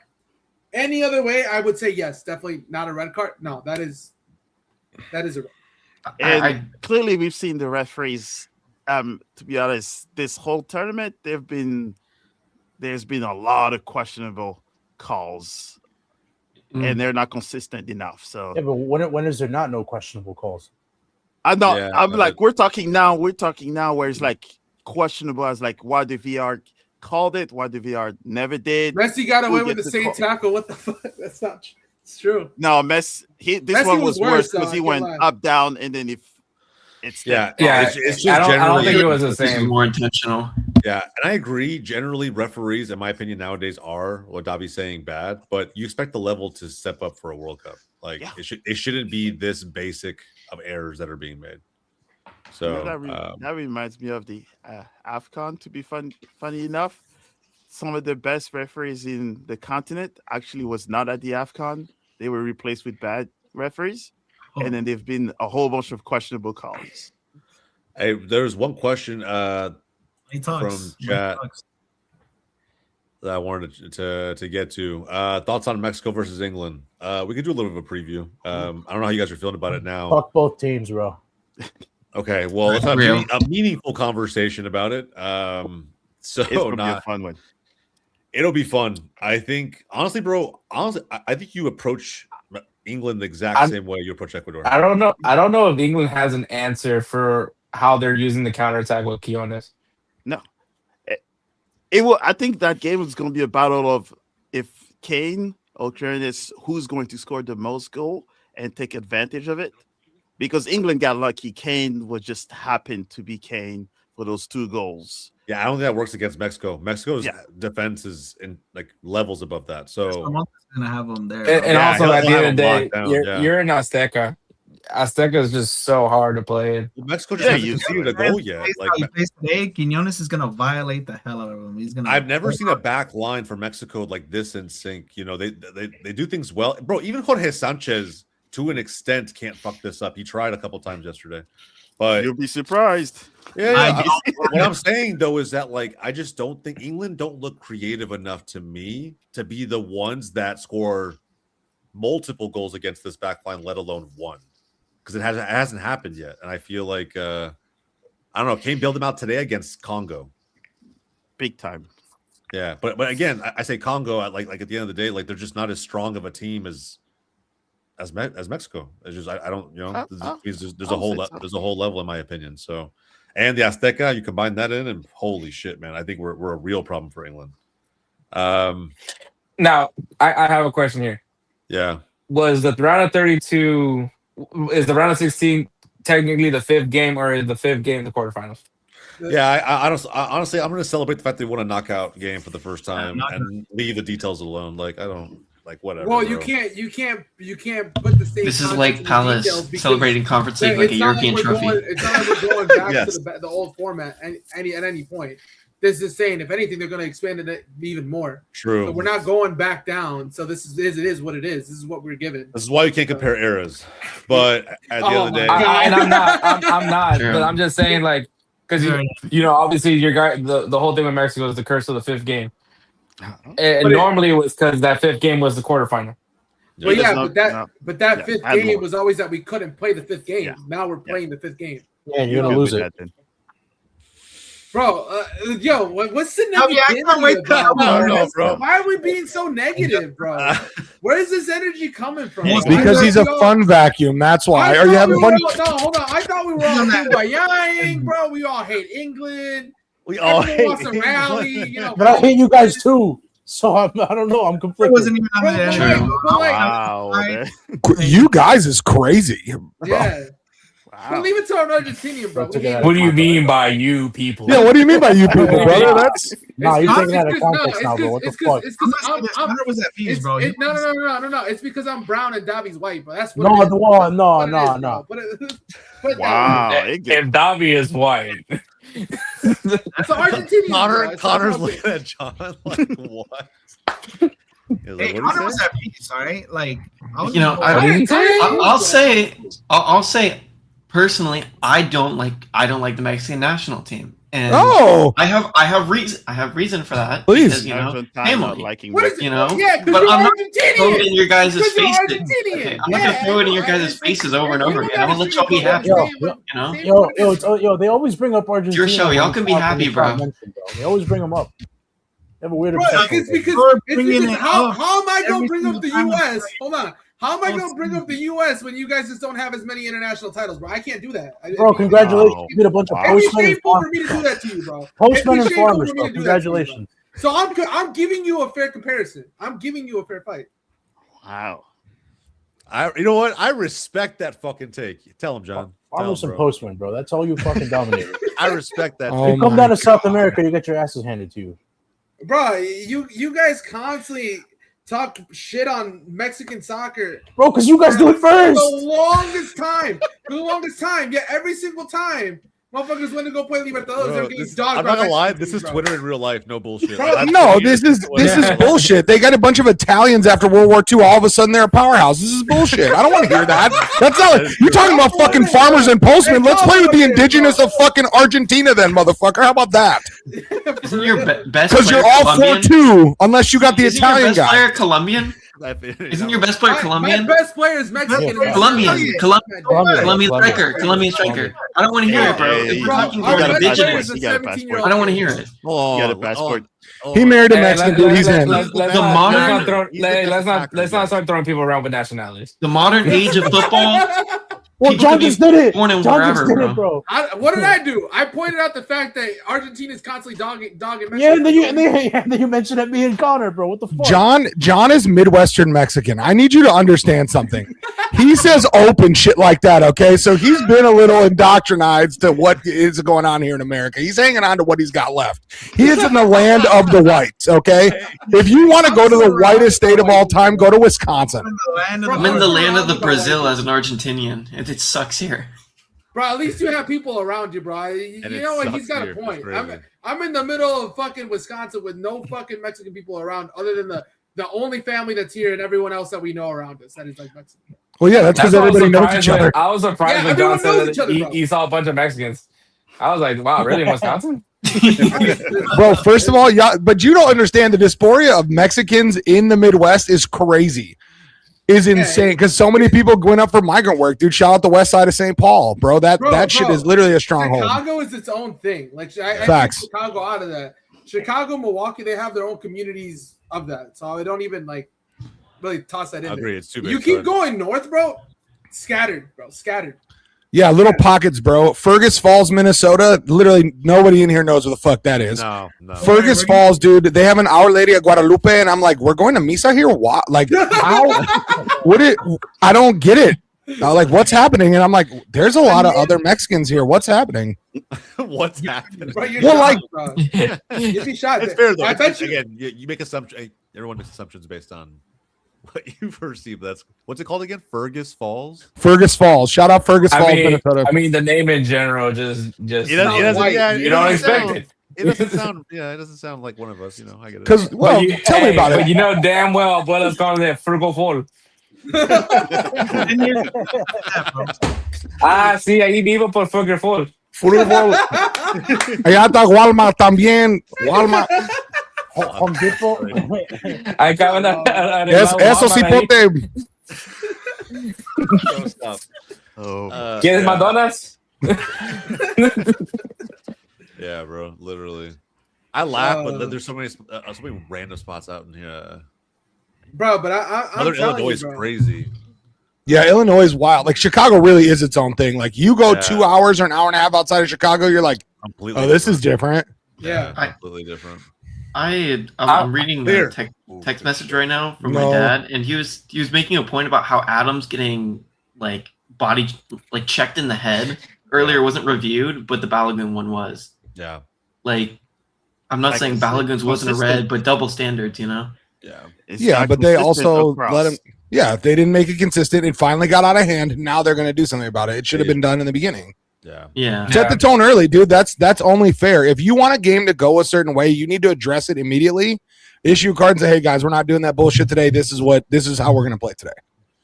any other way. I would say yes, definitely not a red card. No, that is a And I clearly, we've seen the referees. To be honest, this whole tournament, there's been a lot of questionable calls, and they're not consistent enough. So Yeah, but when is there not no questionable calls? I'm not. Yeah, I'm but- like, we're talking now where it's like questionable as like why the VR called it, why the VR never did. Messi got away Who with the gets the same call? tackle. What the fuck? That's not. It's true. No, this Messi one was was worse, worse though, because I he can't went lie. up, down, and then if it's Yeah, Yeah, it's just I don't generally. think it was the this is same. more intentional. Yeah, and I agree. Generally, referees, in my opinion, nowadays are what Davi's saying bad, but you expect the level to step up for a World Cup. Like Yeah. it shouldn't be this basic of errors that are being made. You know, So that reminds me of the AFCON. To be funny enough, some of the best referees in the continent actually was not at the AFCON. They were replaced with bad referees, and then there've been a whole bunch of questionable calls. hey, there's one question He talks. from chat that I wanted to get to. Thoughts on Mexico versus England? We could do a little bit of a preview. I don't know how you guys are feeling about it now. Fuck both teams, bro. Okay, well, let's have Real. a meaningful conversation about it. So It's gonna be a not. fun one. It'll be fun. I think, honestly, bro. Honestly, I think you approach England the exact same way you approach Ecuador. I don't know. I don't know if England has an answer for how they're using the counterattack with Quiones. It will. I think that game is going to be a battle of if Kane or Kieran who's going to score the most goal and take advantage of it. Because England got lucky. Kane was just happened to be Kane for those 2 goals. Yeah, I don't think that works against Mexico. Mexico's Yeah. defense is in like levels above that. So Someone's gonna have them there. And Yeah, also, he'll at the have end of the them day, locked down, you're, yeah. you're in Azteca. Azteca is just so hard to play in. Mexico just Yeah, hasn't you- conceded a goal yet. Based Like how he plays today, Quinones is gonna violate the hell out of him. He's gonna. I've never seen a back line for Mexico like this in sync. You know, they do things well, bro. Even Jorge Sanchez, to an extent, can't fuck this up. He tried a couple times yesterday, but You'll be surprised. yeah. What I'm saying though is that like I just don't think England don't look creative enough to me to be the ones that score multiple goals against this back line, let alone one. because it hasn't happened yet, and I feel like I don't know. Kane bailed them out today against Congo, big time. Yeah, but again, I say Congo like at the end of the day, like they're just not as strong of a team as Mexico. It's just I don't there's a whole level in my opinion. So, and the Azteca, you combine that in, and holy shit, man, I think we're a real problem for England. Now I have a question here. Yeah, was the round of 32? Is the round of 16 technically the 5th game, or is the 5th game the quarterfinals? Yeah, I honestly, I'm going to celebrate the fact they won a knockout game for the first time and leave the details alone. Like I don't like whatever. Well, you bro. can't put the same. This is like Palace celebrating Conference League like a European trophy. It's not like we're going back Yes. to the old format at any point. This is saying, if anything, they're going to expand it even more. True. So we're not going back down. So it is what it is. This is what we're given. This is why you can't compare eras. But at the end of the day, and I'm not. True. But I'm just saying, like, because you know, obviously, your guy, the whole thing with Mexico is the curse of the 5th game. And normally it was because that 5th game was the quarterfinal. But that 5th game was always that we couldn't play the 5th game. Yeah. Now we're playing the 5th game. Yeah, you're gonna lose it. Bro, what's the I can't wait negativity about bro. Why are we being so negative, bro? Where is this energy coming from? Because he's a fun vacuum. That's why. Are you having fun? No, hold on. I thought we were all kumbaya, bro. We all hate England. We all Everyone hate wants to rally. You know, But I hate you guys too. So I don't know. I'm It conflicted. wasn't even on the True. end. Wow. You guys is crazy. Yeah. But leave it to an Argentinian, bro. What do you mean by you people? Yeah, what do you mean by you people, brother? That's No, you're It's taking that out of because- context now, bro. What the it's fuck? because I'm gonna say this. I wonder what that means, bro. No. It's because I'm brown and Davi's white, bro. That's what No, it is. no. wow. If Davi is white, That's an Argentinian. Connor's looking at John like what? He was Hey, like, I what know do you what say? that means, all right? Like, You know, I'll say personally, I don't like the Mexican national team, and I have reason for that. Please. Because, you know, family. liking What is it? You know, Yeah, because but you're I'm not Argentinian. throwing it in your guys' Because you're faces. Argentinian. Okay, I'm not gonna throw it in your guys' faces over and over again. I'm gonna let y'all be happy. Yo, You know, Yo, they always bring up Argentina. your show. Y'all can be happy, bro. They always bring them up. They have a weird Bro, obsession. it's because how am I going to bring up the U.S.? Hold on. How am I going to bring up the U.S. when you guys just don't have as many international titles, bro? I can't do that. Bro, congratulations. You beat a bunch of It'd be postmen and shameful for farmers. me to do that to you, bro. Postmen It'd and be shameful farmers, for me bro. to do that to you, bro. Congratulations. So I'm giving you a fair comparison. I'm giving you a fair fight. Wow. You know what? I respect that fucking take. Tell him, John. Farmers and postmen, bro. That's all you fucking dominated. I respect that. Oh You come my down to South America, you get your asses handed to you. Bro, you guys constantly talk shit on Mexican soccer. Bro, because you guys do it For first. the longest time. For the longest time. Yeah, every single time. Motherfuckers went to go play Libertadores. Bro, They're getting this- dogged I'm by not gonna lie. Mexican This is teams, bro. Twitter in real life. No bullshit. Bro, Like, no. that's This Twitter. is bullshit. They got a bunch of Italians after World War II. All of a sudden, they're a powerhouse. This is bullshit. I don't want to hear that. That's not. You're talking about fucking farmers and postmen. Let's play with the indigenous of fucking Argentina, then, motherfucker. How about that? Isn't your best Because player you're all Colombian? 4-2, unless you got the Isn't your Italian best guy. player Colombian? Isn't your best player Colombian? My best player is Mexican. Colombian striker. I don't want to hear it, bro. Hey, If you we're got talking a about passport. indigenous, You got a passport. I don't want to hear it. You got a passport. He married a Hey, Mexican dude. He's in. Let's not start throwing people around with nationalities. The modern age of football. Well, People John could be just did it. born in John wherever, just did bro. it, bro. What did I do? I pointed out the fact that Argentina is constantly dogging Mexico. Yeah, and then you mentioned it me and Connor, bro. What the fuck? John is Midwestern Mexican. I need you to understand something. He says open shit like that, okay? So he's been a little indoctrinated to what is going on here in America. He's hanging on to what he's got left. He is in the land of the whites, okay? If you want to go to the whitest state of all time, go to Wisconsin. I'm in the land of the Brazil as an Argentinian. It sucks here. Bro, at least you have people around you, bro. You And it know what? He's sucks got here. a point. It's crazy. I'm in the middle of fucking Wisconsin with no fucking Mexican people around, other than the only family that's here and everyone else that we know around us that is like Mexican. Well, yeah, that's because why I was everybody knows surprised each other. I was surprised Yeah, when John everyone knows said each other, that bro. he saw a bunch of Mexicans. I was like, wow, really in Wisconsin? Bro, first of all, yeah, but you don't understand the dysphoria of Mexicans in the Midwest is crazy. is insane because so many people going up for migrant work, dude. Shout out the west side of St. Paul, bro. That shit is literally a stronghold. Chicago is its own thing. Like I Facts. take Chicago out of that. Chicago, Milwaukee, they have their own communities of that. So I don't even like really toss that in. I agree. It's too big. You keep going north, bro. Scattered, bro. Scattered. Yeah, little pockets, bro. Fergus Falls, Minnesota. Literally nobody in here knows what the fuck that is. No. Fergus Falls, dude. They have an Our Lady of Guadalupe, and I'm like, we're going to misa here? What? Like, how? I don't get it. Like, what's happening? And I'm like, there's a lot of other Mexicans here. What's happening? What's happening? Bro, you'd be shot. It's fair though. I bet again, you make assumptions. Everyone makes assumptions based on what you perceive. That's what's it called again? Fergus Falls. Fergus Falls. Shout out Fergus Falls, Minnesota. I mean, the name in general just you don't expect it. It doesn't sound. Yeah, it doesn't sound like one of us. I get it. Because tell me about it. But you know damn well abuelas call it Fergal Fall. Sí, ahí vivo por Fergal Fall. Fútbol. Allá está Walmart también. Walmart. Home Depot. Ahí acaban Eso sí pote. ¿Quieres Madonnas? Yeah, bro. Literally. I laugh, but there's so many random spots out in here. Bro, but I'm Illinois is crazy. Yeah, Illinois is wild. Like Chicago really is its own thing. Like you go 2 hours or an hour and a half outside of Chicago, you're like, completely this is different. Yeah, completely different. I'm reading the text message right now from my dad, and he was making a point about how Adam's getting like body like checked in the head earlier wasn't reviewed, but the Balogun one was. Yeah. Like, I'm not saying Balogun's wasn't a red, but double standards, Yeah. Yeah, but they also let him. Yeah, if they didn't make it consistent, it finally got out of hand. Now they're going to do something about it. It should have been done in the beginning. Yeah. Set the tone early, dude. That's only fair. If you want a game to go a certain way, you need to address it immediately. Issue cards and say, "Hey guys, we're not doing that bullshit today. This is how we're going to play today."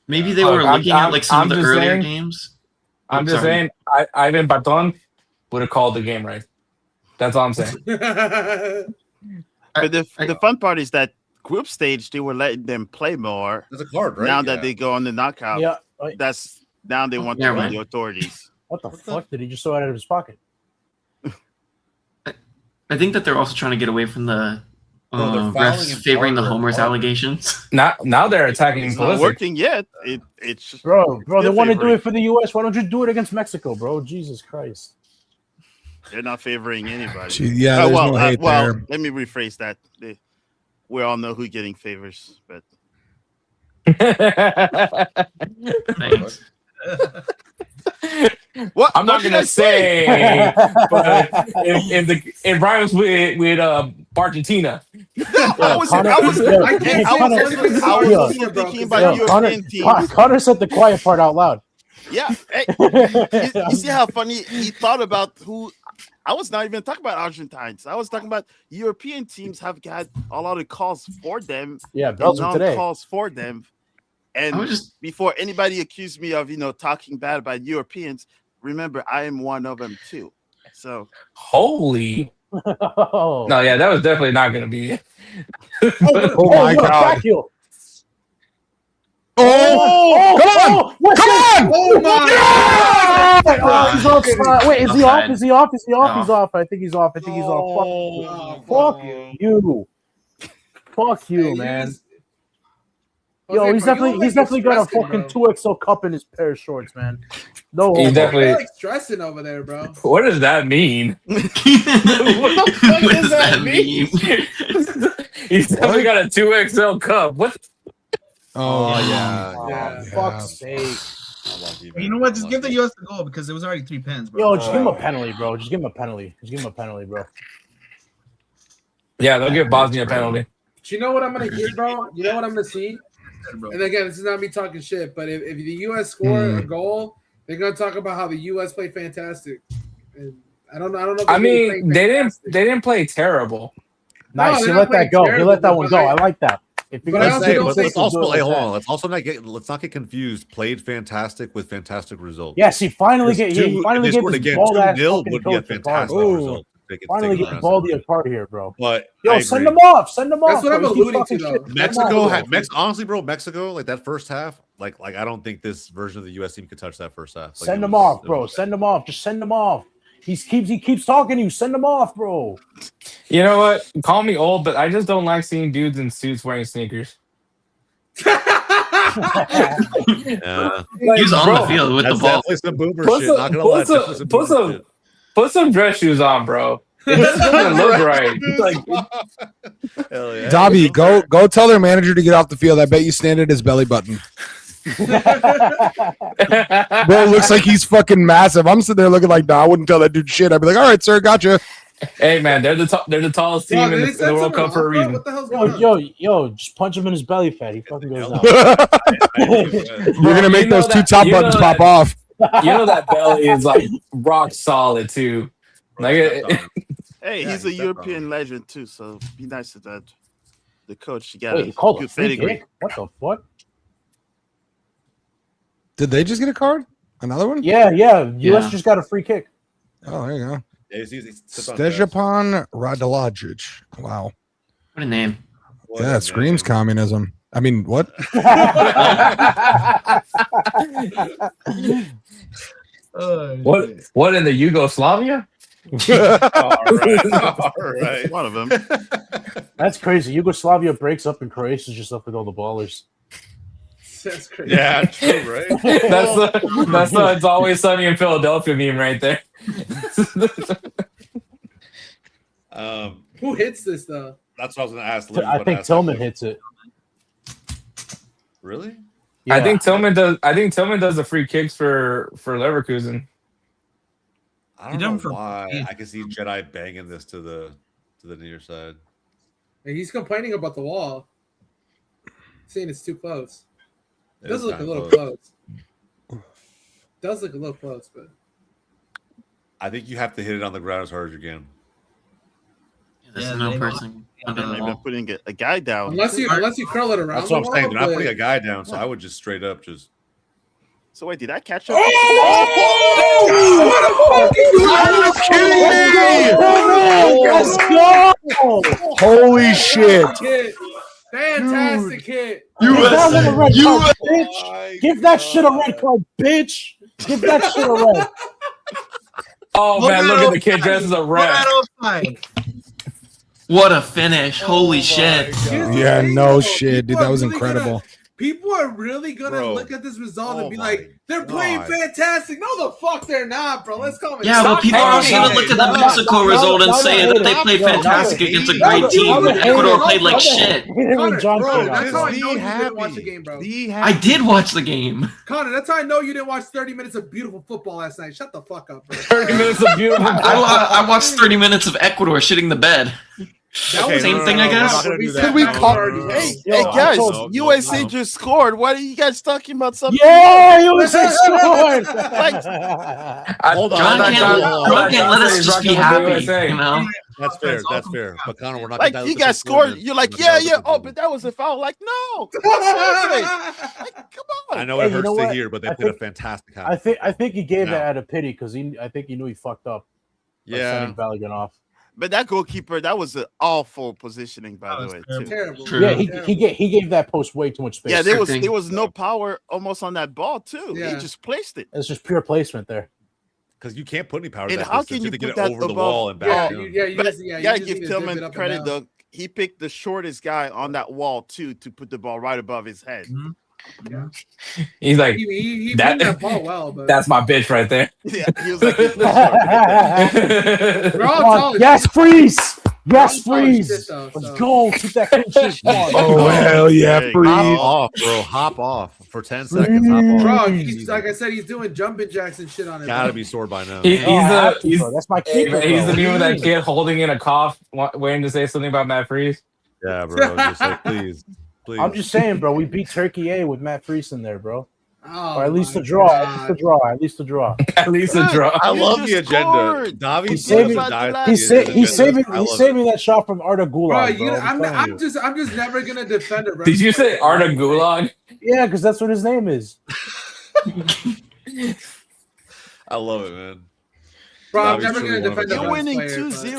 Maybe they were looking at like some of the earlier games. I'm just saying, Ivan Baton would have called the game right. That's all I'm saying. But the fun part is that group stage, they were letting them play more. There's a card, right? Now that they go on the knockout, that's now they want to run the authorities. What the fuck did he just throw out of his pocket? I think that they're also trying to get away from the refs favoring the homers allegations. Now they're attacking. It's not working yet. It's bro. They want to do it for the U.S. Why don't you do it against Mexico, bro? Jesus Christ. They're not favoring anybody. Yeah, no hate there. Let me rephrase that. We all know who's getting favors, but Thanks. What? I'm not gonna say, but if Brian was with Argentina, thinking about European teams. Connor said the quiet part out loud. Yeah, hey, you see how funny he thought about who. I was not even talking about Argentines. I was talking about European teams have got a lot of calls for them. Yeah, Belgium today. Calls for them. And before anybody accused me of, talking bad about Europeans, remember, I am one of them too. So, holy. No, yeah, that was definitely not going to be it. Oh my God. Come on! Oh my God! He's off. Wait, is he off? Is he off? Is he off? No. He's off. I think he's off. Fuck you. Fuck you, man. Yo, he's definitely got a fucking 2XL cup in his pair of shorts, man. No, he's definitely like stressing over there, bro. What does that mean? What the fuck does that mean? He's definitely got a 2XL cup. What? Oh yeah. Fuck's sake. You know what? Just give the US the goal because it was already 3 pens, bro. Yo, just give him a penalty, bro. Just give him a penalty, bro. Yeah, they'll give Bosnia a penalty. Do you know what I'm gonna get, bro? You know what I'm gonna see? And again, this is not me talking shit, but if the US score a goal, they're gonna talk about how the US played fantastic. And I don't know. I mean, they didn't play terrible. Nice, you let that go. You let that one go. I like that. Let's also not get confused. Played fantastic with fantastic results. Yes, he finally get the ball 2-0 would be a fantastic result. Finally get Baldy a card here, bro. But yo, send them off. Send them off. That's what I'm alluding to, though. Mexico, honestly, bro, Mexico, like that first half, like I don't think this version of the U.S. team could touch that first half. Like, send them off, bro. Send them off. Just send them off. He keeps talking to you. Send them off, bro. You know what? Call me old, but I just don't like seeing dudes in suits wearing sneakers. He's on the field with the ball. Some boomer shit. Not gonna lie. Put some dress shoes on, bro. It just doesn't look right. Hell yeah. Dobby, go tell their manager to get off the field. I bet you stand at his belly button. Bro, it looks like he's fucking massive. I'm sitting there looking like, nah, I wouldn't tell that dude shit. I'd be like, all right, sir, gotcha. Hey man, they're the tallest team in the World Cup for a reason. What the hell's going on? Yo, just punch him in his belly fat. He fucking goes out. You're gonna make those two top buttons pop off. You know that belly is like rock solid too. Like, hey, he's a European legend too, so be nice to that. The coach, you got Wait, he called a free kick? What the fuck? Did they just get a card? Another one? Yeah. US just got a free kick. Oh, there you go. Yeah, Stejepan Radulajic. Wow. What a name. Yeah, it screams communism. I mean, what? What in the Yugoslavia? All right. One of them. That's crazy. Yugoslavia breaks up and Croatia's just up with all the ballers. That's crazy. Yeah, true, right? That's the It's Always Sunny in Philadelphia meme right there. Who hits this though? That's what I was going to ask. I think Tillman hits it. Really? Yeah. I think Tillman does the free kicks for Leverkusen. I don't know why. I can see Jedi banging this to the near side. And he's complaining about the wall, saying it's too close. It does look a little close. Does look a little close, but I think you have to hit it on the ground as hard as you can. There's no person under the They've been wall. putting a guy down. unless you curl it around. That's what I'm saying. They're not but- putting a guy down, so I would just straight up just. So wait, did I catch up? What a fucking Holy shit. hit! Fantastic hit! Give that one a red card, Oh bitch. Give that shit a red card, bitch. Give that shit a red. Oh man, look at the kid dressed as a ref. What a finish. Holy shit. Yeah, no shit, dude. That was incredible. People are really gonna look at this result and be like, "They're playing fantastic." No, the fuck, they're not, bro. Let's call it. Yeah, but people are also going to look at the Mexico result and say that they played fantastic against a great team. Ecuador played like shit. Connor, bro, that's how I Be know you happy. didn't watch the game, bro. I did watch the game. Connor, that's how I know you didn't watch 30 minutes of beautiful football last night. Shut the fuck up, bro. 30 minutes of beautiful. I watched 30 minutes of Ecuador shitting the bed. Same thing, I guess. Could we call? Hey guys, USA just scored. What are you guys talking about? Something? Yeah, USA scored. Hold on. John can't let us just be happy, you know? That's fair. That's fair. But Connor, we're not Like gonna you guys scored. You're like, yeah. Oh, but that was a foul. Like, no. Come on, I know it hurts to hear, but they did a fantastic half. I think he gave that out of pity because I think he knew he fucked up. Sending Balogun off. But that goalkeeper, that was an awful positioning, by the way, too. Terrible. True. Yeah, he gave that post way too much space. Yeah, there was no power almost on that ball too. Yeah. He just placed it. It's just pure placement there. Because you can't put any power. And that how distance. can you to put get that it over the above- wall and back? You But just you need gotta to give zip it Tillman up and credit down. though. He picked the shortest guy on that wall too to put the ball right above his head. He's like, He That- moved that ball well, but that's my bitch right there. Yeah, he was like, we're all tall as Yes, shit. freeze. Yes, I'm tall as freeze. shit, though, Let's so. go. Keep that clean sheet. Come on. Oh, hell yeah, Hey, Hop freeze. off, bro. Hop off for 10 seconds. Hop off. Bro, he's like I said, he's doing jumping jacks and shit on it. Gotta be sore by now. He's That's my Hey, keeper. man, he's bro. the meme of that kid holding in a cough, waiting to say something about Matt Freeze. Yeah, bro. Just like, please. I'm just saying, bro. We beat Turkey A with Matt Freese in there, bro. Oh, Or at least my the draw. God. At least the draw. At least the draw. At least a draw. I You love just the agenda. scored. Davi He's saving- He's saving that shot from Arda Bro, Gulag, bro. I'm telling I'm you. just never gonna defend it, bro. Did you say Arda Gulag? Yeah, because that's what his name is. I love it, man. Bro, I'm Davi's never truly gonna one of a defend the You're kind. Bucks winning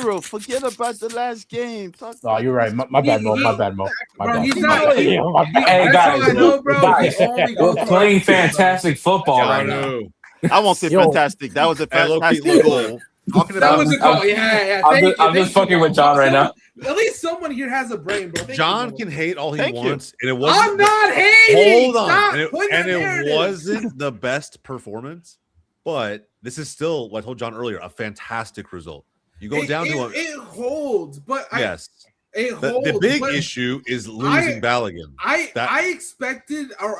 player, 2-0. Forget about the last game. Talk Oh, about you're right. this. My bad, Mo. My bad, Mo. My Bro, bad. he's not. Yeah, my bad. Hey, That's guys, how I know, bro. guys, He only we're goes for playing offense, bro. fantastic football right now. Keanu. I won't say Yo. fantastic. That was a Hey, low-key, fantastic look, goal. Talking That about was a goal. Yeah. I'm just fucking with John right now. At least someone here has a brain, bro. Thank John you, can hate all he Thank you. wants, and it wasn't. I'm not hating. Hold on, Stop and putting that it narrative. wasn't the best performance, but this is still, what I told John earlier, a fantastic result. You go down to a it holds, but yes. it holds. The big but issue is losing Balogun. I expected, or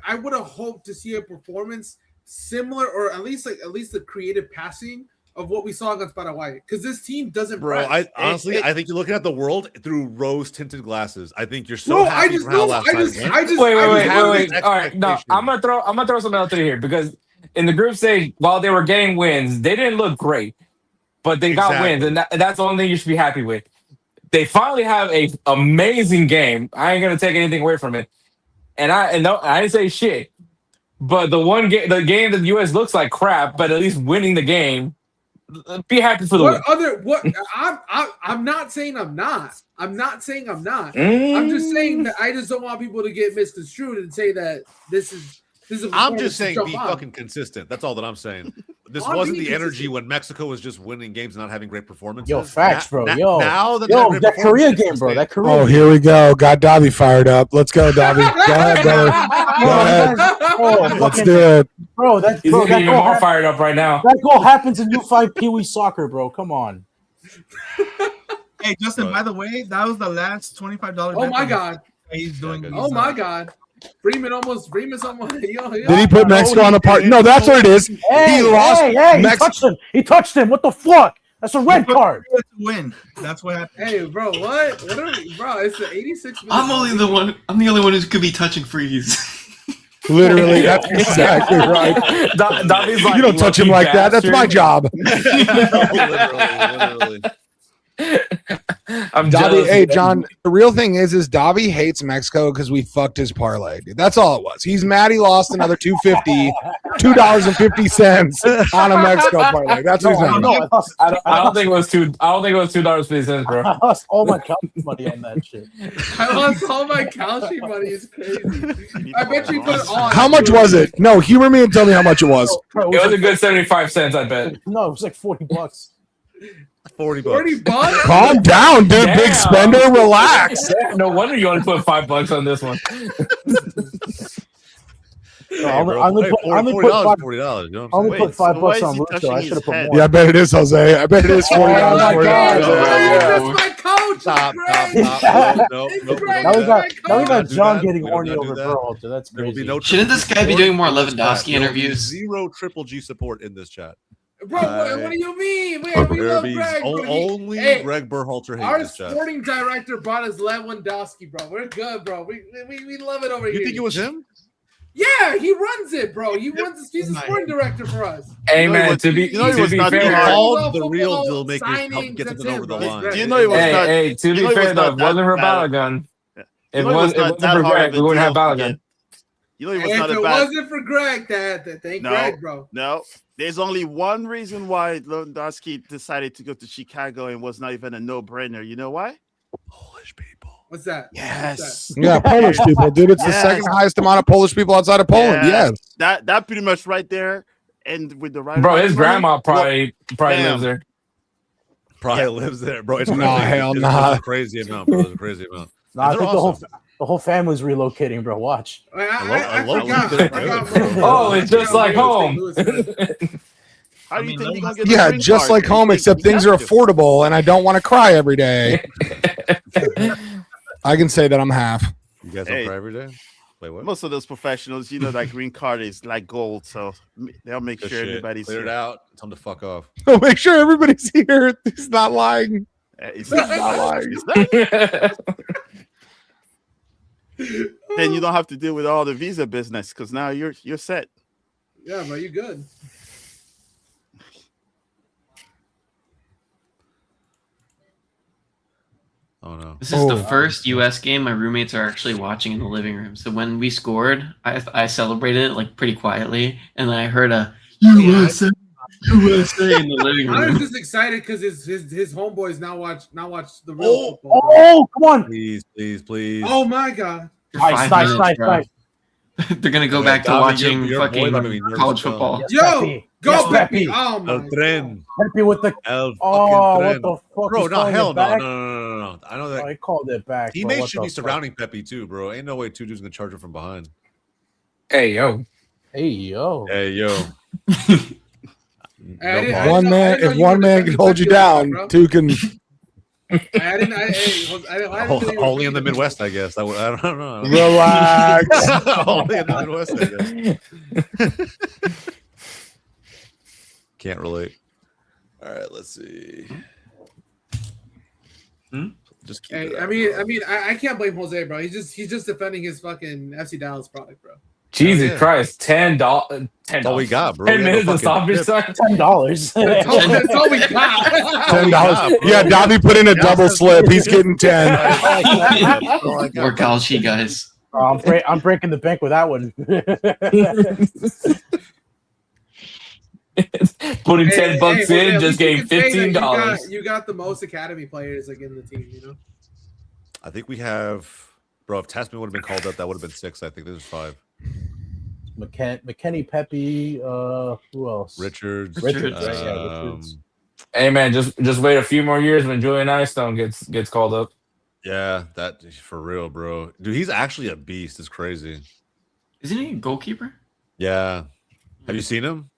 I would have hoped to see a performance similar, or at least the creative passing of what we saw against Paraguay, because this team doesn't. Bro, press. I think you're looking at the world through rose-tinted glasses. I think you're so No, happy from how last night went. Wait. this All right, no, expectation. I'm gonna throw something out there here because in the group stage, while they were getting wins, they didn't look great, but they got wins, and that's the only thing you should be happy with. They finally have a amazing game. I ain't gonna take anything away from it, and I didn't say shit. But the game that the U.S. looks like crap, but at least winning the game. Be happy for the win. I'm not saying I'm not. I'm not saying I'm not. I'm just saying that I just don't want people to get misconstrued and say that this is. I'm just saying be fucking consistent. That's all that I'm saying. This wasn't the energy when Mexico was just winning games and not having great performances. Yo, facts, bro. Now that Korea game, bro. That Korea. Oh, here we go. Got Dobby fired up. Let's go, Dobby. Go ahead, brother. Go ahead. Let's do it. Bro, that He's even more fired up right now. That goal happens in U5 Pee Wee soccer, bro. Come on. Hey, Justin, by the way, that was the last $25. Oh my god. He's doing. Oh my god. Freeman's almost. Did he put Mexico on the part? No, that's what it is. Hey, He lost. He touched him. What the fuck? That's a red card. To win. That's what happened. Hey, bro, what? What are we, bro? It's the 86 minutes. I'm the only one who could be touching freeze. Literally, that's exactly right. Dobby's like, You don't touch him like that. That's my job. literally. I'm Dobby, jealous. hey John, the real thing is Dobby hates Mexico because we fucked his parlay, dude. That's all it was. He's mad he lost another $2.50 on a Mexico parlay. That's what he's mad about. I don't think it was $2.50, bro. I lost all my money on that shit. I lost all my Calci money. It's crazy. I bet you put it on. How much was it? No, humor me and tell me how much it was. Bro, It was a good 75 cents, I bet. no, it was like $40. $40. $40? Calm down, dude. Damn. Big spender. Relax. No wonder you only put $5 on this one. I'm gonna put $5. $40. You know what I'm I'm gonna saying? put $5 why is on he Russo. touching I his should have put head? more. Yeah, I bet it is, Jose. I bet it is $40. Oh my God. Greg, that's my coach. Stop. No. Now we got do John that. getting We don't horny do over that. Berhalter. That's There will be crazy. no Shouldn't this guy be doing more Lewandowski There will be interviews? Zero triple G support in this chat. Bro, what do you mean? We love Greg. Only Hey, Greg Berhalter hates our this chat. sporting director brought us Lewandowski, bro. We're good, bro. We love it over here. You think it was him? Yeah, he runs it, bro. He's the sporting director for us. Hey, You know man, what- to be you know he was not fair, doing hard. Called the Football real deal maker signings, get that's something it, over the bro. line. It's You know he was hey, not. hey, to you be know it fair was though, not if it wasn't that for bad. Balogun, You know it was not that for hard Greg, of we a wouldn't have deal to Balogun. get. You know it was If not it a bad. wasn't for Greg, that ain't No. Greg, bro. No, there's only one reason why Lewandowski decided to go to Chicago and was not even a no-brainer. You know why? Polish people. What's that? Yes. Yeah, Polish people, dude. It's the Yes. second highest amount of Polish people outside of Poland. Yeah. Yes. That pretty much right there. And with the right. Bro, amount his of money, grandma probably Bam. lives there. Probably lives there, bro. It's Nah, hell it's nah. a crazy amount, bro. It's a crazy amount. Nah, I They're think awesome. the whole family's relocating, bro. Watch. I love forgot. what they're I forgot, doing. bro. Oh, it's just like home. How do you think you're gonna get Yeah, the green just card? like You home, think except you things have are to. affordable, and I don't want to cry every day. I can say that I'm half. You guys Hey. don't cry every day? Wait, what? Most of those professionals, you know, that green card is like gold, so they'll make Good sure shit. everybody's Clear it here. out. Tell them to fuck off. I'll make sure everybody's here. He's not lying. It's He's not lying. Then you don't have to deal with all the visa business because now you're set. Yeah, bro, you good. Oh no. This is the first U.S. game my roommates are actually watching in the living room. So when we scored, I celebrated it like pretty quietly, and then I heard a USA USA in the living Connor's room. just excited because his homeboys now watch the real football. Oh, come on. Please, please, please. Oh my god. Nice, 5 nice, minutes, nice, bro. nice. They're gonna go Yeah, back to Davi, watching your boy fucking about to be nervous college as hell. football. Yes, Yo, Pepe. go Yes, Pepe. Pepe. Oh my El god. tren. Pepe with the. El Oh, fucking what tren. the fuck? Bro, He's no, calling hell it no, back? no. I know Oh, that he called it back. bro. teammates What should the be fuck? surrounding Pepe too, bro. Ain't no way two dudes gonna charge him from behind. Hey, yo. Hey, yo. Hey, yo. I didn't- I One didn't know- I man, didn't know if you one were man defending can hold you Pepe like that, down, bro. two can. I didn't know you were Only in the defending Midwest, I guess. I don't know. Relax. Only in the Midwest, I guess. Can't relate. All right, let's see. Just keep Hey, it I up, mean, bro. I can't blame Jose, bro. He's just defending his fucking FC Dallas product, bro. Jesus yeah. Christ. $10. That's all we got, bro. 10 We got no minutes of fucking stoppage tip. time. $10. That's all we got. $10. bro. Yeah, Davi put in a double slip. He's getting 10. That's all I got, Or bro. Kalshi, guys. Oh, I'm breaking the bank with that one. Putting Hey, 10 bucks Jose, in, at just least you getting can say that $15. You got the most academy players like in the team, you know. I think we have, bro. If Tasman would have been called up, that would have been 6. I think this is 5. McKenny, Pepe, who else? Richards. Richards, right? Yeah, Richards. Hey man, just wait a few more years when Julian Eystone gets called up. Yeah, that for real, bro. Dude, he's actually a beast. It's crazy. Isn't he a goalkeeper? Yeah. Have you seen him,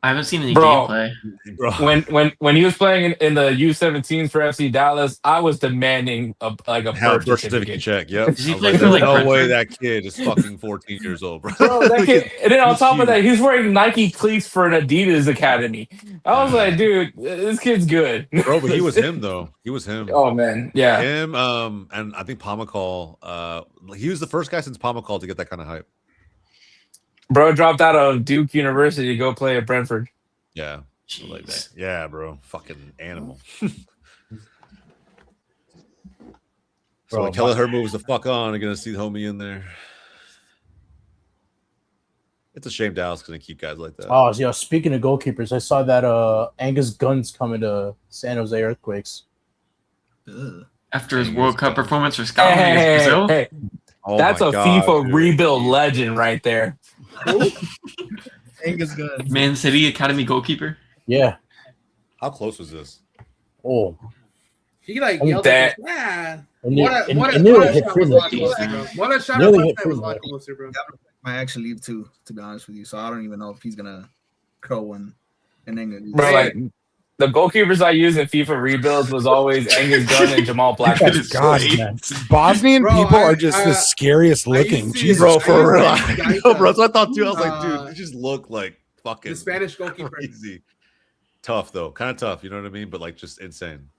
I haven't seen any Bro. gameplay. bro? When he was playing in the U17s for FC Dallas, I was demanding a Have birth certificate. check. Yep. Does he I was play like, for, "There's like, no way Brentford?" that kid is fucking 14 years old, bro. Bro, that kid, and then on He's top of that, huge. he's wearing Nike cleats for an Adidas academy. I was like, dude, this kid's good. Bro, but he was him though. He was him. Oh man, yeah. Him, and I think Pomacall, he was the first guy since Pomacall to get that kind of hype. Bro dropped out of Duke University to go play at Brentford. Yeah. Like that. Yeah, bro. Fucking animal. So Bro, like Kelleher moves the fuck on. I'm gonna see the homie in there. It's a shame Dallas gonna keep guys like that. Oh, yeah. Speaking of goalkeepers, I saw that Angus Gunn's coming to San Jose Earthquakes. After his World Cup performance for Scotland against Brazil. Hey, Oh that's my a God, FIFA dude. rebuild legend right there. Angus Gunn. Man City Academy goalkeeper. Yeah. How close was this? Oh. He like Oh, yelled that- at us, And what a nearly hit shot was a Freeman. lot closer, bro. What a shot Nearly was hit a Freeman. lot closer, bro. Might actually leave too, to be honest with you. So I don't even know if he's gonna curl one. And then Bro, like the goalkeepers I used in FIFA rebuilds was always Angus Gunn and Jamal Blackman. God, Bosnian Bro, people I- are just the scariest I used looking. to- Jesus. Bro, I for real. used to guys Yo, bro, that- that's what I thought too. I was like, Uh, dude, you just look like fucking The Spanish goalkeeper. crazy. Tough though, kind of tough. You know what I mean? But like, just insane.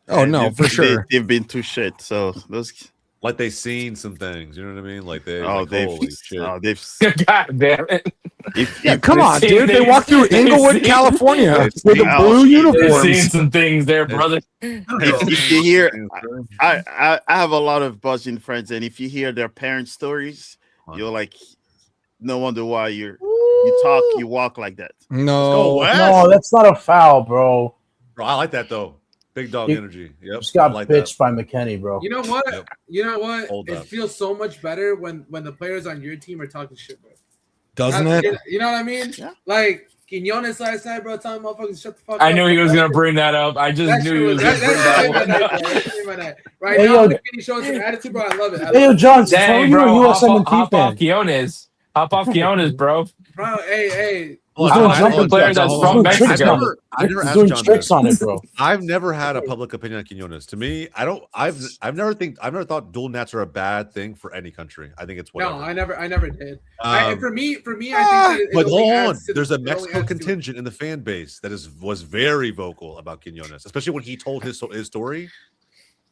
Oh no, for sure. They've been too shit. So those. Like they seen some things. You know what I mean? Like they. Oh, like, they've. holy shit. Oh, they've. God damn it. Yeah, come on, They've dude. They seen- walked through they've Inglewood, seen- California they've with the seen- blue They've seen uniforms. some things there, brother. If you hear, I have a lot of Bosnian friends, and if you hear their parents' stories, you're like, no wonder why you talk, you walk like that. Go No. West. No, that's not a foul, bro. Bro, I like that though. Big dog You- energy. Yep. Just got I like bitched by McKenny, bro. You know what? Yep. You know what? Hold It up. feels so much better when the players on your team are talking shit, bro. Doesn't it? You know what I mean? Yeah. Like Quinones last night, bro, telling motherfuckers shut the fuck up. I knew he was gonna bring that up. I just That knew shit he was was- gonna bring that that made my one night, up. bro. That made my night. Right Hey, now, yo. McKinney showing some attitude, bro. I love it. I Hey, yo, love it. John, so Dang, you're a bro, USMNT hop off fan. Quinones. Hop off Quinones, bro. Bro, hey, He's Hold doing on, jumping hold on, player hold on, that's hold on. from He's doing tricks Mexico. on it. I've never He's asked doing John tricks this. on it, bro. I've never had a public opinion on Quinones. To me, I've never thought dual nats are a bad thing for any country. I think it's whatever. no, I never did. Um, For me, I think that But it only hold on, adds to there's a it only Mexico adds to it. contingent in the fan base that was very vocal about Quinones, especially when he told his story.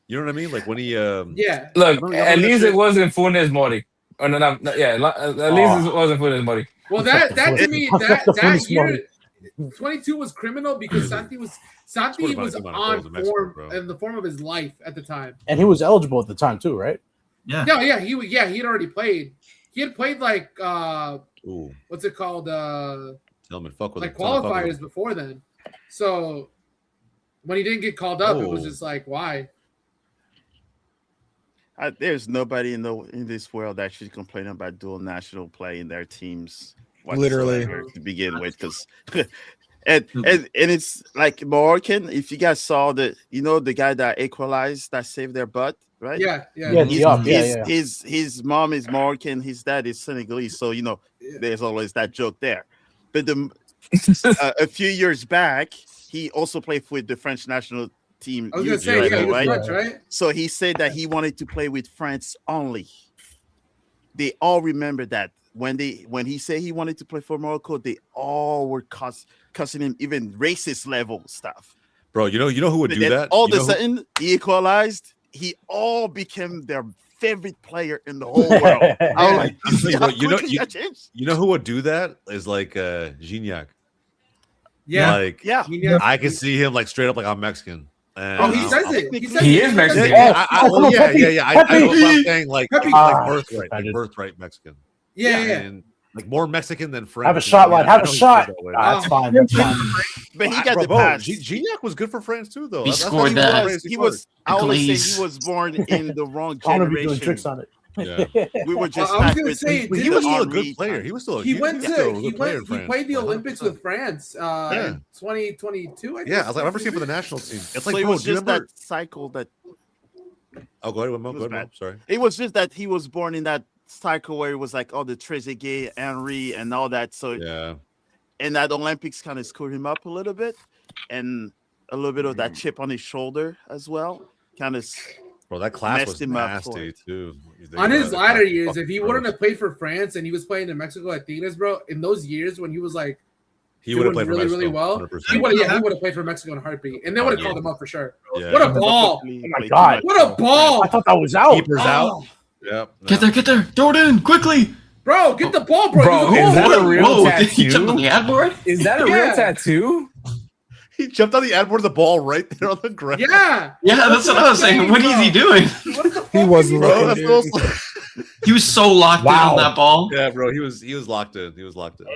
You know what I mean? Like when he Yeah. Look, Remember at that least shit? it wasn't Funes Mori. Oh, no, yeah, at least it wasn't Funes Mori. Well, that to me, that Funes year, Mori. 22 was criminal because Santi was Scored about on the amount of goals in Mexico, form bro. in the form of his life at the time. And he was eligible at the time too, right? Yeah. No, yeah, he had already played. He had played like ooh, what's it called? Tillman, fuck with like him. Tillman, fuck with him. qualifiers before then. So when he didn't get called up, it was Oh. just like, why? There's nobody in this world that should complain about dual national play in their teams. Literally. whatsoever to begin with, because and it's like Moroccan. If you guys saw the guy that equalized, that saved their butt, right? Yeah. His mom is Moroccan, his dad is Senegalese, so there's always that joke there. But a few years back, he also played with the French national team. I was gonna say, he was right? French, right? So he said that he wanted to play with France only. They all remember that when he said he wanted to play for Morocco, they all were cussing him, even racist level stuff. Bro, you know who would But do then that? All of a sudden, he equalized. He all became their favorite player in the whole world. I'm like, Bro, you know who would do that? Is like Gignac. Yeah. Like, yeah. I can see him like straight up like I'm Mexican. And, Oh, he says it. He is Mexican. Yeah. I know what I'm saying. Like birthright Mexican. Yeah. And like more Mexican than French. Have a shot, lad. Have a shot. That's fine. That's fine. But he got the pass. Gignac was good for France too, though. He That's scored why that. He was. I always Glaze. say he was born in the wrong I want to be doing generation. tricks on it. Yeah. We were just. I was back gonna with- say, But he was still a good player. He was still. He was went still a to good player in he France. played the 100%. Olympics with France in 2022. I think. Yeah, I was like, I remember seeing him for the national team. It's So like, it bro, was do you just remember? that cycle that Oh, go ahead, Mo. Go ahead, Mo. bad. Sorry. it was just that he was born in that cycle where it was like all the Trezeguet, Henry, and all that. So Yeah. and that Olympics kind of screwed him up a little bit, and a little bit of that chip on his shoulder as well, kind of. Bro, that class Messed was him up for nasty it. too. On his That latter class years, was if he fucking wouldn't gross. have played for France and he was playing in Mexico at Tigres, bro, in those years when he was like he would have doing played really, for really Mexico, well, 100%. he would have played for Mexico in a heartbeat, and they would have called him up for sure. Yeah. What a ball! Oh my God. What a ball! I thought that was out. Keepers out. Yep. Get there, throw it in quickly. Bro, get the ball, bro. Bro, You is that a goal. real Whoa, did he jump on tattoo? the ad board? Is that a Yeah. real tattoo? He jumped on the ad board of the ball right there on the ground. Yeah. Yeah, that's what I was saying. What is he doing? What the fuck He wasn't Bro, looking, that's dude. also- He was so locked in Wow. on that ball. yeah, bro. He was locked in. He was locked in.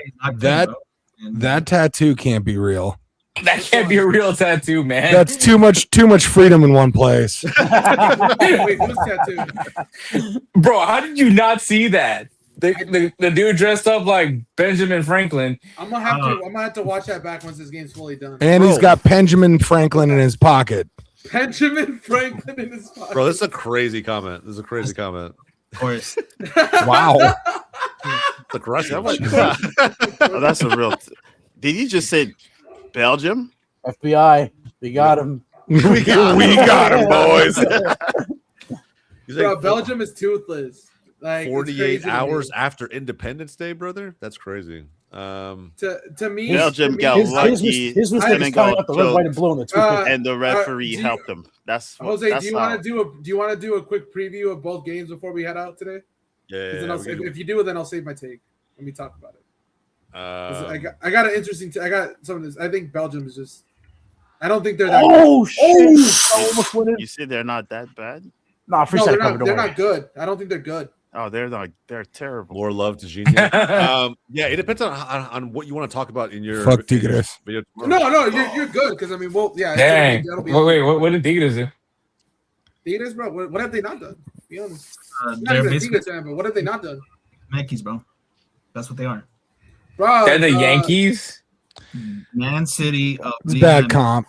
That tattoo can't be real. That can't be a real tattoo, man. That's too much freedom in one place. Wait, who's tattooed? Bro, how did you not see that? The dude dressed up like Benjamin Franklin. I'm gonna have to watch that back once this game's fully done. And he's got Benjamin Franklin in his pocket. Benjamin Franklin in his pocket. Bro, this is a crazy comment. This is a crazy comment. Of course. Wow. It's aggressive. Oh, that's a real. Did you just say Belgium? FBI, we got him. we got him, boys. He's Bro, like, Belgium is toothless. Like, it's 48 crazy to me. hours after Independence Day, brother. That's crazy. To me, Belgium to me, got His lucky. mistake is Senegal coming out the red, choked. white, and blue in the toothpick. And the referee do you- helped them. That's Jose, that's do you how- want to do a quick preview of both games before we head out today? 'Cause then Yeah. if you do it, then I'll save my take. Let me talk about it. 'Cause I got an interesting. I got some of this. I think Belgium is just. I don't think they're that. Oh shit! Almost winning. You see, they're not that bad. Nah, free No, shot they're cover. not. Don't They're worry. not good. I don't think they're good. Oh, they're not. They're terrible. More love to Genius. Yeah, it depends on what you want to talk about in your Fuck in your Tigres. video tomorrow. No, you're good because I mean, well, yeah. Dang. That'll be Wait, what did Tigres do? Tigres, bro. What have they not done? Be honest. Not They're even a basically Tigres fan, but what have they not done, Yankees, bro. That's what they are. bro? They're the Yankees. Man City. It's bad comp.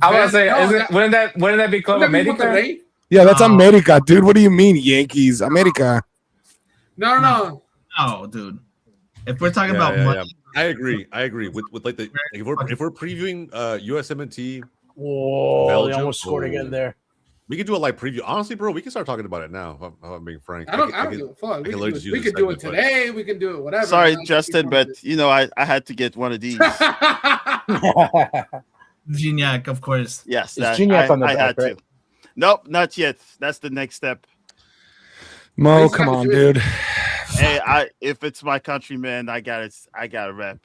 I was gonna say, No, wouldn't that be Club Wouldn't that be America? Monterrey? Yeah, that's America, dude. What do you mean, Yankees? America. No. No, dude. If we're talking Yeah, about yeah, money, I agree with like the if we're previewing USMNT, Whoa, they Belgium. almost scored again there. we can do a live preview. Honestly, bro, we can start talking about it now. If I'm being frank. I don't give a fuck. can literally just use We this could do it segment, but- today. We can do it whatever. Sorry, Like, Justin, but I had to get one of these. Gignac, of course. Yes, Is Gignac on the I back, had right? to. Nope, not yet. That's the next step. Mo, He's come got on, to do it. dude. Hey, if it's my country, man, I got to rep.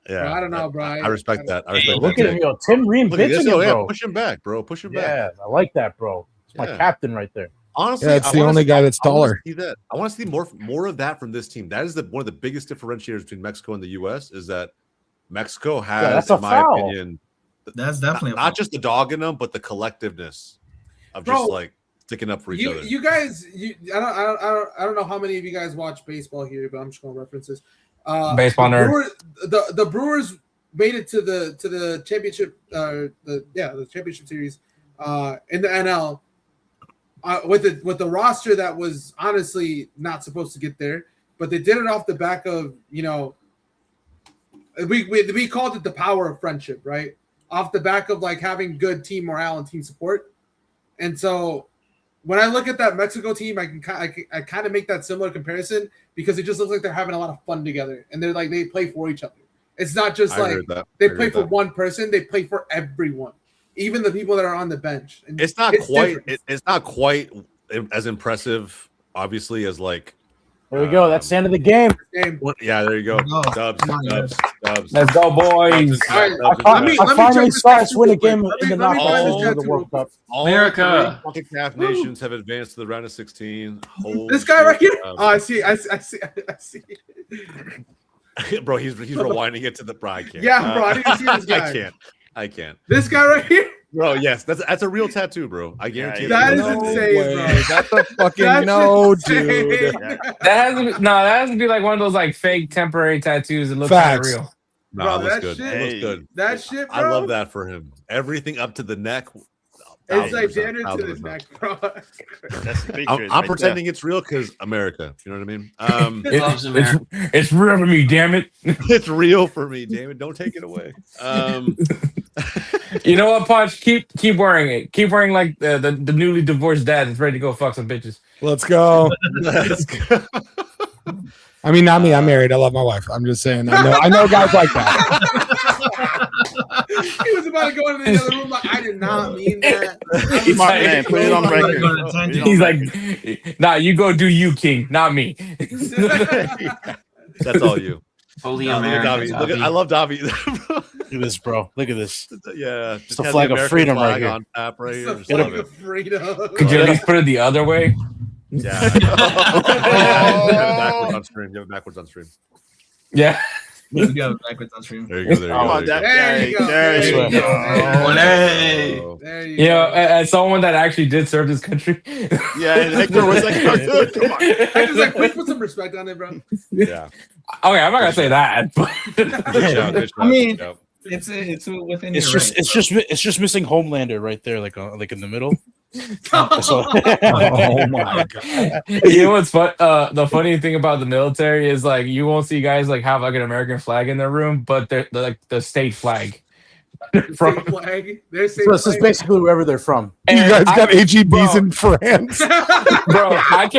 Yeah, Bro, I don't know, bro. I respect that. I Hey, respect look that. at him, yo. Tim Ream Look at this, pitching him, yeah, bro. push him back, bro. Push him back. Yeah, I like that, bro. It's my Yeah. captain right there. Honestly, Yeah, it's I the wanna only see- guy that's I wanna taller. see that. I want to see more of that from this team. That is one of the biggest differentiators between Mexico and the U.S. is that Mexico has, that's a in my foul. opinion, That's definitely a not just the dog in them, but the collectiveness of Bro, just like sticking up for each other. You guys, I don't know how many of you guys watch baseball here, but I'm just going to reference this. Baseball the nerd. the Brewers made it to the championship, the championship series, in the NL, with the roster that was honestly not supposed to get there, but they did it off the back of we called it the power of friendship, right? Off the back of like having good team morale and team support, and so. When I look at that Mexico team, I kind of make that similar comparison because it just looks like they're having a lot of fun together, and they play for each other. It's not just like they play for one person; they play for everyone, even the people that are on the bench. And it's not quite as impressive, obviously, as like. There we go. That's the end of the game. Yeah, there you go. Dubs. Let's go, boys. I finally saw us win a game in the knockouts of the World Cup. America. All CAF nations have advanced to the round of 16. This guy right here. Oh, I see. Bro, he's rewinding it to the bride. Yeah, bro. I didn't see this guy. I can't. This guy right here. Bro, yes, that's a real tattoo, bro. I guarantee. That is insane, bro. That's a fucking dude. That has to be like one of those like fake temporary tattoos that look kind of real. No, it looks good. It looks good. That shit, bro. I love that for him. Everything up to the neck. It's like Danner to the neck, bro. I'm pretending it's real because America. You know what I mean? It's real for me, damn it. It's real for me, damn it. Don't take it away. You know what, Punch? Keep wearing it. Keep wearing like the newly divorced dad that's ready to go fuck some bitches. Let's go. I mean, not me. I'm married. I love my wife. I'm just saying. I know guys like that. He was about to go into the other room like, I did not mean that. He's Smart man, put it on record. He's like, nah, you go do you, King, not me. That's all you. Holy America. I love Davi. Look at this, bro. Look at this. Yeah. It's the flag of freedom right here. On tap right here. It's the flag of freedom. Could you at least put it the other way? Yeah. Give it backwards on stream. Give it backwards on stream. Yeah. You got it backwards on stream. There you go. There you go. There you go. There you You know, go. as someone that actually did serve this country. Yeah, and Hector was like, oh, come on. I just like, please put some respect on it, bro. Yeah. Okay, I'm not gonna say that. But Good job. Good job. I mean, Good job. it's within. It's just missing Homelander right there, like in the middle. Oh my god! You know what's fun? The funny thing about the military is like you won't see guys like have like an American flag in their room, but they're like the state flag. State flag. Their state So this is flag. basically wherever they're from. You guys got HEBs bro. in France. Bro, I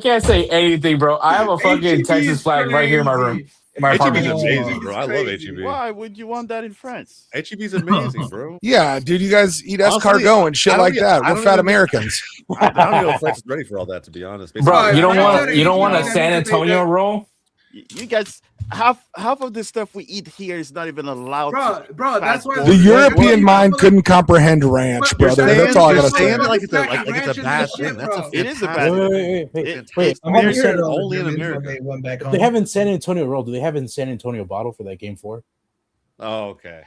can't say anything, bro. I have a fucking HEB Texas is flag right here in my room. My HEB is apartment. amazing, bro. I love Crazy. HEB. Why would you want that in France? HEB is amazing, bro. Yeah, dude, you guys eat Honestly, escargot and shit I don't like even- that. I We're don't fat even- Americans. I don't know if France is ready for all that, to be honest. Bro, you don't I want a don't San know. Antonio roll? You guys, half of the stuff we eat here is not even allowed. Bro, that's why The European mind couldn't comprehend ranch, brother. That's all I gotta say. Like it's a bad thing. That's a It is a fantastic bad thing. Wait. I'm They're here only in America. They went back If home. they have in San Antonio roll, do they have in San Antonio bottle for that game 4? Oh, okay.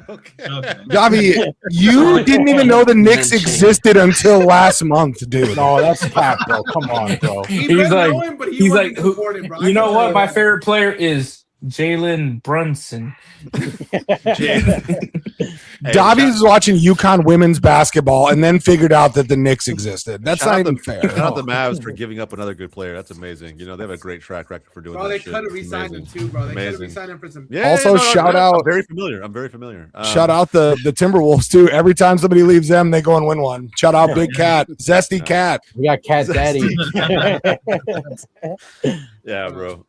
Okay. Davi, you didn't even know the Knicks existed until last month, dude. No, that's cap, bro. Come on, bro. He's like, you know what? My favorite player is Jalen Brunson. Davi was watching UConn women's basketball and then figured out that the Knicks existed. That's not even fair. Shout out the Mavs for giving up another good player. That's amazing. You know, they have a great track record for doing Bro, that they shit. could have It's re-signed him amazing. too, bro. They could have Amazing. re-signed him for some. Yeah, Also, shout out- I'm very familiar. I'm very familiar. Shout out the Timberwolves too. Every time somebody leaves them, they go and win one. Shout out Big Cat, Zesty Cat. We got Cat Daddy. Yeah, bro.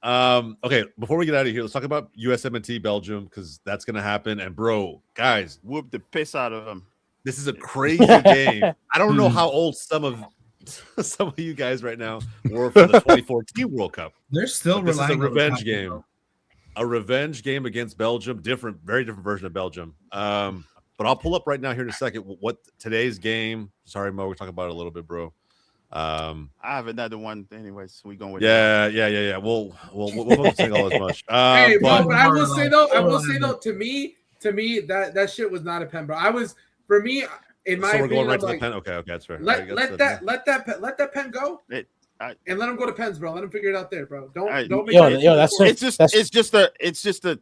Okay, before we get out of here, let's talk about USMNT Belgium because that's gonna happen. And bro, guys, Whoop the piss out of them. this is a crazy game. I don't know how old some of you guys right now were for the 2014 World Cup. They're still But this is a relying on revenge the game. A revenge game against Belgium. Very different version of Belgium. But I'll pull up right now here in a second what today's game. Sorry, Mo, we're talking about it a little bit, bro. I have another one. Anyways, we going with Yeah. We'll focus Senegal as much. Hey, but but I will say though, to me, that shit was not a pen, bro. For me, in my so we're opinion, going right I'm to like, the pen. Okay, that's fair. let that pen go, and let him go to pens, bro. Let him figure it out there, bro. Don't make it.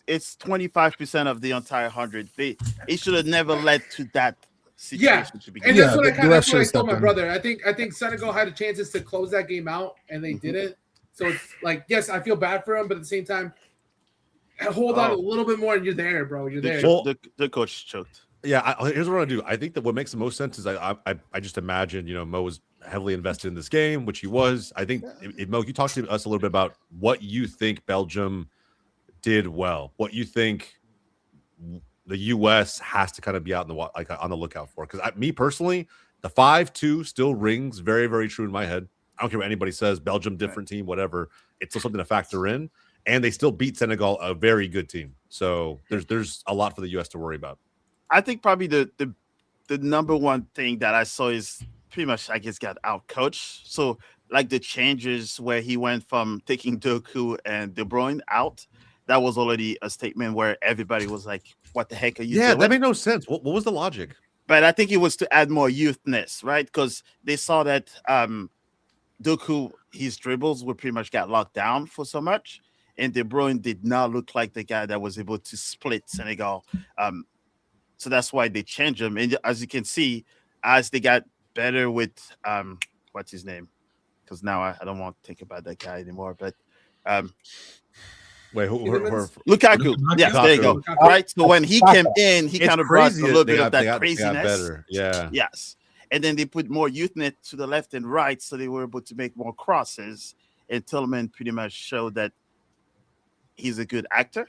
It's 25% of the entire 100. It should have never led to that situation to begin. And that's what I should've told my stepped in. brother. I think Senegal had a chances to close that game out, and they didn't. So it's like, yes, I feel bad for him, but at the same time, hold on a little bit more, and you're there, bro. You're there. The coach choked. Yeah, here's what I do. I think that what makes the most sense is I just imagine, Mo was heavily invested in this game, which he was. I think, Mo, you talk to us a little bit about what you think Belgium did well, what you think the U.S. has to kind of be out in the on the lookout for. Because me personally, the 5-2 still rings very, very true in my head. I don't care what anybody says. Belgium, different team, whatever. It's still something to factor in, and they still beat Senegal, a very good team. So there's a lot for the U.S. to worry about. I think probably the number one thing that I saw is pretty much, I guess, got out coached. So like the changes where he went from taking Doku and De Bruyne out, that was already a statement where everybody was like, what the heck are you doing? Yeah, that made no sense. What was the logic? But I think it was to add more youthness, right? Because they saw that Doku, his dribbles were pretty much got locked down for so much. And De Bruyne did not look like the guy that was able to split Senegal. So that's why they changed him. And as you can see, as they got better with what's his name? Because now I don't want to think about that guy anymore. But wait, who Lukaku. Yes, there you go. Right. So when he came in, he kind of brought a little bit of that craziness. Better. Yeah. Yes. And then they put more youthness to the left and right, so they were able to make more crosses. And Tillman pretty much showed that he's a good actor.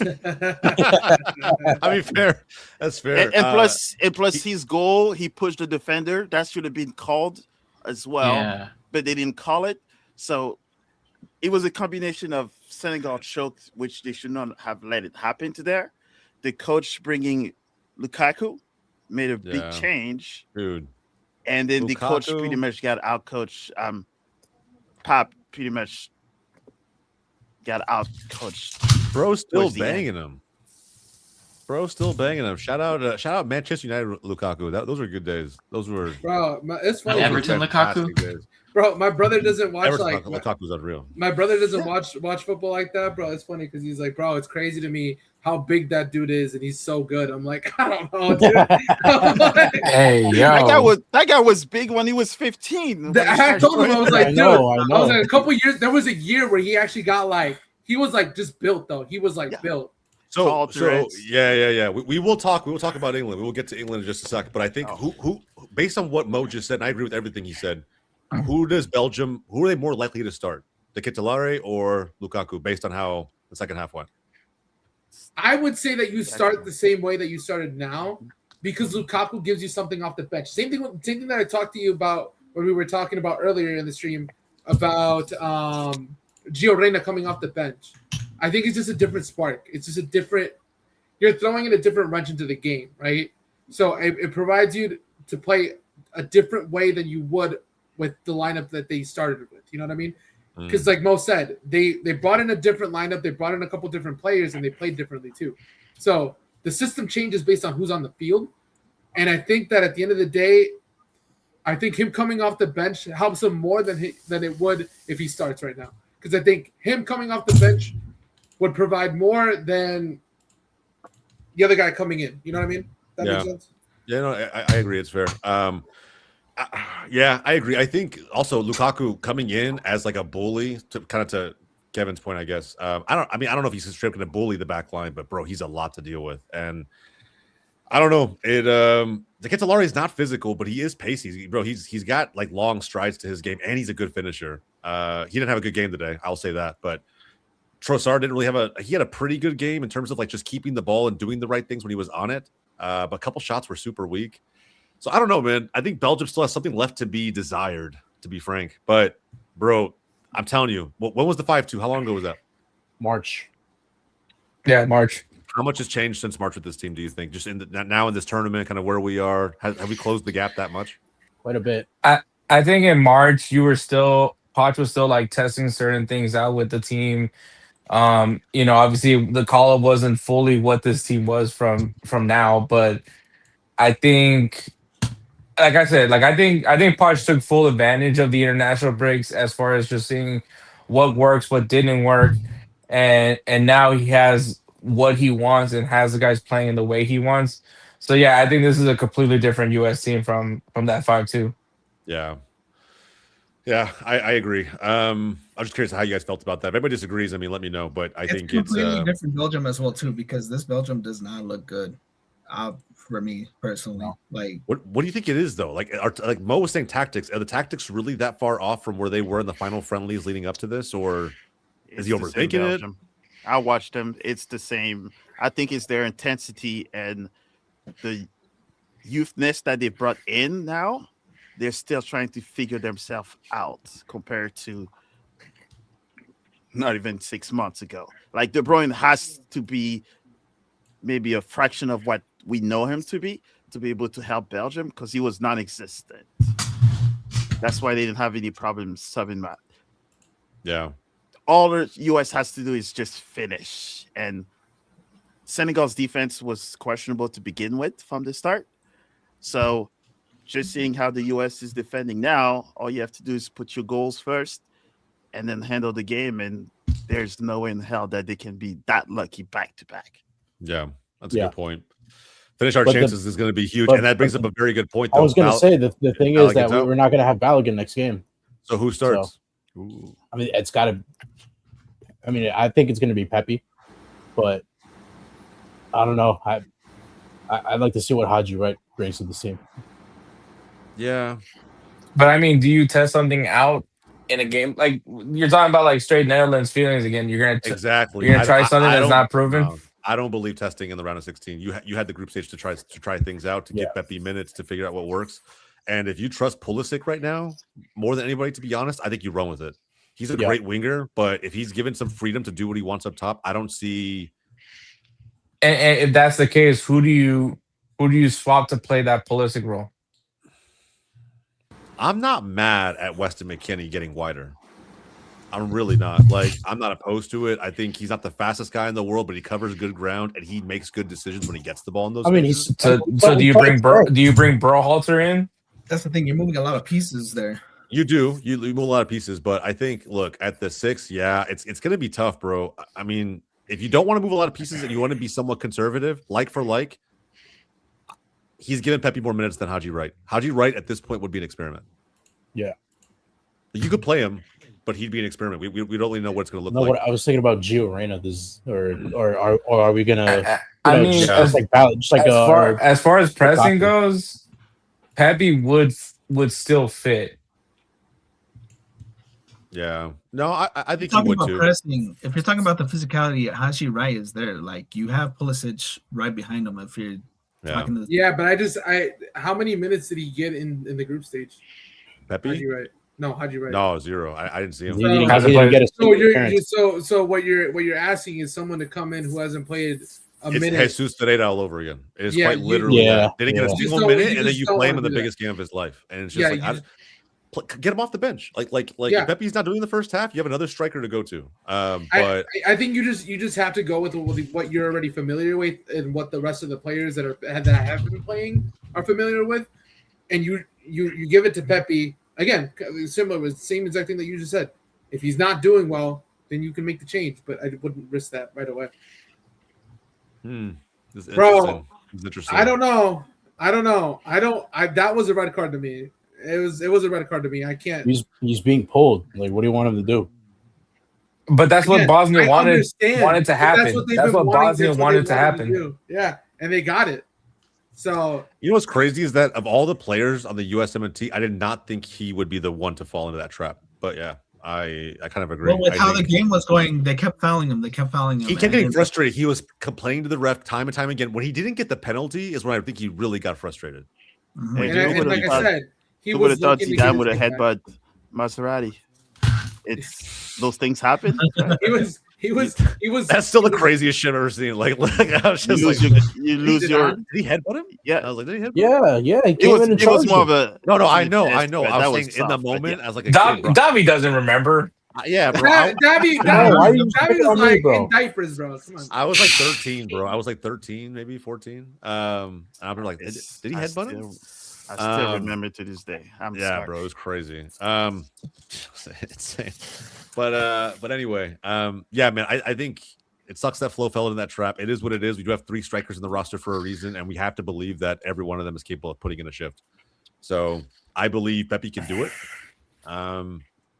I mean, fair. That's fair. And plus his goal, he pushed the defender. That should have been called as well, but they didn't call it. So it was a combination of Senegal choked, which they should not have let it happen to there. The coach bringing Lukaku made a big change, dude. And then the coach pretty much got out coached. Pop pretty much got out coached. Bro still banging him. Shout out Manchester United Lukaku. Those were good days. Those were, bro. It's funny. Everton Lukaku. Days. Bro, my brother doesn't watch Lukaku's unreal. My brother doesn't watch football like that, bro. It's funny because he's like, bro, it's crazy to me how big that dude is, and he's so good. I'm like, I don't know, dude. Hey, yo, that guy was big when he was 15. I told him, I was like, dude, I was like, a couple years. There was a year where he actually got like, he was like just built though. He was like built. So yeah. We will talk. We will talk about England. We will get to England in just a second. But I think who based on what Mo just said, and I agree with everything he said. Who are they more likely to start? De Ketelaere or Lukaku, based on how the second half went? I would say that you start the same way that you started now, because Lukaku gives you something off the bench. Same thing that I talked to you about when we were talking about earlier in the stream about Gio Reyna coming off the bench. I think it's just a different spark. It's just a different. You're throwing in a different wrench into the game, right? So it provides you to play a different way than you would with the lineup that they started with. You know what I mean? Because like Mo said, they brought in a different lineup. They brought in a couple different players, and they played differently too. So the system changes based on who's on the field. And I think that at the end of the day, I think him coming off the bench helps him more than it would if he starts right now. Because I think him coming off the bench would provide more than the other guy coming in. You know what I mean? That makes sense? Yeah, no, I agree. It's fair. Yeah, I agree. I think also Lukaku coming in as like a bully to Kevin's point, I guess. I don't know if he's straight going to bully the back line, but bro, he's a lot to deal with. And I don't know. De Ketelaere is not physical, but he is pacey. He's got like long strides to his game, and he's a good finisher. He didn't have a good game today, I'll say that. But Trossard didn't really he had a pretty good game in terms of like just keeping the ball and doing the right things when he was on it. But a couple shots were super weak. So I don't know, man. I think Belgium still has something left to be desired, to be frank. But, bro, I'm telling you, when was the 5-2? How long ago was that? March. Yeah, March. How much has changed since March with this team, do you think? Just now in this tournament, kind of where we are? Have we closed the gap that much? quite a bit. I think in March Poch was still like testing certain things out with the team. Obviously the call up wasn't fully what this team was from now, but I think, like I said, I think Poch took full advantage of the international breaks as far as just seeing what works, what didn't work, and now he has what he wants and has the guys playing the way he wants. So yeah, I think this is a completely different US team from that 5-2. Yeah. Yeah, I agree. I'm just curious how you guys felt about that. If everybody disagrees, I mean, let me know. But I think it's completely different Belgium as well too, because this Belgium does not look good. For me personally, like what do you think it is though? Like Mo was saying, tactics. Are the tactics really that far off from where they were in the final friendlies leading up to this, or is he overthinking it? I watched them. It's the same. I think it's their intensity and the youthness that they brought in now. They're still trying to figure themselves out compared to not even 6 months ago. Like De Bruyne has to be maybe a fraction of what we know him to be able to help Belgium, because he was non-existent. That's why they didn't have any problems subbing that. Yeah. All the US has to do is just finish. And Senegal's defense was questionable to begin with from the start. So just seeing how the US is defending now, all you have to do is put your goals first and then handle the game. And there's no way in hell that they can be that lucky back to back. Yeah, that's a good point. Finish our chances is going to be huge. And that brings up a very good point. I was going to say the thing is that we're not going to have Balogun next game. So who starts? I mean, it's got to. I mean, I think it's going to be Pepe, but I don't know. I'd like to see what Haji Wright brings to the team. Yeah, but I mean, do you test something out in a game? Like you're talking about, like straight Netherlands feelings again. You're gonna try something that's not proven. No, I don't believe testing in the round of 16. You had the group stage to try things out, to give Pepe minutes to figure out what works. And if you trust Pulisic right now more than anybody, to be honest, I think you run with it. He's a great winger, but if he's given some freedom to do what he wants up top, I don't see. And if that's the case, who do you swap to play that Pulisic role? I'm not mad at Weston McKennie getting wider. I'm really not. Like, I'm not opposed to it. I think he's not the fastest guy in the world, but he covers good ground and he makes good decisions when he gets the ball in those. I mean, spaces. so do you bring Berhalter in? That's the thing. You're moving a lot of pieces there. You do. You move a lot of pieces, but I think, look, at the 6, it's going to be tough, bro. I mean, if you don't want to move a lot of pieces and you want to be somewhat conservative, like for like, he's given Pepe more minutes than Haji Wright. Haji Wright at this point would be an experiment. Yeah. You could play him, but he'd be an experiment. We don't really know what it's going to look like. What I was thinking about Gio Reyna, or are we gonna? I mean, as far as pressing goes, Pepe would still fit. Yeah, no, I think he would about too. Pressing, if you're talking about the physicality, Haji Wright is there. Like you have Pulisic right behind him. If you're talking to but how many minutes did he get in the group stage? Pepe? Haji Wright. No, Haji Wright. No, 0. I didn't see him. So what you're asking is someone to come in who hasn't played a minute. It's Jesus Ferreira all over again. It's quite literally that. Didn't get a single minute, and then you play him in the biggest game of his life, and it's just get him off the bench. If Pepe's not doing the first half, you have another striker to go to. But I think you just have to go with what you're already familiar with and what the rest of the players that have been playing are familiar with, and you give it to Pepe. Again, similar with the same exact thing that you just said. If he's not doing well, then you can make the change, but I wouldn't risk that right away. Bro, interesting. I don't know. That was a red card to me. It was a red card to me. I can't. He's being pulled. Like, what do you want him to do? But that's what Bosnia wanted to happen. That's what Bosnia wanted to happen. Yeah, and they got it. So you know what's crazy is that of all the players on the USMNT, I did not think he would be the one to fall into that trap. But yeah, I kind of agree. Well, with how the game was going, they kept fouling him. He kept getting frustrated. He was complaining to the ref time and time again. When he didn't get the penalty is when I think he really got frustrated. Mm-hmm. And like I said, he would have thought Zidane would have headbutt Maserati. It's those things happen. He was. That's still the craziest shit I've ever seen. Like I was just like, you lose your. did he headbutt him? Yeah. I was like, did he headbutt him? Yeah. He It came in and was charged more him. of a. No, I know. Yes, I was that saying was in the tough, but moment yeah. as like a kid, bro. Davi doesn't remember. Yeah, bro. Dabby why are you was picking on me, like bro? in diapers, bro. Come on. I was like 13, bro. I was like 13, maybe 14. And I was like, did he headbutt him? I still remember to this day. I'm Yeah, sorry. bro, it was crazy. Insane. But anyway, yeah, man, I think it sucks that Flo fell into that trap. It is what it is. We do have 3 strikers in the roster for a reason, and we have to believe that every one of them is capable of putting in a shift. So I believe Pepe can do it.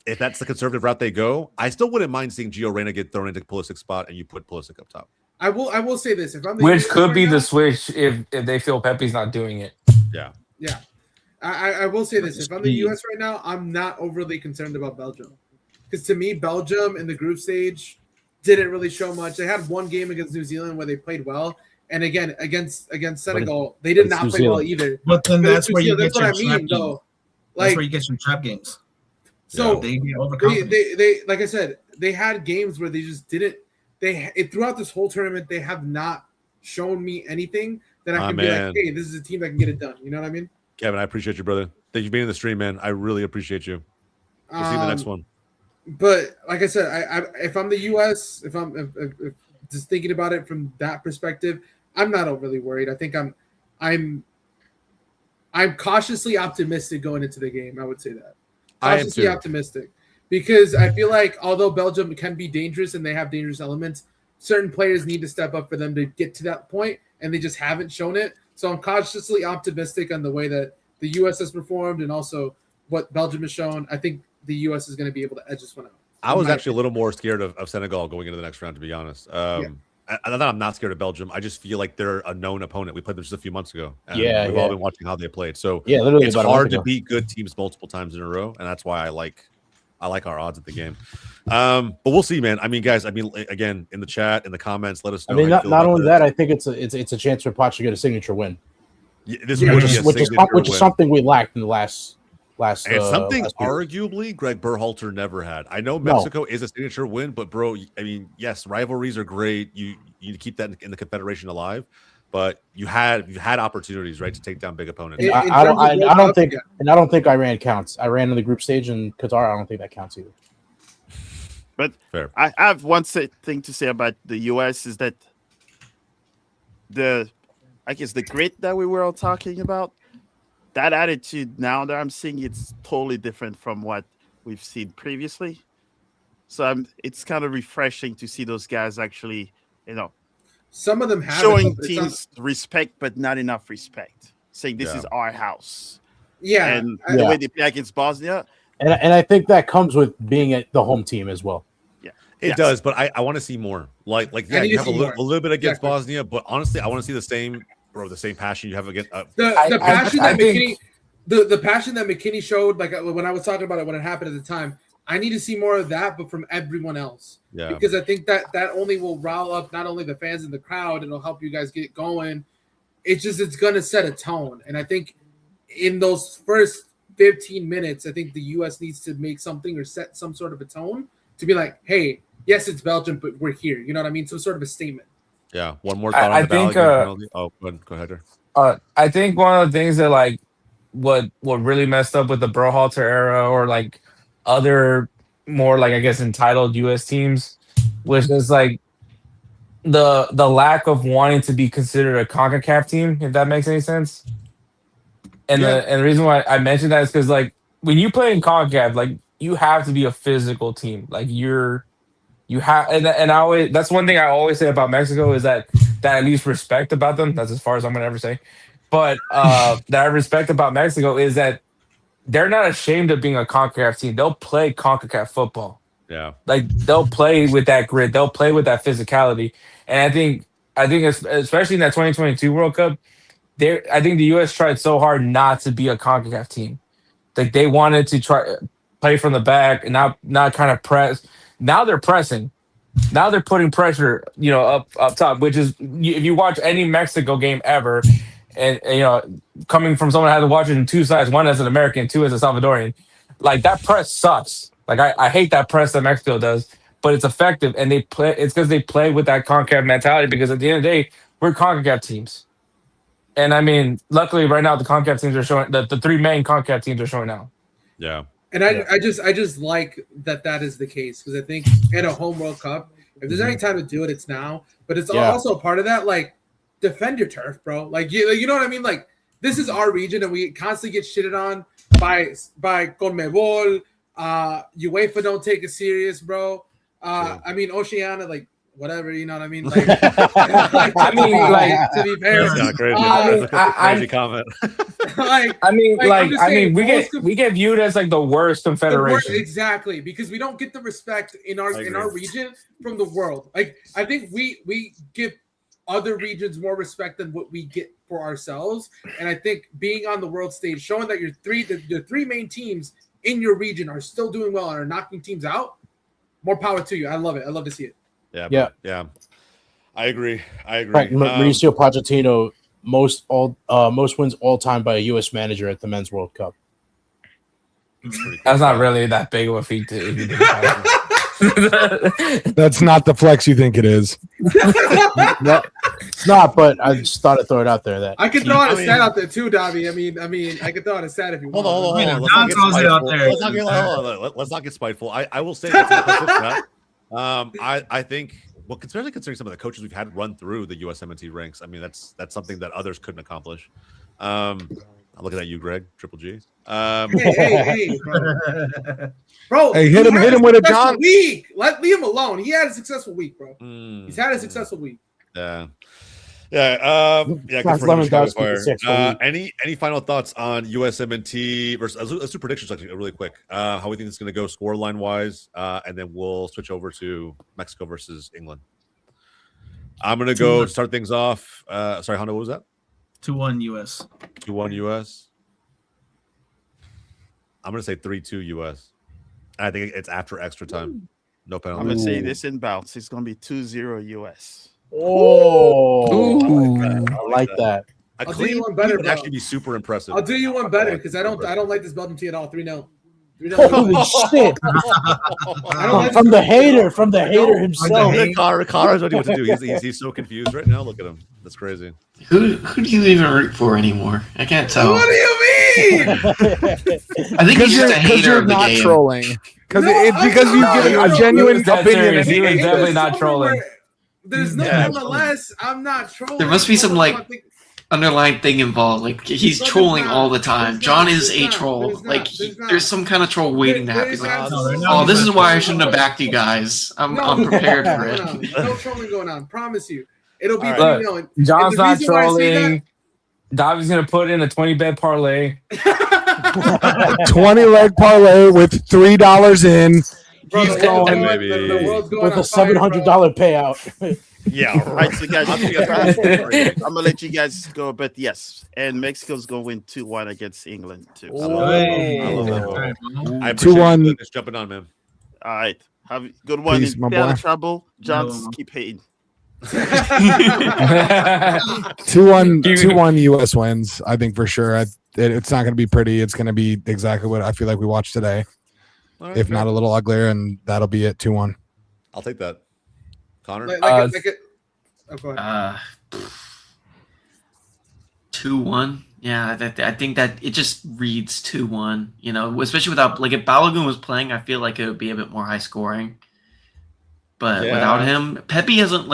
If that's the conservative route they go, I still wouldn't mind seeing Gio Reyna get thrown into Pulisic spot and you put Pulisic up top. I will say this: if I'm the Which US could right be now- the switch if they feel Pepe's not doing it. Yeah. Yeah, I will say this: if I'm the US right now, I'm not overly concerned about Belgium, because to me, Belgium in the group stage didn't really show much. They had one game against New Zealand where they played well, and again against Senegal, they did not play well either. But then that's where you get That's your what I mean, trap though. games. That's Like where you get your trap games. so, They get overconfident. they like I said, they had games where they just didn't. Throughout this whole tournament, they have not shown me anything that I can be like, hey, this is a team that can get it done. You know what I mean? Kevin, I appreciate you, brother. Thank you for being in the stream, man. I really appreciate you. We'll see you in the next one. But like I said, I if I'm the US, if just thinking about it from that perspective, I'm not overly worried. I think I'm cautiously optimistic going into the game. I would say that. I am Cautiously too. optimistic. Because I feel like although Belgium can be dangerous and they have dangerous elements, certain players need to step up for them to get to that point, and they just haven't shown it. So I'm cautiously optimistic on the way that the US has performed and also what Belgium has shown. I think the US is going to be able to edge this one out. I was actually a little more scared of Senegal going into the next round, to be honest. I'm not scared of Belgium. I just feel like they're a known opponent. We played them just a few months ago. And we've all been watching how they played. So literally it's about a month hard to ago. beat good teams multiple times in a row, and that's why I like our odds at the game. But we'll see, man. I mean, guys, again, in the chat, in the comments, let us know. I mean, how you feel not about only this. that, I think it's a chance for Poch to get a signature win, This Yeah, would which be is- a which is signature win. something we lacked in the last. And something last week. arguably Greg Berhalter never had. I know Mexico is a signature win, but bro, I mean, yes, rivalries are great. You need to keep that in the Confederation alive, but you've had opportunities, right, to take down big opponents. In I terms of don't World Cup, think, yeah. and I don't think Iran counts. Iran in the group stage and Qatar, I don't think that counts either. But Fair. I have one thing to say about the US is that the grit that we were all talking about, that attitude now that I'm seeing, it's totally different from what we've seen previously. So it's kind of refreshing to see those guys actually, Some of them have showing it, but teams respect, but not enough respect. Saying this Yeah. is our house. Yeah, And I- the way they play against Bosnia, And I think that comes with being at the home team as well. It Yes. does, but I want to see more. Like yeah, need you to have a see little, more. a little bit against Exactly. Bosnia, but honestly, I want to see the same passion you have against. the I passion that think- McKinney, the passion that McKinney showed, like when I was talking about it when it happened at the time, I need to see more of that, but from everyone else. Yeah, Because I think that only will rile up not only the fans in the crowd, it'll help you guys get going. It's gonna set a tone, and I think in those first 15 minutes, I think the U.S. needs to make something or set some sort of a tone to be like, hey, yes, it's Belgium, but we're here. You know what I mean? Some sort of a statement. yeah. One more thought on I the think, Balogun penalty. Oh, go ahead. I think one of the things that like what really messed up with the Berhalter era or like other more like I guess entitled US teams was just like the lack of wanting to be considered a CONCACAF team, if that makes any sense. And the reason why I mentioned that is because like when you play in CONCACAF, like you have to be a physical team. Like you have and I always that's one thing I always say about Mexico is that at least respect about them. That's as far as I'm gonna ever say. But that I respect about Mexico is that they're not ashamed of being a CONCACAF team. They'll play CONCACAF football. Yeah, Like they'll play with that grit. They'll play with that physicality. And I think especially in that 2022 World Cup, I think the US tried so hard not to be a CONCACAF team. Like they wanted to try play from the back and not kind of press. Now they're pressing. Now they're putting pressure, up top, which is if you watch any Mexico game ever, and coming from someone who had to watch it in two sides, one as an American, two as a Salvadorian, like that press sucks. Like I hate that press that Mexico does. but it's effective, and they play. It's because they play with that CONCACAF mentality. Because at the end of the day, we're CONCACAF teams, and I mean, luckily right now the CONCACAF teams are showing the three main CONCACAF teams are showing out. Yeah. And I just like that is the case because I think at a home World Cup, if there's any time to do it, it's now. But it's also part of that, like, defend your turf, bro. Like you know what I mean? Like, this is our region, and we constantly get shitted on by CONMEBOL. UEFA don't take it serious, bro. I mean, Oceania, like, whatever, you know what I mean? Like, I mean, like, to be fair, That's kind of crazy. That's a crazy comment. We get viewed as like the worst confederation. Exactly, because we don't get the respect in our region from the world. Like, I think we give other regions more respect than what we get for ourselves. And I think being on the world stage, showing that your three main teams in your region are still doing well and are knocking teams out, more power to you. I love it. I love to see it. Yeah. I agree. Mauricio Pochettino, most wins all time by a U.S. manager at the Men's World Cup. That's not really that big of a feat to if you think about it. That's not the flex you think it is. No, it's not, but I just thought I'd throw it out there. That I could throw out a stat out there too, Dobby. I mean, I could throw out a stat if you want. Hold on. Let's not get spiteful. I will say that's an impressive stat. I think, well, especially considering some of the coaches we've had run through the USMNT ranks, I mean, that's something that others couldn't accomplish. I'm looking at you, Greg, Triple G. Hey, bro. Hey, hit him with a John. Leave him alone. He had a successful week, bro. He's had a successful week. Yeah. Good for any final thoughts on USMNT versus? Let's do predictions really quick. How we think it's going to go score line wise, and then we'll switch over to Mexico versus England. I'm going to go start things off. Sorry, Hondo, what was that? 2-1 US. 2-1 US. I'm going to say 3-2 US. I think it's after extra time. No penalty. I'm going to say this in bounce. It's going to be 2-0 US. Oh, I like that. A clean one better would actually be super impressive. I'll do you one better because I don't like this Belgium team at all. 3-0. Holy shit! From the hater himself. Connor doesn't know what to do. He's so confused right now. Look at him. That's crazy. Who do you even root for anymore? I can't tell. What do you mean? I think he's just a hater of the not game. Trolling. Because you give a genuine opinion. He was definitely not trolling. There's no MLS. I'm not trolling. There must be some underlying thing involved. Like, he's trolling all the time. John is a troll. There's some kind of troll waiting to happen. He's like, oh, this is why I shouldn't have backed you guys. I'm prepared for it. No trolling going on. Promise you. It'll be John's not trolling. Davi's gonna put in a 20-bet parlay. 20-leg parlay with $3 in. He's going with a $700 payout. Yeah, all right. So, guys, I'm gonna let you guys go, but yes, and Mexico's gonna win 2-1 against England too. So, I appreciate 2-1. Just jumping on, man. All right, have a good one. Peace, stay out of trouble. John, keep hating. 2-1 US wins. I think for sure. It's not going to be pretty. It's going to be exactly what I feel like we watched today, right, if not a little uglier, and that'll be it. 2-1. I'll take that. Connor, 2-1. Yeah, I think that it just reads 2-1. You know, especially without if Balogun was playing, I feel like it would be a bit more high scoring. But without him, Pepe hasn't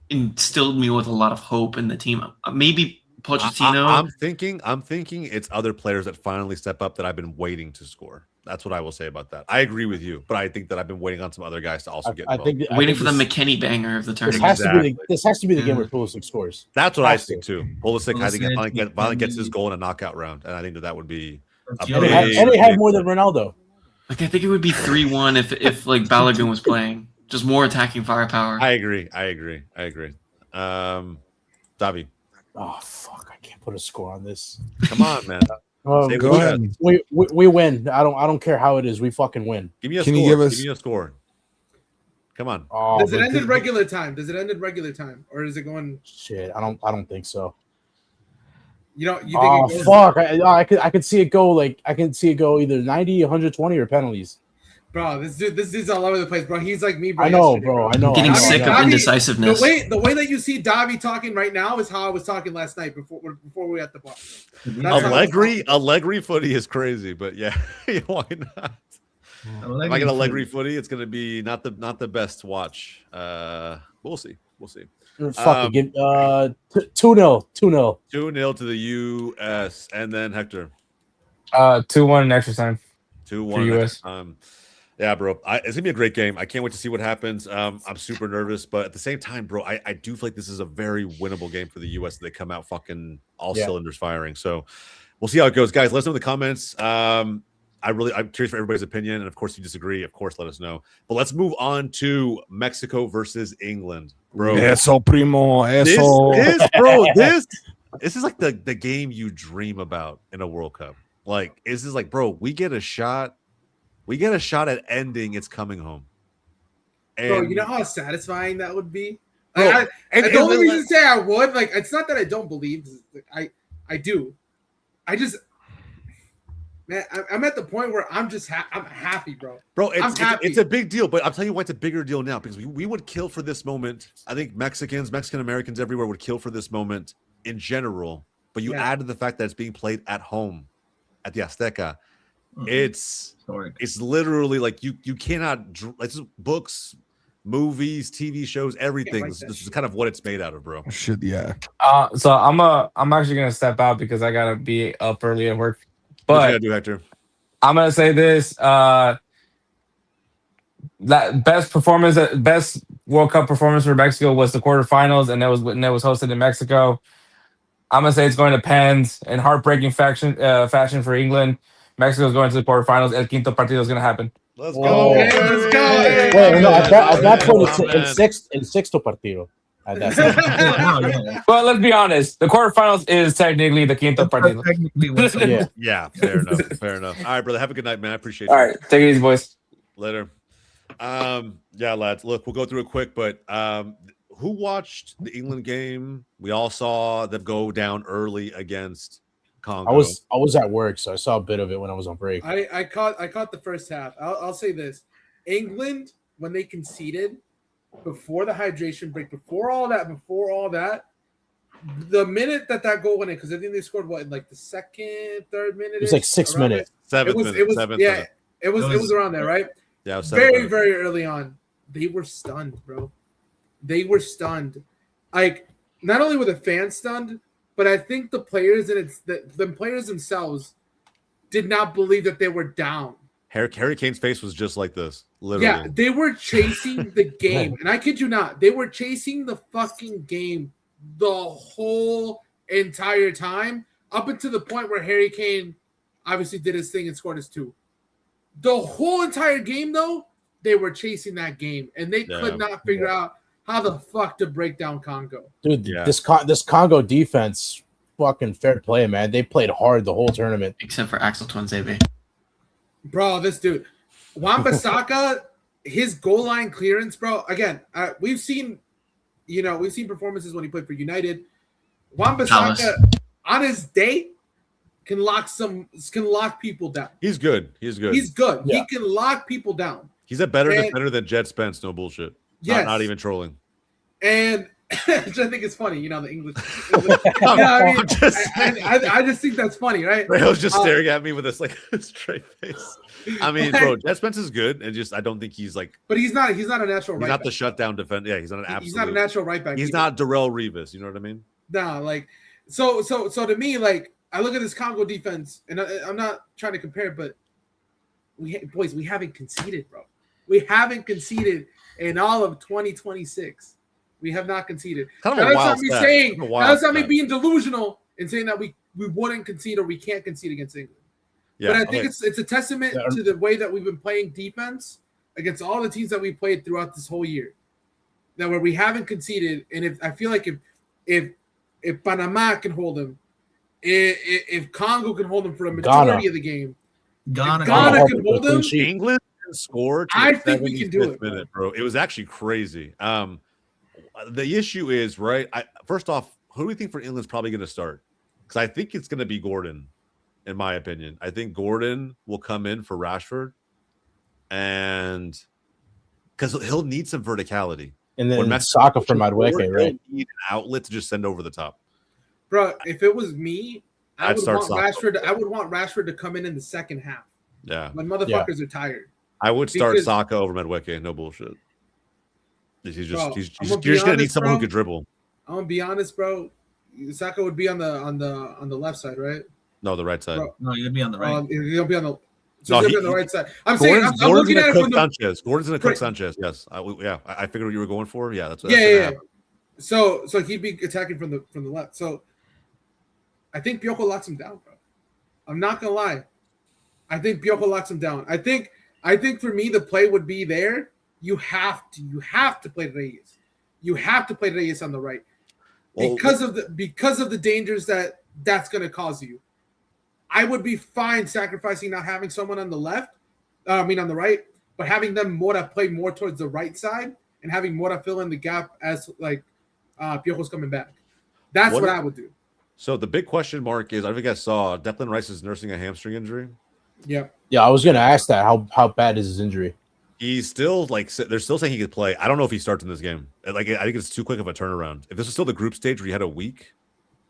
instilled me with a lot of hope in the team. Maybe Pochettino. I'm thinking it's other players that finally step up that I've been waiting to score. That's what I will say about that. I agree with you, but I think that I've been waiting on some other guys to also get involved. Waiting for the McKennie banger of the tournament. This has to be the game where Pulisic scores. That's what I think too. Pulisic, I think finally gets his goal in a knockout round, and I think that would be. And he had more than Ronaldo. I think it would be 3-1 if Balogun was playing. Just more attacking firepower. I agree. Davi. Oh fuck! I can't put a score on this. Come on, man. Go ahead. We win. I don't care how it is. We fucking win. Give me a score. Give me a score. Come on. Oh, Does it end in regular time, or is it going? Shit, I don't think so. You think? Oh fuck! I could see it go I can see it go either 90, 120, or penalties. Bro, this dude's all over the place, bro. He's like me, bro. I know, yesterday, bro. I know. Getting I know, sick I know. of Davi, indecisiveness. The way that you see Davi talking right now is how I was talking last night before we were at the bar. That's how I was talking. Allegri footy is crazy, but yeah, why not? If I get Allegri footy, it's gonna be not the best to watch. We'll see. Fuck it. Give 2-0. 2-0. 2-0 to the US, and then Hector. 2-1 in extra time. 2-1 US. Yeah, bro. It's gonna be a great game. I can't wait to see what happens. I'm super nervous, but at the same time, bro, I do feel like this is a very winnable game for the US. They come out fucking all cylinders firing. So we'll see how it goes, guys. Let us know in the comments. I'm curious for everybody's opinion, and of course, if you disagree, of course, let us know. But let's move on to Mexico versus England, bro. Eso primo, eso. This is like the game you dream about in a World Cup. Like, this is like, bro, we get a shot at ending It's Coming Home. And, Bro, you know how satisfying that would be? Bro, Like, the only reason to say I would, like, it's not that I don't believe. I do. I just, man, I'm at the point where I'm just I'm happy, bro. Bro, it's a big deal, but I'll tell you why it's a bigger deal now, because we would kill for this moment. I think Mexican Americans everywhere would kill for this moment in general. But you add to the fact that it's being played at home at the Azteca. It's literally like you cannot. It's books, movies, TV shows, everything. This is kind of what it's made out of, bro. Shit, yeah. So I'm actually gonna step out because I gotta be up early at work. What you But gotta do, Hector? I'm gonna say this: that best World Cup performance for Mexico was the quarterfinals, and that was hosted in Mexico. I'm gonna say it's going to pens in heartbreaking fashion for England. Mexico's going to the quarterfinals. El quinto partido is gonna happen. Let's go. Let's go. Wait, no, at that point, it's in sexto partido. At that time. Well, let's be honest. The quarterfinals is technically the quinto partido. Yeah, fair enough. All right, brother. Have a good night, man. I appreciate you. All right, take it easy, boys. Later. Yeah, lads. Look, we'll go through it quick, but who watched the England game? We all saw them go down early against Congo. I was at work, so I saw a bit of it when I was on break. I caught the first half. I'll say this: England, when they conceded before the hydration break, before all that, the minute that goal went in, because I think they scored what in like the second, third minute. It was like 6 minutes. Seventh minute. It was around there, right? Yeah, it was very, very early on. They were stunned, bro. They were stunned. Like, not only were the fans stunned, but I think the players the players themselves did not believe that they were down. Harry Kane's face was just like this, literally. Yeah, they were chasing the game, and I kid you not, they were chasing the fucking game the whole entire time, up until the point where Harry Kane obviously did his thing and scored his 2. The whole entire game, though, they were chasing that game, and they could not figure out how the fuck to break down Congo. Dude, this Congo defense, fucking fair play, man. They played hard the whole tournament. Except for Axel Tuanzebe. Bro, this dude. Wan-Bissaka, his goal line clearance, bro. Again, we've seen performances when he played for United. Wan-Bissaka, on his day, can lock people down. He's good. Yeah. He can lock people down. He's a better defender than Jed Spence. No bullshit. Yes. Not even trolling. And I think it's funny, the English. I just think that's funny, right? Ray was just staring at me with this like straight face. I mean, bro, Jed Spence is good, and I don't think he's like. But he's not a natural. He's not the shutdown defender. Yeah, he's not an absolute. He's not a natural right back. He's not Darrell Revis. You know what I mean? Nah, like so to me, like I look at this Congo defense, and I'm not trying to compare, but we haven't conceded, bro. We haven't conceded in all of 2026. We have not conceded. Kind of that's not me being delusional and saying that we wouldn't concede or we can't concede against England. Yeah, but I think it's a testament to the way that we've been playing defense against all the teams that we played throughout this whole year. Now, where we haven't conceded, and I feel like if Panama can hold them, if Congo can hold them for a majority of the game, Ghana can hold them. England can score. I think we can do it, minute, bro. It was actually crazy. The issue is, right? First off, who do we think for England's probably going to start? Because I think it's going to be Gordon, in my opinion. I think Gordon will come in for Rashford. and because he'll need some verticality. And When then Mexico Saka from pushes forward, Madueke, right? he'll need an outlet to just send over the top. Bro, if it was me, I I'd would start want Saka. Rashford. I would want Rashford to come in the second half Yeah, when motherfuckers are tired. I would start Because- Saka over Madueke. No bullshit. Bro, You're I'm just gonna be gonna need honest, someone who bro. could dribble. I'm gonna be honest, bro. Saka would be on the left side, right? No, the right side. Bro, No, you'd be on the right. He'll be on the. So No, he'll be he- on the right side. I'm saying Gordon's I'm looking at gonna it cook from the Sanchez. Gordon's gonna cook Right. Sanchez. Yes, I figured what you were going for. Yeah, that's yeah. So he'd be attacking from the left. So I think Piojo locks him down, bro. I'm not gonna lie. I think Piojo locks him down. I think for me the play would be there. You have to play Reyes. You have to play Reyes on the right because of the dangers that's gonna cause you. I would be fine sacrificing not having someone on the left. On the right, but having them Mora play more towards the right side and having Mora fill in the gap as like Piojo's coming back. That's what I would do. So the big question mark is, I don't think I saw Declan Rice is nursing a hamstring injury. Yeah. Yeah, I was gonna ask that. How bad is his injury? He's still they're still saying he could play. I don't know if he starts in this game. Like, I think it's too quick of a turnaround. If this is still the group stage where you had a week,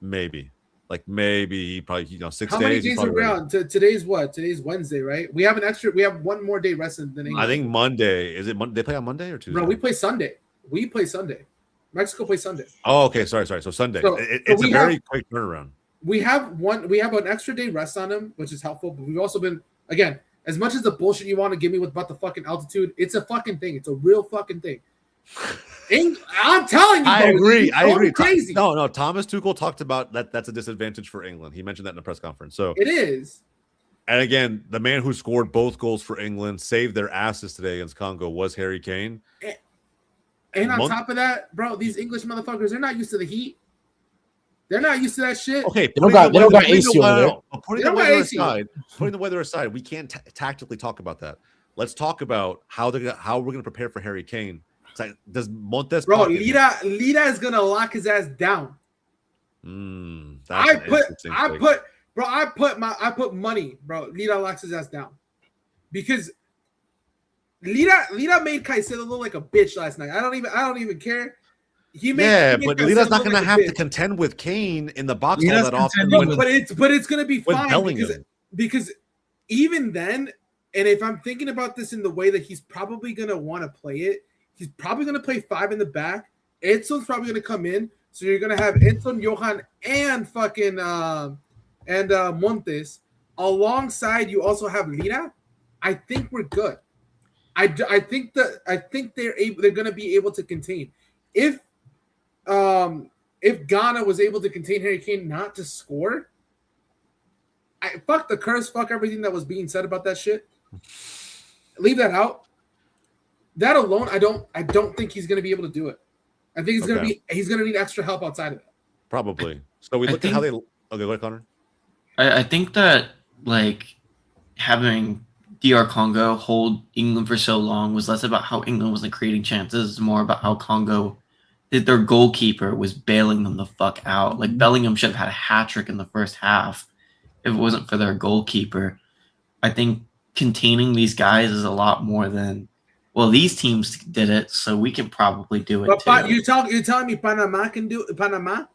maybe. Like maybe probably 6 How days. many days are we on? Today's what? Today's Wednesday, right? We have one more day rested than England. I think Monday. Is it Monday? They play on Monday or Tuesday? Bro, we play Sunday. Mexico plays Sunday. Oh, okay. Sorry. So Sunday. So It's a very quick turnaround. We have an extra day rest on him, which is helpful. But we've also been, again, as much as the bullshit you want to give me with about the fucking altitude, it's a fucking thing. It's a real fucking thing. I'm telling you, I agree. Crazy. No. Thomas Tuchel talked about that. That's a disadvantage for England. He mentioned that in a press conference. So it is. And again, the man who scored both goals for England, saved their asses today against Congo, was Harry Kane. And on top of that, bro, these English motherfuckers, they're not used to the heat. They're not used to that shit. Okay, they don't got AC over there. Putting the weather aside, we can't tactically talk about that. Let's talk about how we're going to prepare for Harry Kane. Like, does Montes? Bro, Lira is gonna lock his ass down. I put money, bro. Lira locks his ass down because Lira made Caicedo look like a bitch last night. I don't even care. But Lira's not gonna have to contend with Kane in the box all that often. But it's gonna be fine because even then, and if I'm thinking about this in the way that he's probably gonna want to play it. He's probably going to play 5 in the back. Edson's probably going to come in. So you're going to have Edson, Johan, and fucking Montes. Alongside, you also have Lira. I think we're good. I think they're going to be able to contain. If Ghana was able to contain Harry Kane not to score, fuck the curse, fuck everything that was being said about that shit. Leave that out. That alone, I don't think he's going to be able to do it. I think he's going to need extra help outside of that. Probably. So we look at how they. Okay, go ahead, Connor. I think that like having DR Congo hold England for so long was less about how England wasn't creating chances, more about how Congo, their goalkeeper was bailing them the fuck out. Like Bellingham should have had a hat trick in the first half if it wasn't for their goalkeeper. I think containing these guys is a lot more than. Well, these teams did it, so we can probably do it too. You're telling me Panama can do it? Panama?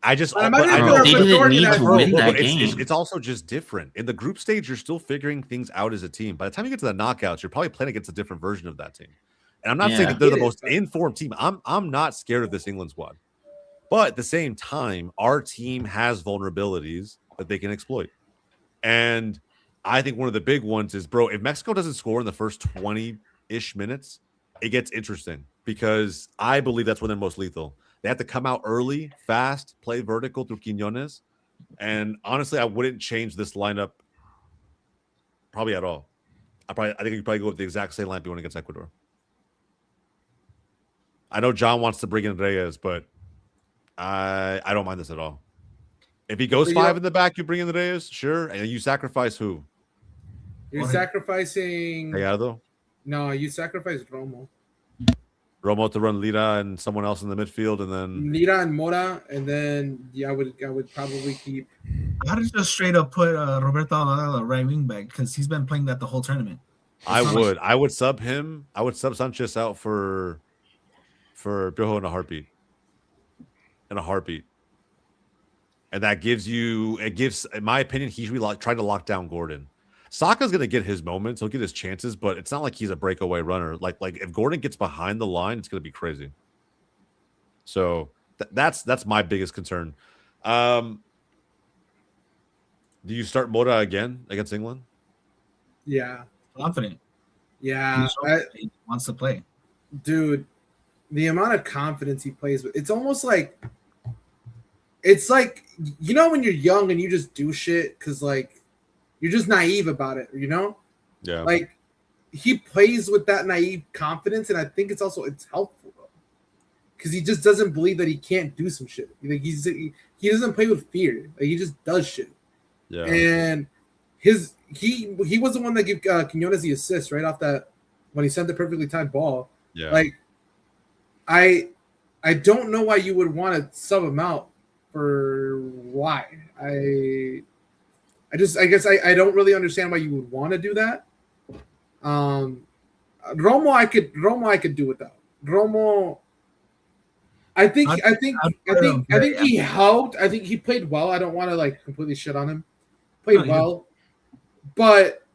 They didn't need to win that game. It's also just different. In the group stage, you're still figuring things out as a team. By the time you get to the knockouts, you're probably playing against a different version of that team. And I'm not saying that they're the most informed team. I'm not scared of this England squad. But at the same time, our team has vulnerabilities that they can exploit. And I think one of the big ones is, bro, if Mexico doesn't score in the first 20-ish minutes, it gets interesting because I believe that's when they're most lethal. They have to come out early, fast, play vertical through Quiñones. And honestly, I wouldn't change this lineup probably at all. I think you probably go with the exact same lineup you went against Ecuador. I know John wants to bring in Reyes, but I don't mind this at all. If he goes 5 in the back, you bring in the Reyes, sure. And you sacrifice who? You're sacrificing Gallardo? No, you sacrifice Romo. Romo to run Lira and someone else in the midfield, and then Lira and Mora, and then I would probably keep. How did you just straight up put Roberto Alvarado right wing back because he's been playing that the whole tournament? I would sub him. I would sub Sanchez out for Piojo in a heartbeat. In a heartbeat. And that gives you, it gives, in my opinion, he's really trying to lock down Gordon. Saka's going to get his moments. He'll get his chances, but it's not like he's a breakaway runner. Like if Gordon gets behind the line, it's going to be crazy. So that's my biggest concern. Do you start Mora again against England? Yeah. Confident. Yeah. He wants to play. Dude, the amount of confidence he plays with, it's almost like, it's like, you know, when you're young and you just do shit because, like, you're just naive about it, you know? Yeah. Like, he plays with that naive confidence, and I think it's helpful, though. Because he just doesn't believe that he can't do some shit. Like, he doesn't play with fear. Like, he just does shit. Yeah. And he was the one that gave Quinones the assist right off that when he sent the perfectly timed ball. Yeah. Like, I don't know why you would want to sub him out for why. I guess I don't really understand why you would want to do that. Romo I could do without. Romo I think he helped. I think he played well. I don't want to like completely shit on him. Played well. But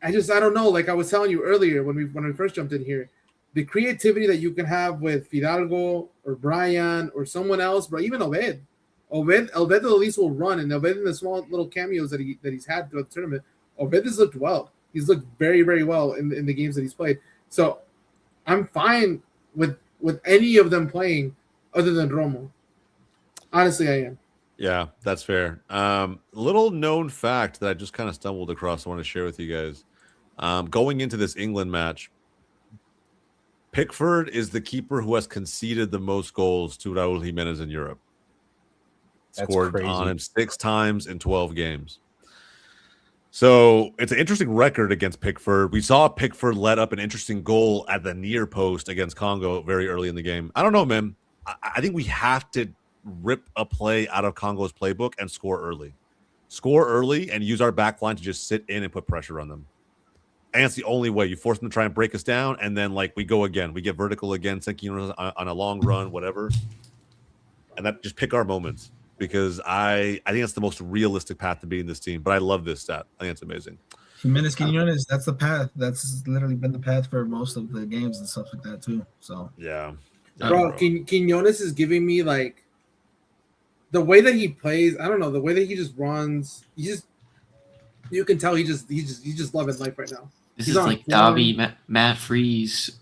I don't know. Like I was telling you earlier when we first jumped in here, the creativity that you can have with Fidalgo or Brian or someone else, bro, even Obed at least will run, and Obed in the small little cameos that he's had throughout the tournament, Obed has looked well. He's looked very, very well in the games that he's played. So I'm fine with any of them playing other than Romo. Honestly, I am. Yeah, that's fair. Little known fact that I just kind of stumbled across I want to share with you guys. Going into this England match, Pickford is the keeper who has conceded the most goals to Raul Jimenez in Europe. That's Scored crazy. on him 6 times in 12 games. So it's an interesting record against Pickford. We saw Pickford let up an interesting goal at the near post against Congo very early in the game. I don't know, man. I think we have to rip a play out of Congo's playbook and score early. Score early and use our back line to just sit in and put pressure on them. And it's the only way. You force them to try and break us down, and then like we go again. We get vertical again, thinking on a long run, whatever. And that just pick our moments. Because I think that's the most realistic path to beating this team. But I love this stat. I think it's amazing. Jimenez Quinones, that's the path. That's literally been the path for most of the games and stuff like that too. So yeah. Bro, Quinones is giving me like the way that he plays. I don't know, the way that he just runs. You can tell he's just loving life right now. This is like Davi, Matt Freeze,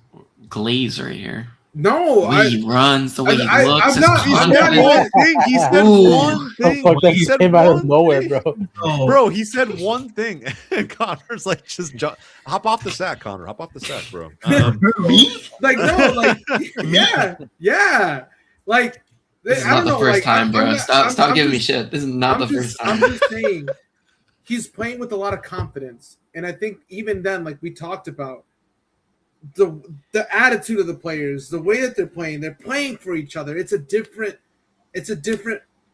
Glaze right here. No, the way he runs, the way he looks. He said one thing. He said one thing. Oh, fuck, he came out of nowhere, bro. Oh. Bro, he said one thing. And Connor's like, just hop off the sack, Connor. Hop off the sack, bro. Like, no, like, yeah. Like, this is not the first time, bro. Stop giving me shit. This is not the first time. I'm just saying, he's playing with a lot of confidence. And I think even then, like we talked about, the attitude of the players, the way that they're playing for each other. It's a different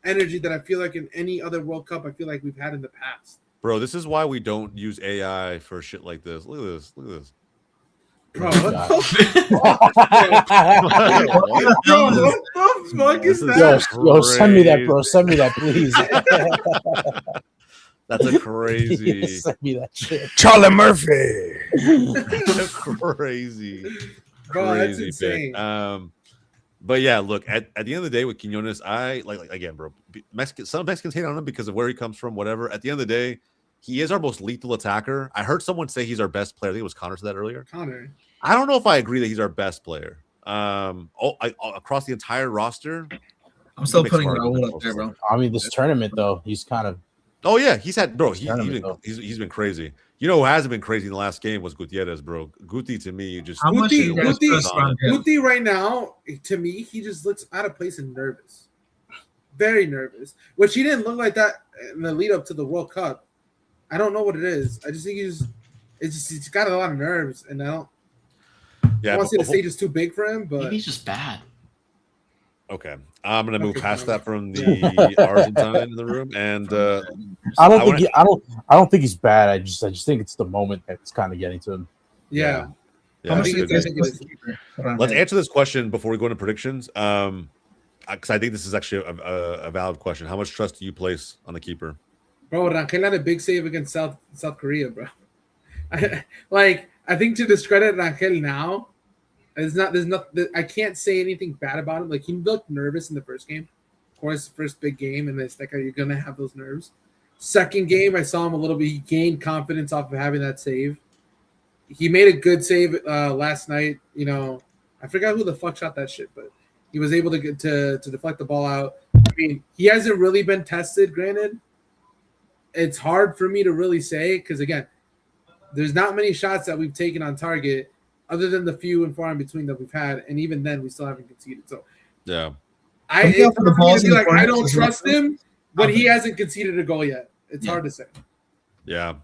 energy that I feel like in any other World Cup I feel like we've had in the past. Bro, this is why we don't use AI for shit like this. Look at this. Bro, what the fuck is that? Yo, send me that, bro. Send me that, please. That's a crazy. Send me that shit. Charlie Murphy. crazy. Bro, that's crazy insane. pick. But yeah, look, at the end of the day with Quinones, I like again, bro. Some Mexicans hate on him because of where he comes from, whatever. At the end of the day, he is our most lethal attacker. I heard someone say he's our best player. I think it was Connor said that earlier. Connor. I don't know if I agree that he's our best player. Across the entire roster, I'm still putting Raul up there, bro. I mean, this tournament though, he's kind of. Oh yeah, he's had bro. He's been crazy. You know who hasn't been crazy in the last game was Gutierrez, bro. Guti to me just Guti right now to me he just looks out of place and nervous, very nervous. Which he didn't look like that in the lead up to the World Cup. I don't know what it is. I just think he's got a lot of nerves, and I don't want to say the stage is too big for him, but maybe he's just bad. Okay, I'm gonna move past that from the Argentine in the room, and I don't think he's bad. I just think it's the moment that's kind of getting to him. Yeah. Yeah, How much that's do you good. guys think it's the keeper? Let's answer this question before we go into predictions. Because I think this is actually a valid question. How much trust do you place on the keeper? Bro, Rangel had a big save against South Korea, bro. I think to discredit Rangel now, I can't say anything bad about him. Like, he looked nervous in the first game. Of course, first big game, and it's like, you're gonna have those nerves. Second game, I saw him a little bit. He gained confidence off of having that save. He made a good save last night. You know, I forgot who the fuck shot that shit, but he was able to get to deflect the ball out. I mean, he hasn't really been tested. Granted, it's hard for me to really say because again, there's not many shots that we've taken on target, other than the few and far in between that we've had, and even then, we still haven't conceded. So, yeah, I don't trust him, but he hasn't conceded a goal yet. It's hard to say. Yeah.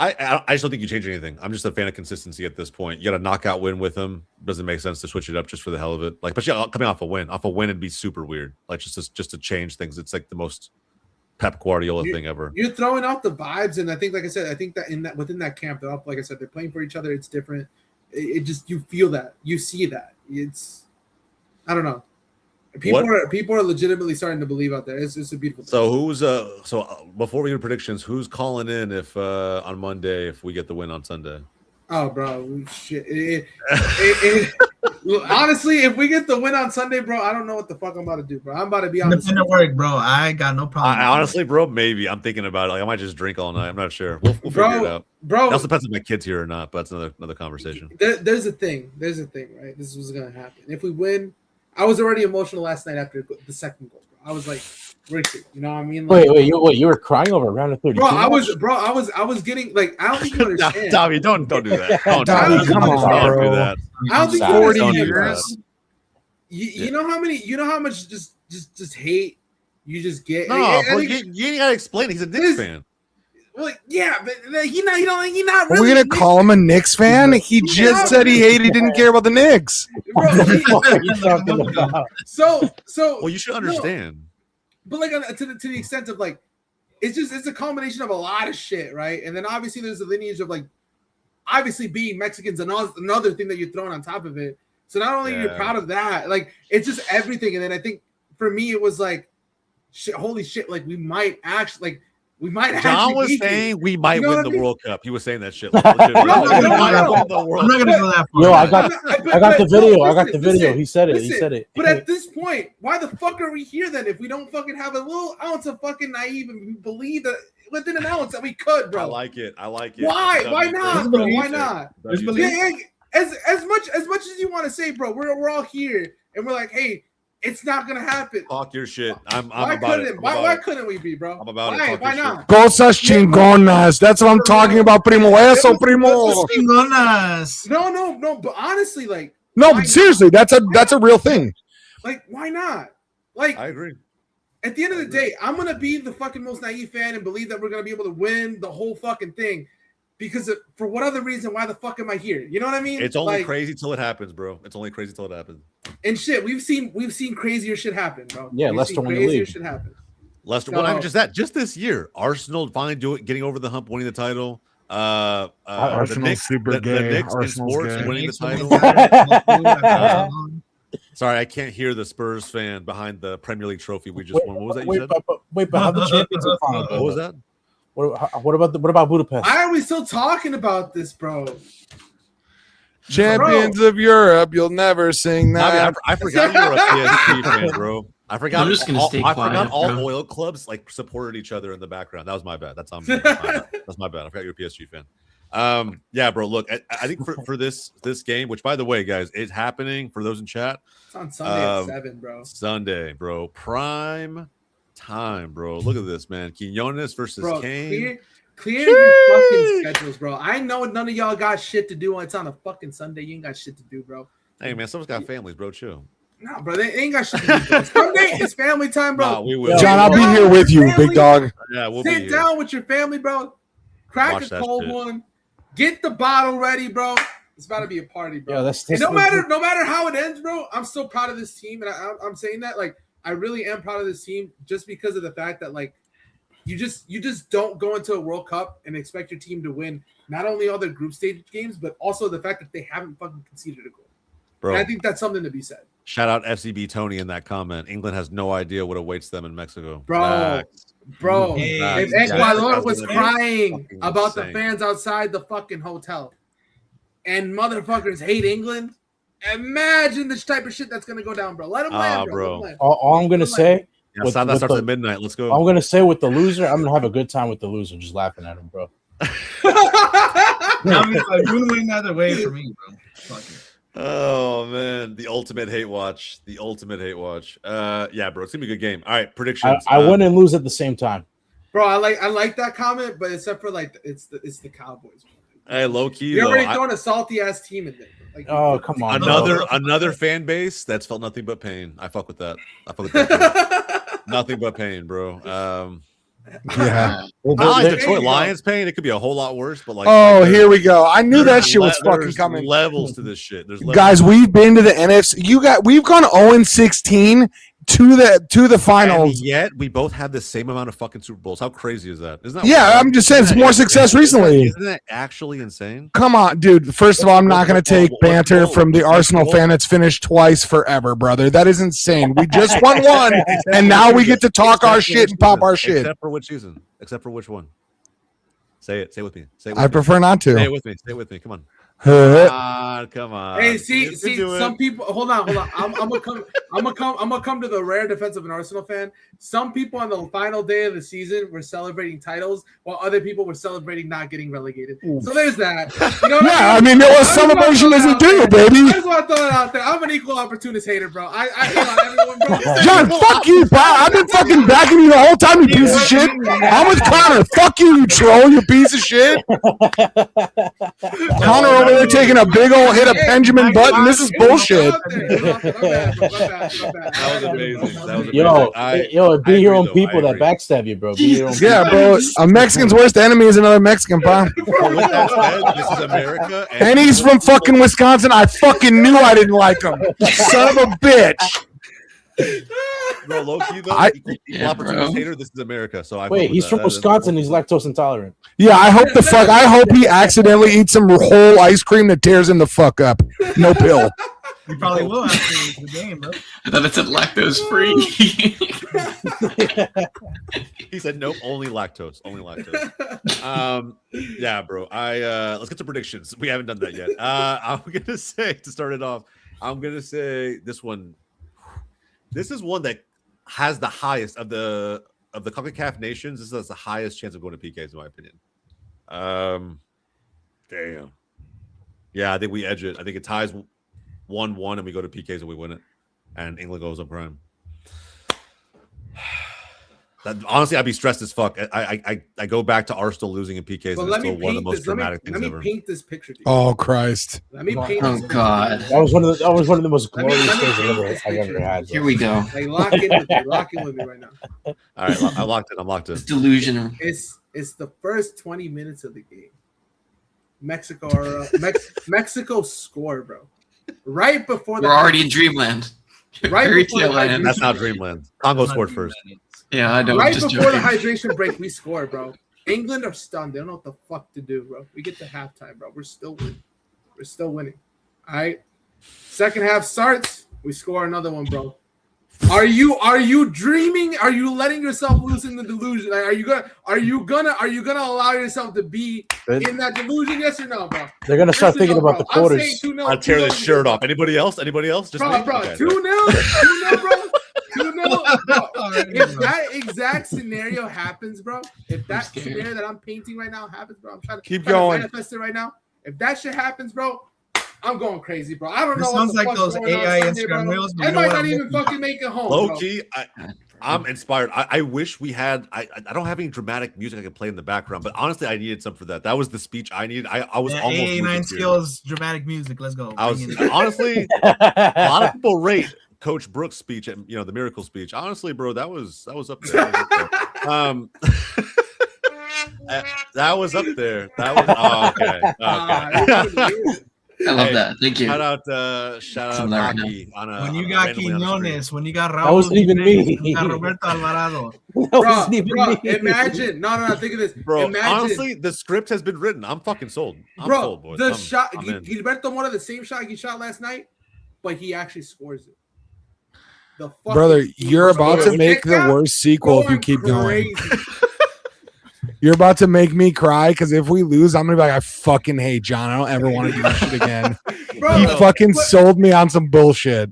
I just don't think you change anything. I'm just a fan of consistency at this point. You got a knockout win with him. Doesn't make sense to switch it up just for the hell of it. Like, but yeah, coming off a win it'd be super weird. Like just to change things. It's like the most Pep Guardiola thing ever. You're throwing off the vibes, and I think, like I said, that within that camp, they're all, like I said, they're playing for each other. It's different. It just, you feel that, you see that. It's, I don't know. People are legitimately starting to believe out there. It's a beautiful thing. So who's before we do predictions, who's calling in if on Monday if we get the win on Sunday? Oh, bro, shit. Honestly, if we get the win on Sunday, bro, I don't know what the fuck I'm about to do, bro. I'm about to be honest. Independent work, bro. I got no problem. Honestly, bro, maybe I'm thinking about it. Like, I might just drink all night. I'm not sure. We'll figure it out. Bro, it also depends if my kid's here or not. But that's another conversation. There's a thing, right? This is what's gonna happen. If we win, I was already emotional last night after the second goal. Bro. I was like, Richard, you know what I mean? Like, wait, you were crying over round of 32? I was getting like, I don't think you understand. Tommy, don't do that. Don't come on, do bro. that. I don't think 40 years. You know how much just hate you just get. No, bro, you ain't gotta explain it. He's a Knicks fan. Well, yeah, but he not Are really. we gonna call him a Knicks fan? He just said he didn't care about the Knicks. Bro, so well, you should understand. But like to the extent of like, it's a combination of a lot of shit, right? And then obviously there's a lineage of like, obviously being Mexicans and another thing that you're throwing on top of it. So not only are you proud of that, like it's just everything. And then I think for me it was like, shit, holy shit, like we might actually. John was saying we might win the World Cup. He was saying that shit. Like, I'm not gonna go that far. Yo, I got the video. I got the video. He said it. But at this point, why the fuck are we here then? If we don't fucking have a little ounce of fucking naive and believe that within an ounce that we could, bro. I like it. Why? Why not, bro? Why not? Yeah, as much as you want to say, bro, we're all here and we're like, hey, it's not gonna happen. Talk your shit. I'm why about couldn't it. Why couldn't we be, bro? I'm about why? it. Why not? Cosas chingonas. That's what I'm talking about, primo. Eso, primo. Chingonas. No. But honestly, like, No, but seriously, that's a real thing. Like, why not? Like, I agree. At the end of the day, I'm gonna be the fucking most naive fan and believe that we're gonna be able to win the whole fucking thing. Because for what other reason, why the fuck am I here? You know what I mean? It's only crazy till it happens, bro. It's only crazy till it happens. And shit, we've seen crazier shit happen, bro. Yeah, Leicester won the league. Shit happen. Leicester, well, not just that. Just this year, Arsenal finally getting over the hump, winning the title. Arsenal's super gay. The Knicks in Arsenal's sports gay. winning the title. Sorry, I can't hear the Spurs fan behind the Premier League trophy we just won. What was that you said? But how the Champions League final? What was that? What about Budapest? Why are we still talking about this, bro? Champions of Europe, you'll never sing that. I forgot you were a PSG fan, bro. I forgot. I'm just gonna stay I quiet, forgot all bro. oil clubs like supported each other in the background. That was my bad. That's on me. That's my bad. I forgot you're a PSG fan. Yeah, bro. Look, I think for this game, which by the way, guys, it's happening for those in chat. It's on Sunday at 7, bro. Sunday, bro. Prime time, bro. Look at this, man. Quinones versus Kane. Clear your fucking schedules, bro. I know none of y'all got shit to do. It's on a fucking Sunday. You ain't got shit to do, bro. Hey, man, someone's got families, bro. Chill. No, bro, they ain't got shit to do. Bro. Sunday is family time, bro. No, we will. John, I'll be here with you, big dog. Yeah, we'll be Sit here. down with your family, bro. Crack Watch a that cold shit. one. Get the bottle ready, bro. It's about to be a party, bro. Yeah, that's and no matter how it ends, bro, I'm still proud of this team, and I'm saying that like I really am proud of this team just because of the fact that like you just don't go into a World Cup and expect your team to win not only all their group stage games, but also the fact that they haven't fucking conceded a goal. Bro, and I think that's something to be said. Shout out FCB Tony in that comment. England has no idea what awaits them in Mexico. Bro, Hey, if Ecuador was That's crying fucking about insane. the fans outside the fucking hotel and motherfuckers hate England, imagine this type of shit that's going to go down, bro. Let them land, bro. bro. Let 'em land. All I'm gonna say, Yeah, With- that with starts the- at midnight. Let's go. I'm gonna say with the loser, I'm gonna have a good time with the loser, just laughing at him, bro. I mean, like, you win either way for me, bro. Fuck it. Oh man, the ultimate hate watch. The ultimate hate watch. Yeah, bro, it's gonna be a good game. All right, predictions. I win and lose at the same time. Bro, I like that comment, but except for like it's the Cowboys. Hey, low key You're though. already throwing a salty ass team in there. Like, Oh, come on. Another fan base that's felt nothing but pain. I fuck with that. I fuck with that. Nothing but pain, bro. Yeah. Not like There- Detroit Lions pain. It could be a whole lot worse, but like, Oh, like, here we go. I knew that there's shit was fucking there's coming. Levels to this shit. There's levels. Guys, we've been to the NFC. We've gone 0-16 to the And finals. yet we both have the same amount of fucking Super Bowls. How crazy is that? Isn't that Yeah, wild? I'm just saying it's more success recently. Isn't that actually insane? Come on, dude. First of all, I'm not going to take banter from the Arsenal fan that's finished twice forever, brother. That is insane. We just won one, and now we get to talk our shit and pop our shit. Except for which season? Except for which one? Say it. Say it with me. Say it with I me. prefer not Say it to. with me. Say it with me. Come on. Huh. Come on. Hey, You see, can do it. some people. Hold on. I'm gonna come to the rare defense of an Arsenal fan. Some people on the final day of the season were celebrating titles, while other people were celebrating not getting relegated. So there's that. You know what Yeah, I mean, there was celebration as a do, I baby. just want to throw it out there. I'm an equal opportunist hater, bro. I hate on everyone, bro. John, fuck you, bro. I've been fucking backing you the whole time, you piece of shit. I'm with Connor. Fuck you troll, you piece of shit. Connor over there taking a big old hit of Benjamin Button. This is bullshit. That was amazing. That was amazing. Yo, I be your agree, own though. people I that agree. backstab you, bro. Be your own Yeah, bro. A Mexican's worst enemy is another Mexican, pal. But with that said, this is America, And he's from fucking Wisconsin. I fucking knew I didn't like him. Son of a bitch. Bro, low key though, equal Yeah, opportunist bro. hater. This is America, so I. fuck Wait, with he's that. from That is- Wisconsin. He's lactose intolerant. Yeah, I hope he accidentally eats some whole ice cream that tears him the fuck up. No pill. You probably will after the game, bro. I thought it said lactose free. He said nope, only lactose, only lactose. Yeah, bro. Let's get to predictions. We haven't done that yet. I'm gonna say to start it off. I'm gonna say this one. This is one that has the highest of the CONCACAF nations. This has the highest chance of going to PKs, in my opinion. Damn. Yeah, I think we edge it. I think it ties 1-1, and we go to PKs and we win it, and England goes up prime. That, honestly, I'd be stressed as fuck. I go back to Arsenal losing in PKs, But and it's let still me one of the paint most this. Let dramatic me things ever. paint this picture to you. Oh, Christ. Let me paint. Oh, this picture God. to you. That was one of the most Let me glorious paint days this I've picture. ever had. Here we go. Like lock in with me. Lock in with me right now. All right, I'm locked in. I'm locked in. It's delusion. It's the first 20 minutes of the game. Mexico score, bro. Right before the We're already in dreamland. Right Fairy before the tale land. hydration- That's not Dreamland. Congo scored first. Yeah, I know. right I'm just before joking. the hydration break, we score, bro. England are stunned. They don't know what the fuck to do, bro. We get to halftime, bro. We're still winning. We're still winning. All right. Second half starts. We score another one, bro. Are you dreaming? Are you letting yourself lose in the delusion? Like, are you gonna allow yourself to be in that delusion? Yes or no, bro? They're gonna start Yes or thinking no, about the bro? I'm saying quarters. 2-0, I'll tear 2-0, this shirt off. Anybody else? Anybody else? Just Bro, me? bro, Okay. 2-0, bro. 2-0. Bro. If that exact scenario happens, bro, if that scared. scenario that I'm painting right now happens, bro, I'm trying to Keep trying to going. manifest it right now. If that shit happens, bro, I'm going crazy, bro. I don't This know what sounds the like fuck's those going on AI Sunday, Instagram bro. reels, but I you know might what? not I'm even with you. fucking make it home, Low bro. key, I'm inspired. I wish we had. I don't have any dramatic music I could play in the background, but honestly, I needed some for that. That was the speech I needed. I was Yeah, almost AA9 losing tears. skills, dramatic music. Let's go. I was Bring it in. honestly a lot of people rate Coach Brooks' speech and the miracle speech. Honestly, bro, that was up there. That was up there. That was okay. It I love that. Thank you. Shout out Hockey on a When you on a got randomly on the screen. Quiñones, when you got Raul, That wasn't even me. you got Roberto Alvarado. That Bro, wasn't even me. imagine. No, think of this. Bro, Imagine, honestly, the script has been written. I'm fucking sold. I'm bro, sold, boys. the I'm shot, in. Gilberto Mora, the same shot he shot last night, but he actually scores it. The fucking Brother, you're about to Kick make the out, worst sequel if you going keep going. crazy. You're about to make me cry because if we lose, I'm gonna be like, I fucking hate John. I don't ever want to do this shit again. Bro, He fucking sold me on some bullshit.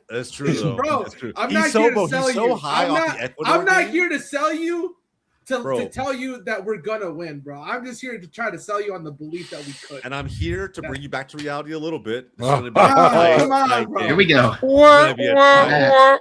That's true, though. Bro, That's true. I'm He's not so, here bro, to sell he's so you. high I'm off not, the Ecuador I'm not game. here to sell you to Bro. tell you that we're gonna win, bro. I'm just here to try to sell you on the belief that we could. And I'm here to bring you back to reality a little bit. It's Oh. gonna be a tight, Come on, tight bro. game. Here we go. It's gonna be a tight-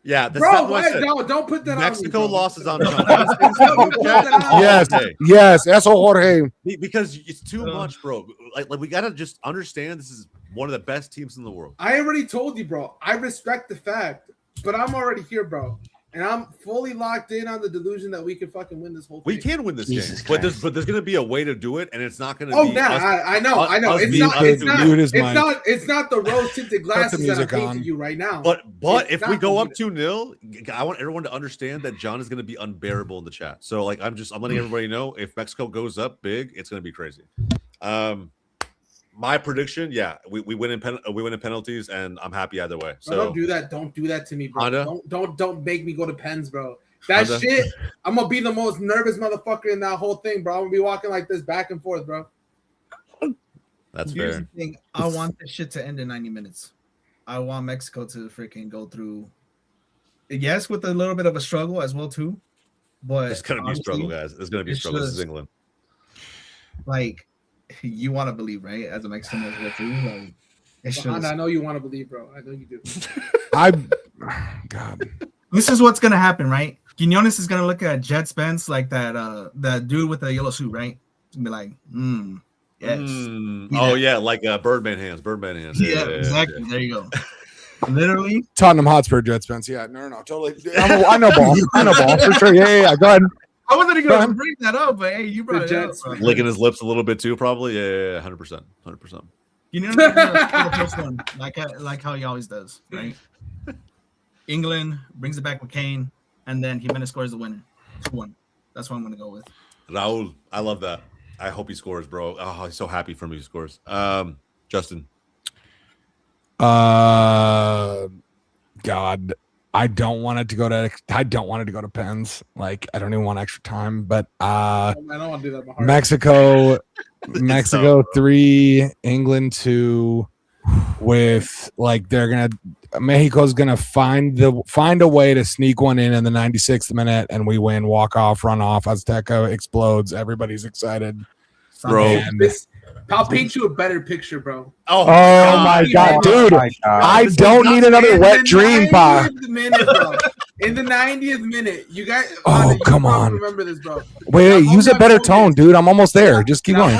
Yeah, that's Bro, not what I wait, said. don't put that Mexico on me, bro. losses on John. Don't put that on me. Yes, yes, that's Jorge. Because it's too much, bro. Like we gotta just understand this is one of the best teams in the world. I already told you, bro. I respect the fact, but I'm already here, bro. And I'm fully locked in on the delusion that we can fucking win this whole thing. We can win this Jesus game, Christ. but there's gonna be a way to do it, and it's not gonna Oh, be. yeah, us- I know. us It's being not. us It's doing not. Mute his It's mic. not. It's not the rose-tinted glasses that I'm music painting on. you right now. But It's if not we go gonna up be 2-0, I want everyone to understand that John is going to be unbearable in the chat. So like I'm letting everybody know if Mexico goes up big, it's going to be crazy. My prediction, yeah, we win in penalties, and I'm happy either way. Bro, So don't do that. Don't do that to me, bro. Honda? Don't make me go to pens, bro. That Honda? shit. I'm gonna be the most nervous motherfucker in that whole thing, bro. I'm gonna be walking like this back and forth, bro. that's Here's fair. the thing. I want this shit to end in 90 minutes. I want Mexico to freaking go through. Yes, with a little bit of a struggle as well too. But It's going to be a honestly, struggle, guys. It's going to be a it's struggle. This is just- England. Like, you want to believe, right? As a Mexican as well too. Like, it's But, Honda, I just, know you want to believe, bro. I know you do. God. this is what's gonna happen, right? Quinones is gonna look at Jet Spence like that dude with the yellow suit, right? And be like, yes. Oh yeah, like Birdman hands. Yeah, exactly. There you go. Literally, Tottenham Hotspur, Jet Spence. Yeah, no, totally. I know ball. I know ball for sure. Yeah. Go ahead. I wasn't Go going to ahead. bring that up, but hey, you brought it up. Jets. Bro. Licking his lips a little bit too, probably. Yeah, 100%. Quinones is gonna score the first one, like how he always does, right? England brings it back with Kane, and then Jimenez scores the winner, 2-1. That's what I'm gonna go with. Raul, I love that. I hope he scores, bro. Oh, I'm so happy for me he scores. Justin. God, I don't want it to go to pens. Like, I don't even want extra time. But I don't want to do that. My heart. Mexico 3, England 2. With like Mexico's gonna find a way to sneak one in the 96th minute, and we win. Walk off, run off. Azteca explodes. Everybody's excited, Bro. And- I'll paint you a better picture, bro. Oh my God, dude! I don't need another wet dream, pa. In the 90th minute, you guys. Oh, Honda, you come probably on. Remember this, bro. Wait, use a better tone, dude. I'm almost there. Just keep going.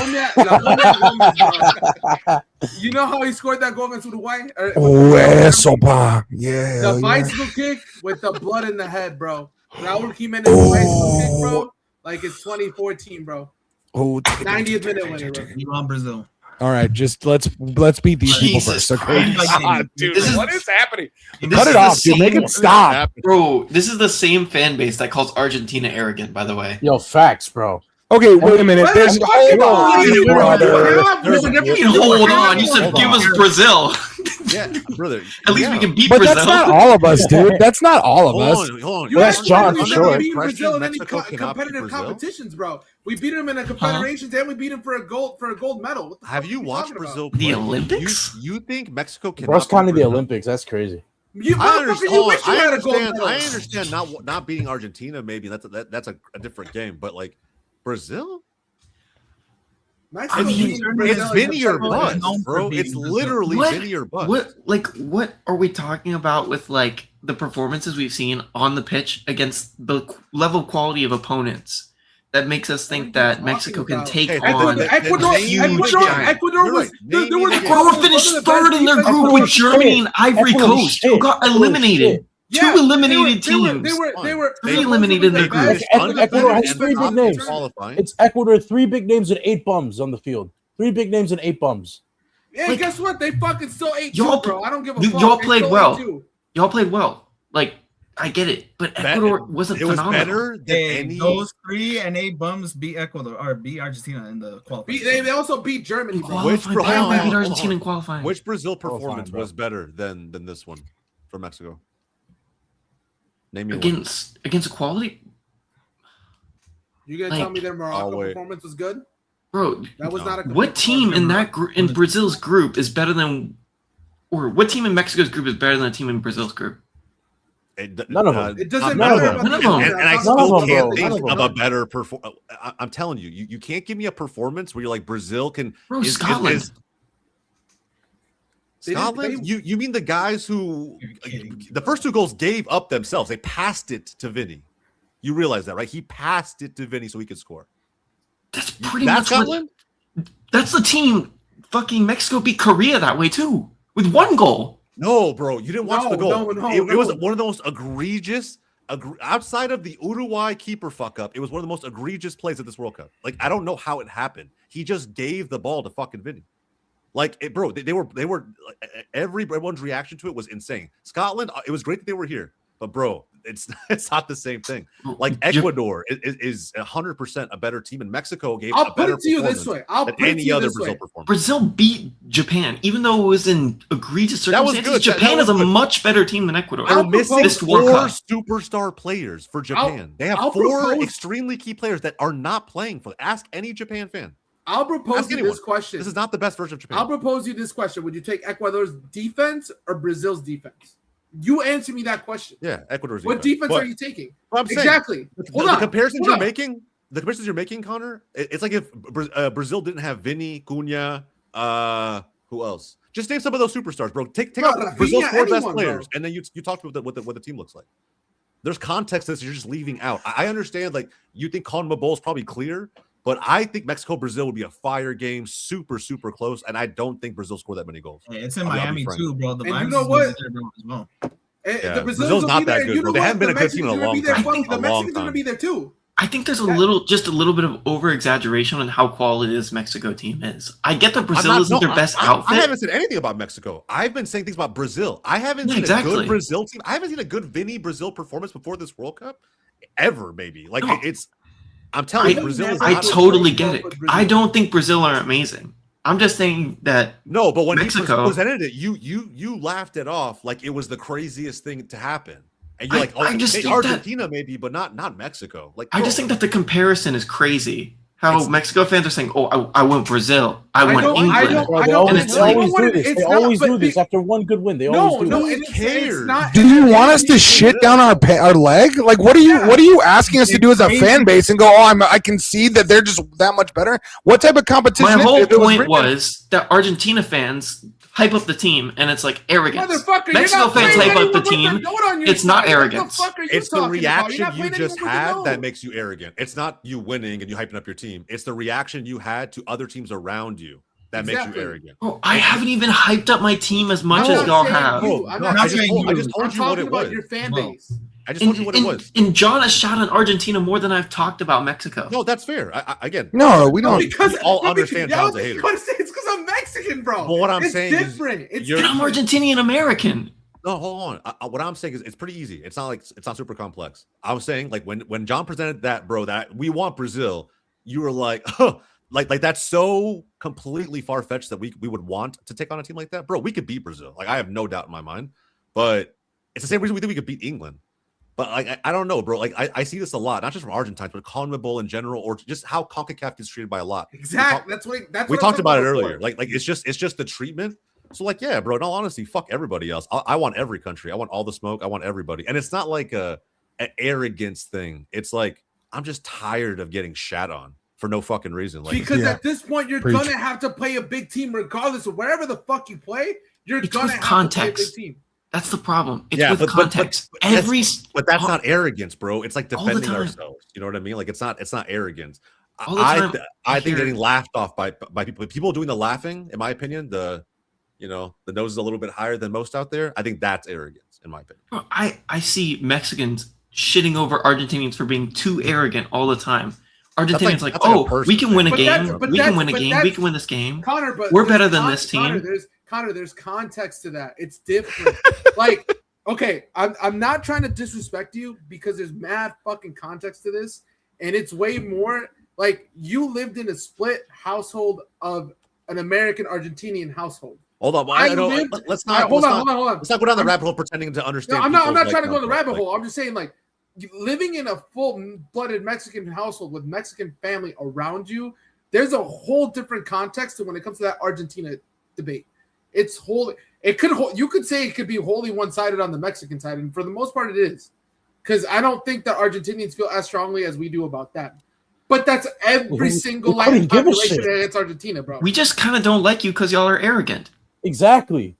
You know how he scored that goal against Uruguay? Oh, eso, pa. Yeah. The yeah. bicycle kick with the blood in the head, bro. Raul Jimenez bicycle kick, bro. Like it's 2014, bro. Oh, 90th minute winner, bro. You want Brazil? all right, just let's beat these people Jesus first, okay? Christ. God, dude, This is- what is happening? This Cut is it the off, dude. Make same- it stop. Bro, this is the same fan base that calls Argentina arrogant, by the way. Yo, facts, bro. Okay, wait a minute. There's Hold on, brother. Hold on, you said give us Brazil. Yeah, brother. At least we can beat But Brazil. that's not all of us, dude. That's not all of Hold us. on, hold on. You That's guys John never for sure. beat Brazil in any Mexico cannot beat competitive Brazil? competitions, bro. We beat them in a confederations and we beat them for a gold medal. What the Have fuck you are watched talking about? Brazil The play? Olympics? You think Mexico can? Bro's counting the Olympics. That's crazy. You, I motherfucker, understand. you wish you had a gold medal. I understand not beating Argentina. Maybe that's a different game. But like Brazil, Mexico I mean, beat Brazil it's in been your September. butt, known for bro. beating It's Brazil. literally What? been your butt. What are we talking about with like the performances we've seen on the pitch against the level quality of opponents that makes us think that Mexico can take Hey, on Ecuador huge giants? Ecuador You're was right. Name there me was the Ecuador finished third in their group with Germany and Ivory Ecuador Coast, shit. who got eliminated. Yeah, Two eliminated they were teams. They eliminated their group. Ecuador has three big names. Qualifying. It's Ecuador, 3 big names and 8 bums on the field. 3 big names and 8 bums. Yeah, Like, guess what? They fucking still ate y'all- too, bro. I don't give a you- fuck. y'all They played still well. ate too. Y'all played well. Like, I get it, but Ecuador wasn't It was phenomenal. better than Hey, any. those 3 and 8 bums beat Ecuador or beat Argentina in the qualification. They also beat Germany, bro. Which Qualifying. bro- Why hold did on, we beat hold on. Argentina in qualifying? Which Brazil Qualifying, performance bro. was better than this one from Mexico? Name me one. Against equality, You gonna tell me their Morocco wait. performance was good? bro. That was No. not a What team in that in Brazil's group is better than, or what team in Mexico's group is better than a team in Brazil's group? None of them. It doesn't None of matter them. about None of the them. team. And I I'm still talking them, can't bro. think None of of them. a better perform. I'm telling you, you can't give me a performance where you're like Brazil can. Bro, Scotland. They didn't- Scotland? You mean the guys who You're kidding. the first 2 goals gave up themselves? They passed it to Vinny. You realize that, right? He passed it to Vinny so he could score. That's pretty That's much Scotland. that's the team. Fucking Mexico beat Korea that way too, with 1 goal. No, bro, you didn't watch No, the goal. no, It was no. one of the most egregious. Outside of the Uruguay keeper fuck up, it was one of the most egregious plays at this World Cup. Like, I don't know how it happened. He just gave the ball to fucking Vinny. Like, bro, they were everyone's reaction to it was insane. Scotland, it was great that they were here, but bro, it's not the same thing. Like, Ecuador is 100% a better team, and Mexico gave I'll a put better it to you this performance way. I'll than put it to any you other this Brazil way. performance. Brazil beat Japan, even though it was in egregious That was circumstances. good. That Japan was is a good. much better team than Ecuador. They're I'll missing this World 4 Cup. superstar players for Japan. They have I'll 4 propose- extremely key players that are not playing for. Ask any Japan fan. I'll propose Ask you anyone. this question. This is not the best version of Japan. I'll propose you this question. Would you take Ecuador's defense or Brazil's defense? You answer me that question. Yeah, Ecuador's What defense are you taking? I'm saying, Exactly. the Hold on. comparisons Hold you're on. making, Connor. It's like if Brazil didn't have Vinny, Cunha, who else? Just name some of those superstars, bro. Take Bro, out Brazil's Rafinha, 4 best anyone, players, bro. and then you talk about what the team looks like. There's context that you're just leaving out. I understand, like, you think CONMEBOL is probably clear, but I think Mexico-Brazil would be a fire game, super, super close, and I don't think Brazil scored that many goals. Hey, it's in I'll be Miami frank. too, bro. The And you vibes know is what? there, bro, as well. Yeah, The Brazil's Brazil's not that good, bro. They haven't been a good team in a long time. The A long Mexicans are time. gonna be there too. I think there's a little bit of over exaggeration on how quality this Mexico team is. I get that Brazil isn't their best outfit. I haven't said anything about Mexico. I've been saying things about Brazil. I haven't Yeah, seen a exactly. good Brazil team. I haven't seen a good Vinny Brazil performance before this World Cup ever. Maybe like No. it's. I'm telling you, I- Brazil is. I not- totally get it. Brazil. I don't think Brazil are amazing. I'm just saying that No, but when Mexico- he presented it, you laughed it off like it was the craziest thing to happen, and you're I- like, oh, I just hey, think that- Argentina maybe, but not Mexico. Like, I just bro, think that the comparison is crazy. How It's- Mexico fans are saying, "Oh, I want Brazil. I want don't- England." I don't- Bro, they don't- always, it's they like- always do this. it's They not- always but do this the- after one good win. They No, always do no, this. it's cares? not. Do you want us to shit down our leg? Like, what are you asking us to do as a fan base and go? Oh, I can see that they're just that much better. What type of competition? My whole if it point written- was that Argentina fans hype up the team, and it's like arrogance. Motherfucker, Mexico you're not fans playing hype up the anyone with their team. goat on your It's not side. arrogance. What the fuck are you It's the talking about? You're reaction not you playing just anyone with their had goat. that makes you arrogant. It's not you winning and you hyping up your team. It's the reaction you had to other teams around you that makes Exactly. you arrogant. Bro, I haven't even hyped up my team as much I'm as not y'all saying have. you. No, I'm no, not I just saying told you. you what I'm it talking was. about your fan Well, base. I just told you what it was. And John has shot on Argentina more than I've talked about Mexico. No, that's fair. Again, No, we don't. Because we all bro, understand y'all John's a hater. wanna say it's because I'm Mexican, bro. Well, what I'm it's saying is different. It's you're- And I'm Argentinian American. No, hold on. What I'm saying is it's pretty easy. It's not super complex. I was saying like when John presented that, bro, that we want Brazil, you were like, huh, like that's so completely far fetched that we would want to take on a team like that, bro. We could beat Brazil. Like I have no doubt in my mind, but it's the same reason we think we could beat England. But like I don't know, bro. Like I see this a lot, not just from Argentines, but CONMEBOL in general, or just how CONCACAF gets treated by a lot. exactly. That's We what I'm talked about it talking earlier. Like it's just the treatment. So like, yeah, bro, in all honesty, fuck everybody else. I want every country. I want all the smoke. I want everybody. And it's not like an arrogance thing. It's like I'm just tired of getting shat on for no fucking reason. Like Because Yeah. at this point, you're Preach. gonna have to play a big team regardless of wherever the fuck you play. You're It's gonna with have to play a big context. team. That's the problem. It's Yeah, with but context. but that's not arrogance, bro. It's like All the defending time. ourselves. You know what I mean? Like it's not arrogance. All the time. I think hear- getting laughed off by people doing the laughing, in my opinion, the nose is a little bit higher than most out there. I think that's arrogance, in my opinion. Bro, I see Mexicans shitting over Argentinians for being too arrogant all the time. Argentinians like oh, a person we can win a But game. that's- but We can that's- win a but game. that's- We can win this game. Connor, but We're there's better than this team. There's context to that. It's different. Like, okay, I'm not trying to disrespect you because there's mad fucking context to this, and it's way more like you lived in a split household of an American Argentinian household. Hold on, let's not hold on. Let's not go down the rabbit hole pretending to understand. No, I'm not people's, trying to go in the context. rabbit hole. I'm just saying, like, living in a full-blooded Mexican household with Mexican family around you, there's a whole different context to when it comes to that Argentina debate. It's wholly. You could say it could be wholly one-sided on the Mexican side, and for the most part, it is, because I don't think that Argentinians feel as strongly as we do about that. But that's every single Latin population against Argentina, bro. We just kind of don't like you because y'all are arrogant. Exactly.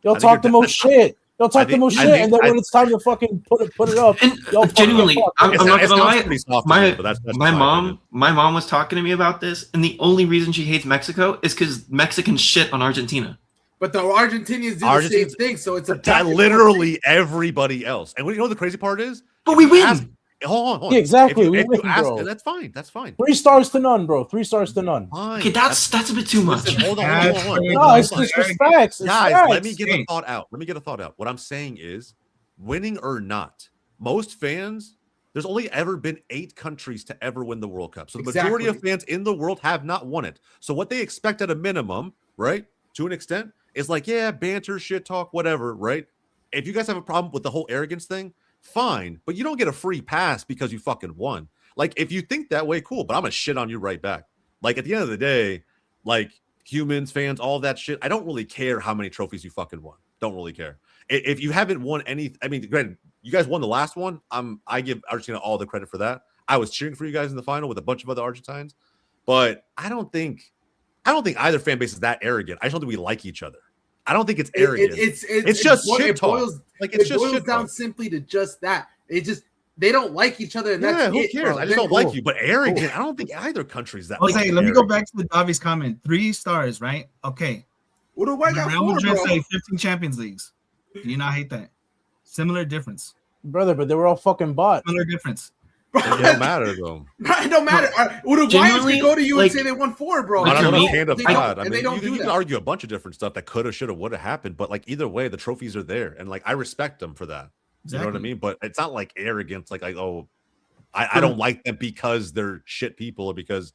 Y'all talk the most shit. Y'all talk the most shit, and then when it's time to fucking put it up, and genuinely, I'm not gonna lie. My mom was talking to me about this, and the only reason she hates Mexico is because Mexicans shit on Argentina. But the Argentinians do the same thing, so it's literally everybody else. And you know what the crazy part is? But we win. Hold on. Yeah, exactly. If you ask, that's fine. That's fine. 3 stars to none, bro. 3 stars to none. Fine. Okay, that's a bit too much. Listen, hold on. No, it's facts. Guys, let me get a thought out. What I'm saying is, winning or not, most fans, there's only ever been 8 countries to ever win the World Cup. So the majority of fans in the world have not won it. So what they expect at a minimum, right, to an extent, is like, yeah, banter, shit talk, whatever, right? If you guys have a problem with the whole arrogance thing, fine, but you don't get a free pass because you fucking won. Like, if you think that way, cool, but I'm gonna shit on you right back. Like, at the end of the day, like, humans, fans, all that shit, I don't really care how many trophies you fucking won. Don't really care. If you haven't won any, I mean, granted, you guys won the last one. I give Argentina all the credit for that. I was cheering for you guys in the final with a bunch of other Argentines, but I don't think either fan base is that arrogant. I just don't think we like each other. I don't think it's arrogant. It's just shit talk. It boils down simply to just that. They don't like each other. And that's who cares? Bro. I just don't like you. But arrogant, I don't think either country's that. Okay, let me go back to the Davi's comment. 3 stars, right? Okay. Uruguay got Real 4, Madrid bro. say 15 Champions Leagues. Do you not hate that? Similar difference. Brother, but they were all fucking bought. Similar difference. It don't matter though. It don't matter. Uruguayans can go to you and say they won 4, bro. I don't know. Hand of they God. don't, I and mean, they don't you do can that. argue a bunch of different stuff that could have, should have, would have happened, but like either way, the trophies are there, and like I respect them for that. Exactly. You know what I mean? But it's not like arrogance. Like I don't like them because they're shit people or because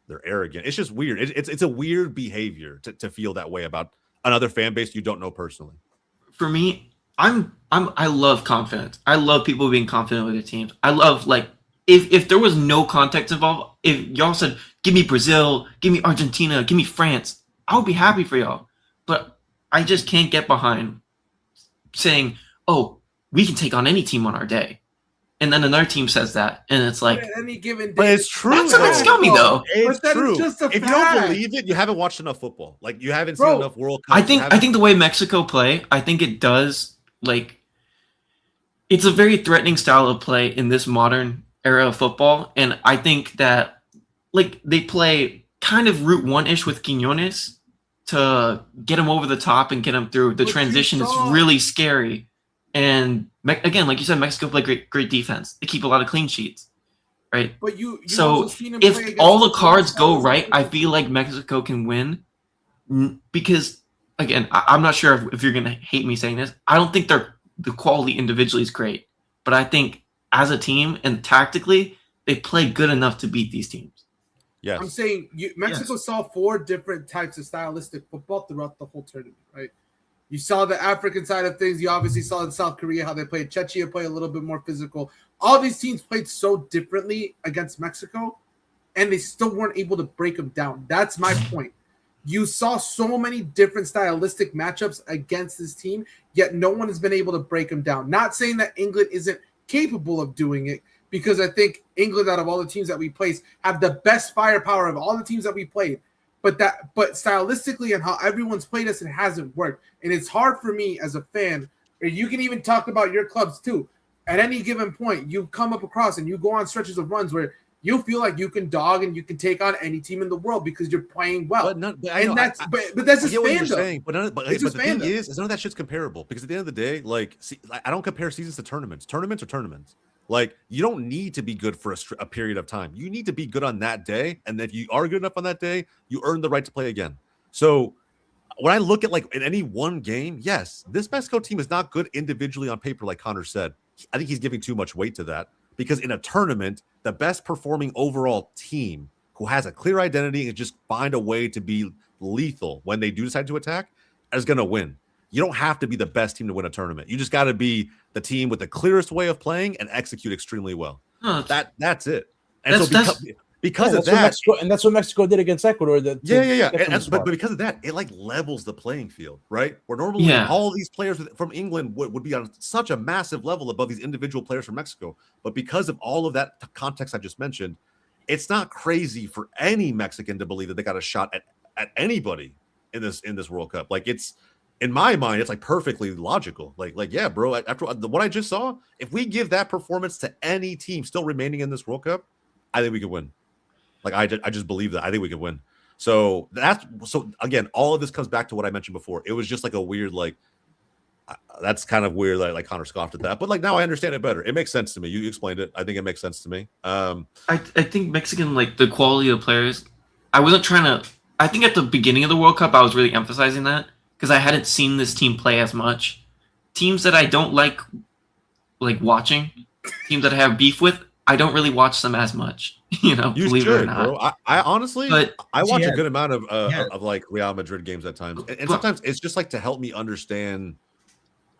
they're arrogant. It's just weird. It's a weird behavior to feel that way about another fan base you don't know personally. For me, I love confidence. I love people being confident with their teams. I love, like, if there was no context involved, if y'all said, give me Brazil, give me Argentina, give me France, I would be happy for y'all. But I just can't get behind saying, oh, we can take on any team on our day. And then another team says that, and it's like, any given day. But it's true. That's a bit scummy, though. It's But that is true. just a If you fact. don't believe it, you haven't watched enough football. Like you haven't Bro, seen enough World Cups. I think the way Mexico play, I think it does, like, it's a very threatening style of play in this modern era of football, and I think that, like, they play kind of route one-ish with Quiñones to get him over the top and get him through. The transition is really scary, and again, like you said, Mexico play great defense. They keep a lot of clean sheets, right? But you So also seen him play if against all the the cards go Brazil. right, I feel like Mexico can win, because again, I'm not sure if you're gonna hate me saying this. I don't think the quality individually is great, but I think as a team and tactically, they play good enough to beat these teams. Yes. I'm saying Mexico saw 4 different types of stylistic football throughout the whole tournament, right? You saw the African side of things. You obviously saw in South Korea how they played. Czechia play a little bit more physical. All these teams played so differently against Mexico, and they still weren't able to break them down. That's my point. You saw so many different stylistic matchups against this team, yet no one has been able to break them down. Not saying that England isn't capable of doing it, because I think England, out of all the teams that we placed, have the best firepower of all the teams that we played. But stylistically and how everyone's played us, it hasn't worked. And it's hard for me as a fan, or you can even talk about your clubs too. At any given point, you come up across and you go on stretches of runs where you feel like you can dog and you can take on any team in the world because you're playing well. But that's just fandom. But the thing is none of that shit's comparable, because at the end of the day, like, I don't compare seasons to tournaments. Tournaments are tournaments. Like, you don't need to be good for a period of time. You need to be good on that day. And if you are good enough on that day, you earn the right to play again. So when I look at, like, in any one game, yes, this Mexico team is not good individually on paper, like Connor said. I think he's giving too much weight to that, because in a tournament, the best performing overall team who has a clear identity and just find a way to be lethal when they do decide to attack is going to win. You don't have to be the best team to win a tournament. You just got to be the team with the clearest way of playing and execute extremely well. That's it. And because of that, that's what Mexico did against Ecuador. But because of that, it like levels the playing field, right? Where normally all these players from England would be on such a massive level above these individual players from Mexico. But because of all of that context I just mentioned, it's not crazy for any Mexican to believe that they got a shot at anybody in this World Cup. Like, it's, in my mind, it's like perfectly logical. Like, yeah, bro, after what I just saw, if we give that performance to any team still remaining in this World Cup, I think we could win. Like, I just believe that. I think we could win. So again, all of this comes back to what I mentioned before. It was just like a weird, like, that's kind of weird. Like Connor scoffed at that, but like, now I understand it better. It makes sense to me. You explained it. I think it makes sense to me. I think Mexican, like, the quality of players, I think at the beginning of the World Cup, I was really emphasizing that, because I hadn't seen this team play as much. Teams that I don't like watching, teams that I have beef with, I don't really watch them as much. You know, you believe should, it or not. bro. I honestly, I watch a good amount of like Real Madrid games at times, and sometimes it's just like to help me understand,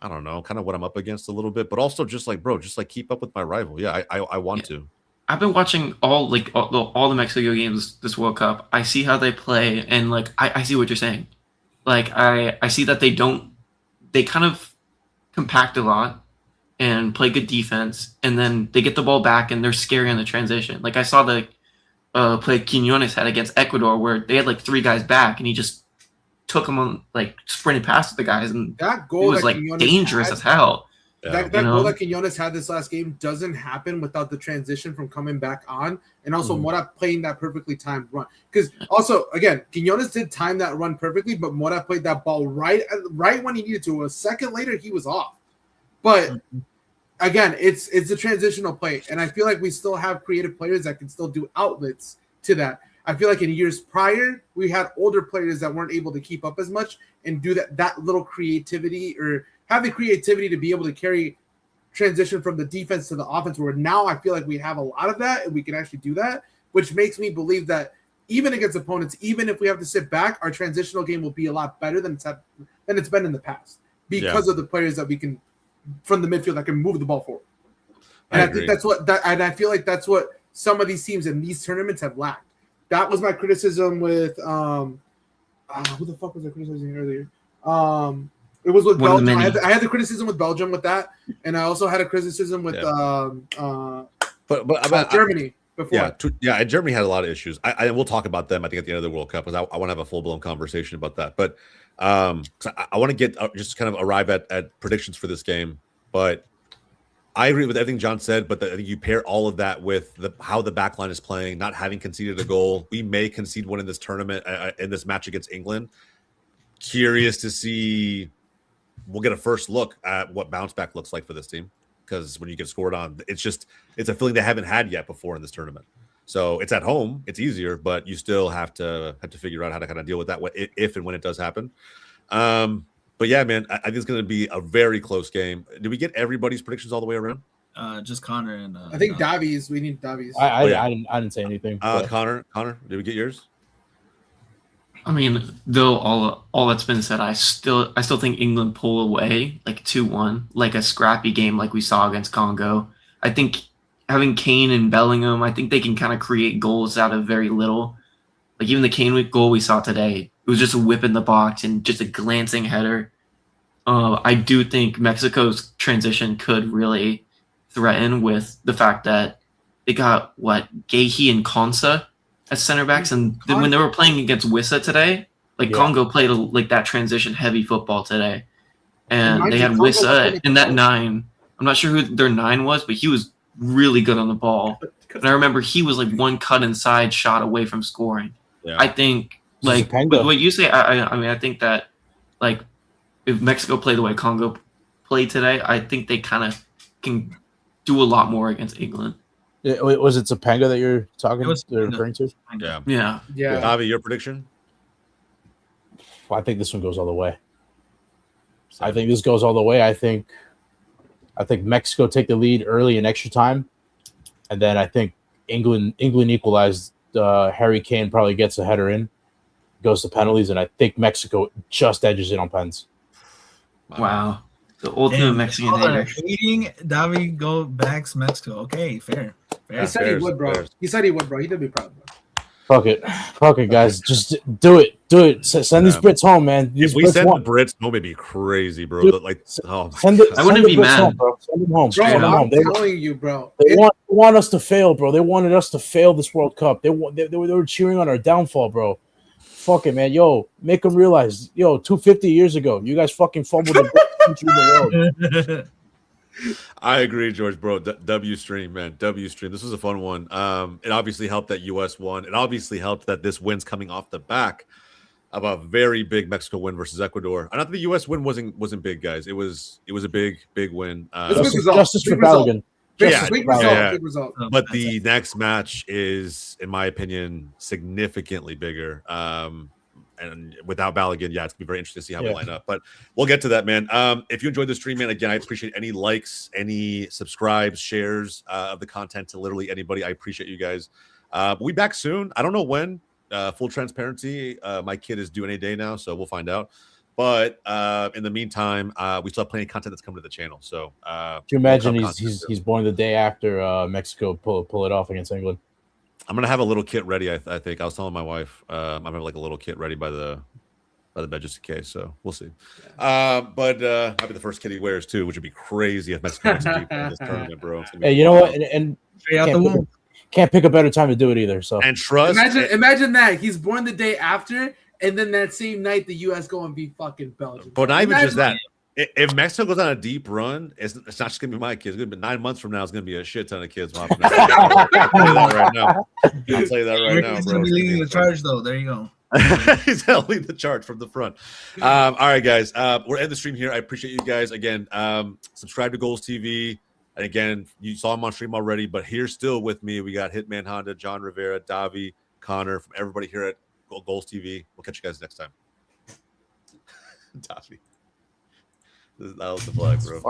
I don't know, kind of what I'm up against a little bit, but also just like, bro, just like keep up with my rival. Yeah, I want to. I've been watching all the Mexico games this World Cup. I see how they play, and like I see what you're saying. Like, I see that they kind of compact a lot and play good defense, and then they get the ball back and they're scary on the transition. Like, I saw the play Quiñones had against Ecuador, where they had like 3 guys back and he just took them on, like, sprinted past the guys, and that goal it was like dangerous as hell. That goal that Quiñones had this last game doesn't happen without the transition from coming back on, and also Mora playing that perfectly timed run. Because also, again, Quiñones did time that run perfectly, but Mora played that ball right when he needed to. A second later, he was off. But again, it's a transitional play, and I feel like we still have creative players that can still do outlets to that. I feel like in years prior, we had older players that weren't able to keep up as much and do that little creativity, or have the creativity to be able to carry transition from the defense to the offense, where now I feel like we have a lot of that and we can actually do that, which makes me believe that even against opponents, even if we have to sit back, our transitional game will be a lot better than it's been in the past, because of the players that we can from the midfield that can move the ball forward. And I think and I feel like that's what some of these teams in these tournaments have lacked. That was my criticism with who the fuck was I criticizing earlier? It was with Belgium. I had the criticism with Belgium with that, and I also had a criticism with Germany before. Yeah, Germany had a lot of issues. I we'll talk about them, I think, at the end of the World Cup, because I want to have a full-blown conversation about that. But I want to get just kind of arrive at predictions for this game. But I agree with everything John said, but I think you pair all of that with how the back line is playing, not having conceded a goal. We may concede one in this tournament, in this match against England. Curious to see. We'll get a first look at what bounce back looks like for this team, because when you get scored on, it's a feeling they haven't had yet before in this tournament. So it's at home, it's easier, but you still have to figure out how to kind of deal with that if and when it does happen. But yeah, man, I think it's going to be a very close game. Did we get everybody's predictions all the way around? Just Connor and I think Davies. We need Davies. I didn't say anything. Connor, did we get yours? I mean, though all that's been said, I still think England pull away like 2-1, like a scrappy game like we saw against Congo. I think having Kane and Bellingham, I think they can kind of create goals out of very little. Like, even the Kane goal we saw today, it was just a whip in the box and just a glancing header. I do think Mexico's transition could really threaten with the fact that they got Gahey and Konsa as center backs, and then when they were playing against Wissa today, Congo played like that transition heavy football today, and they had Wissa in that 9. I'm not sure who their 9 was, but he was really good on the ball. And I remember he was like one cut inside shot away from scoring. Yeah. I think what you say. I mean, I think that if Mexico play the way Congo played today, I think they kind of can do a lot more against England. Was it Topanga that you're talking It was or referring to? Yeah. Yeah. Javi, your prediction? Well, I think this one goes all the way. I think this goes all the way. I think Mexico take the lead early in extra time, and then I think England equalized. Harry Kane probably gets a header in, goes to penalties, and I think Mexico just edges it on pens. Wow. The ultimate Mexican hater. Hating Davi go backs Mexico. Okay, fair. He said he would, bro. He said he would, bro. He did be proud, bro. Fuck it, guys. Just do it. Send these Brits home, man. These If we Brits send want- the Brits home, it'd be crazy, bro. Dude, Like, oh my Send God. I wouldn't be the Brits mad. home, bro. Send them home. Bro, Send them I'm home. They telling you, bro. want us to fail, bro. They wanted us to fail this World Cup. They were cheering on our downfall, bro. Fuck it, man. Yo, make them realize. Yo, 250 years ago, you guys fucking fumbled the best country in the world. I agree, George, bro. W stream, man. W stream. This was a fun one. It obviously helped that US won. It obviously helped that this win's coming off the back of a very big Mexico win versus Ecuador. I don't think the US win wasn't big, guys. It was a big win. Justice for Balogun. Big Yeah. result. But the next match is, in my opinion, significantly bigger. And without Balogun, yeah, it's gonna be very interesting to see how we line up. But we'll get to that, man. If you enjoyed the stream, man, again, I appreciate any likes, any subscribes, shares of the content to literally anybody. I appreciate you guys. We'll be back soon. I don't know when. Full transparency, my kid is due any day now, so we'll find out. But in the meantime, we still have plenty of content that's coming to the channel. So Can you imagine he's born the day after Mexico pull it off against England? I'm gonna have a little kit ready. I think I was telling my wife I'm gonna have like a little kit ready by the bed just in case. So we'll see. But might be the first kit he wears too, which would be crazy if Mexico wins deep in this tournament, bro. Hey, you know what? And can't pick a better time to do it either. So and trust. Imagine that he's born the day after, and then that same night the U.S. go and beat fucking Belgium. But not even just that. If Mexico goes on a deep run, it's not just gonna be my kids. It's gonna be 9 months from now. It's gonna be a shit ton of kids. I'll tell you that right now. I'll tell you that right now, He's bro. gonna be leading the charge, though. There you go. He's gonna lead the charge from the front. All right, guys. We're ending the stream here. I appreciate you guys again. Subscribe to GOLZ TV. And again, you saw him on stream already, but here still with me, we got Hitman Honda, John Rivera, Davi, Connor, from everybody here at GOLZ TV. We'll catch you guys next time. Davi. That was the flag, bro.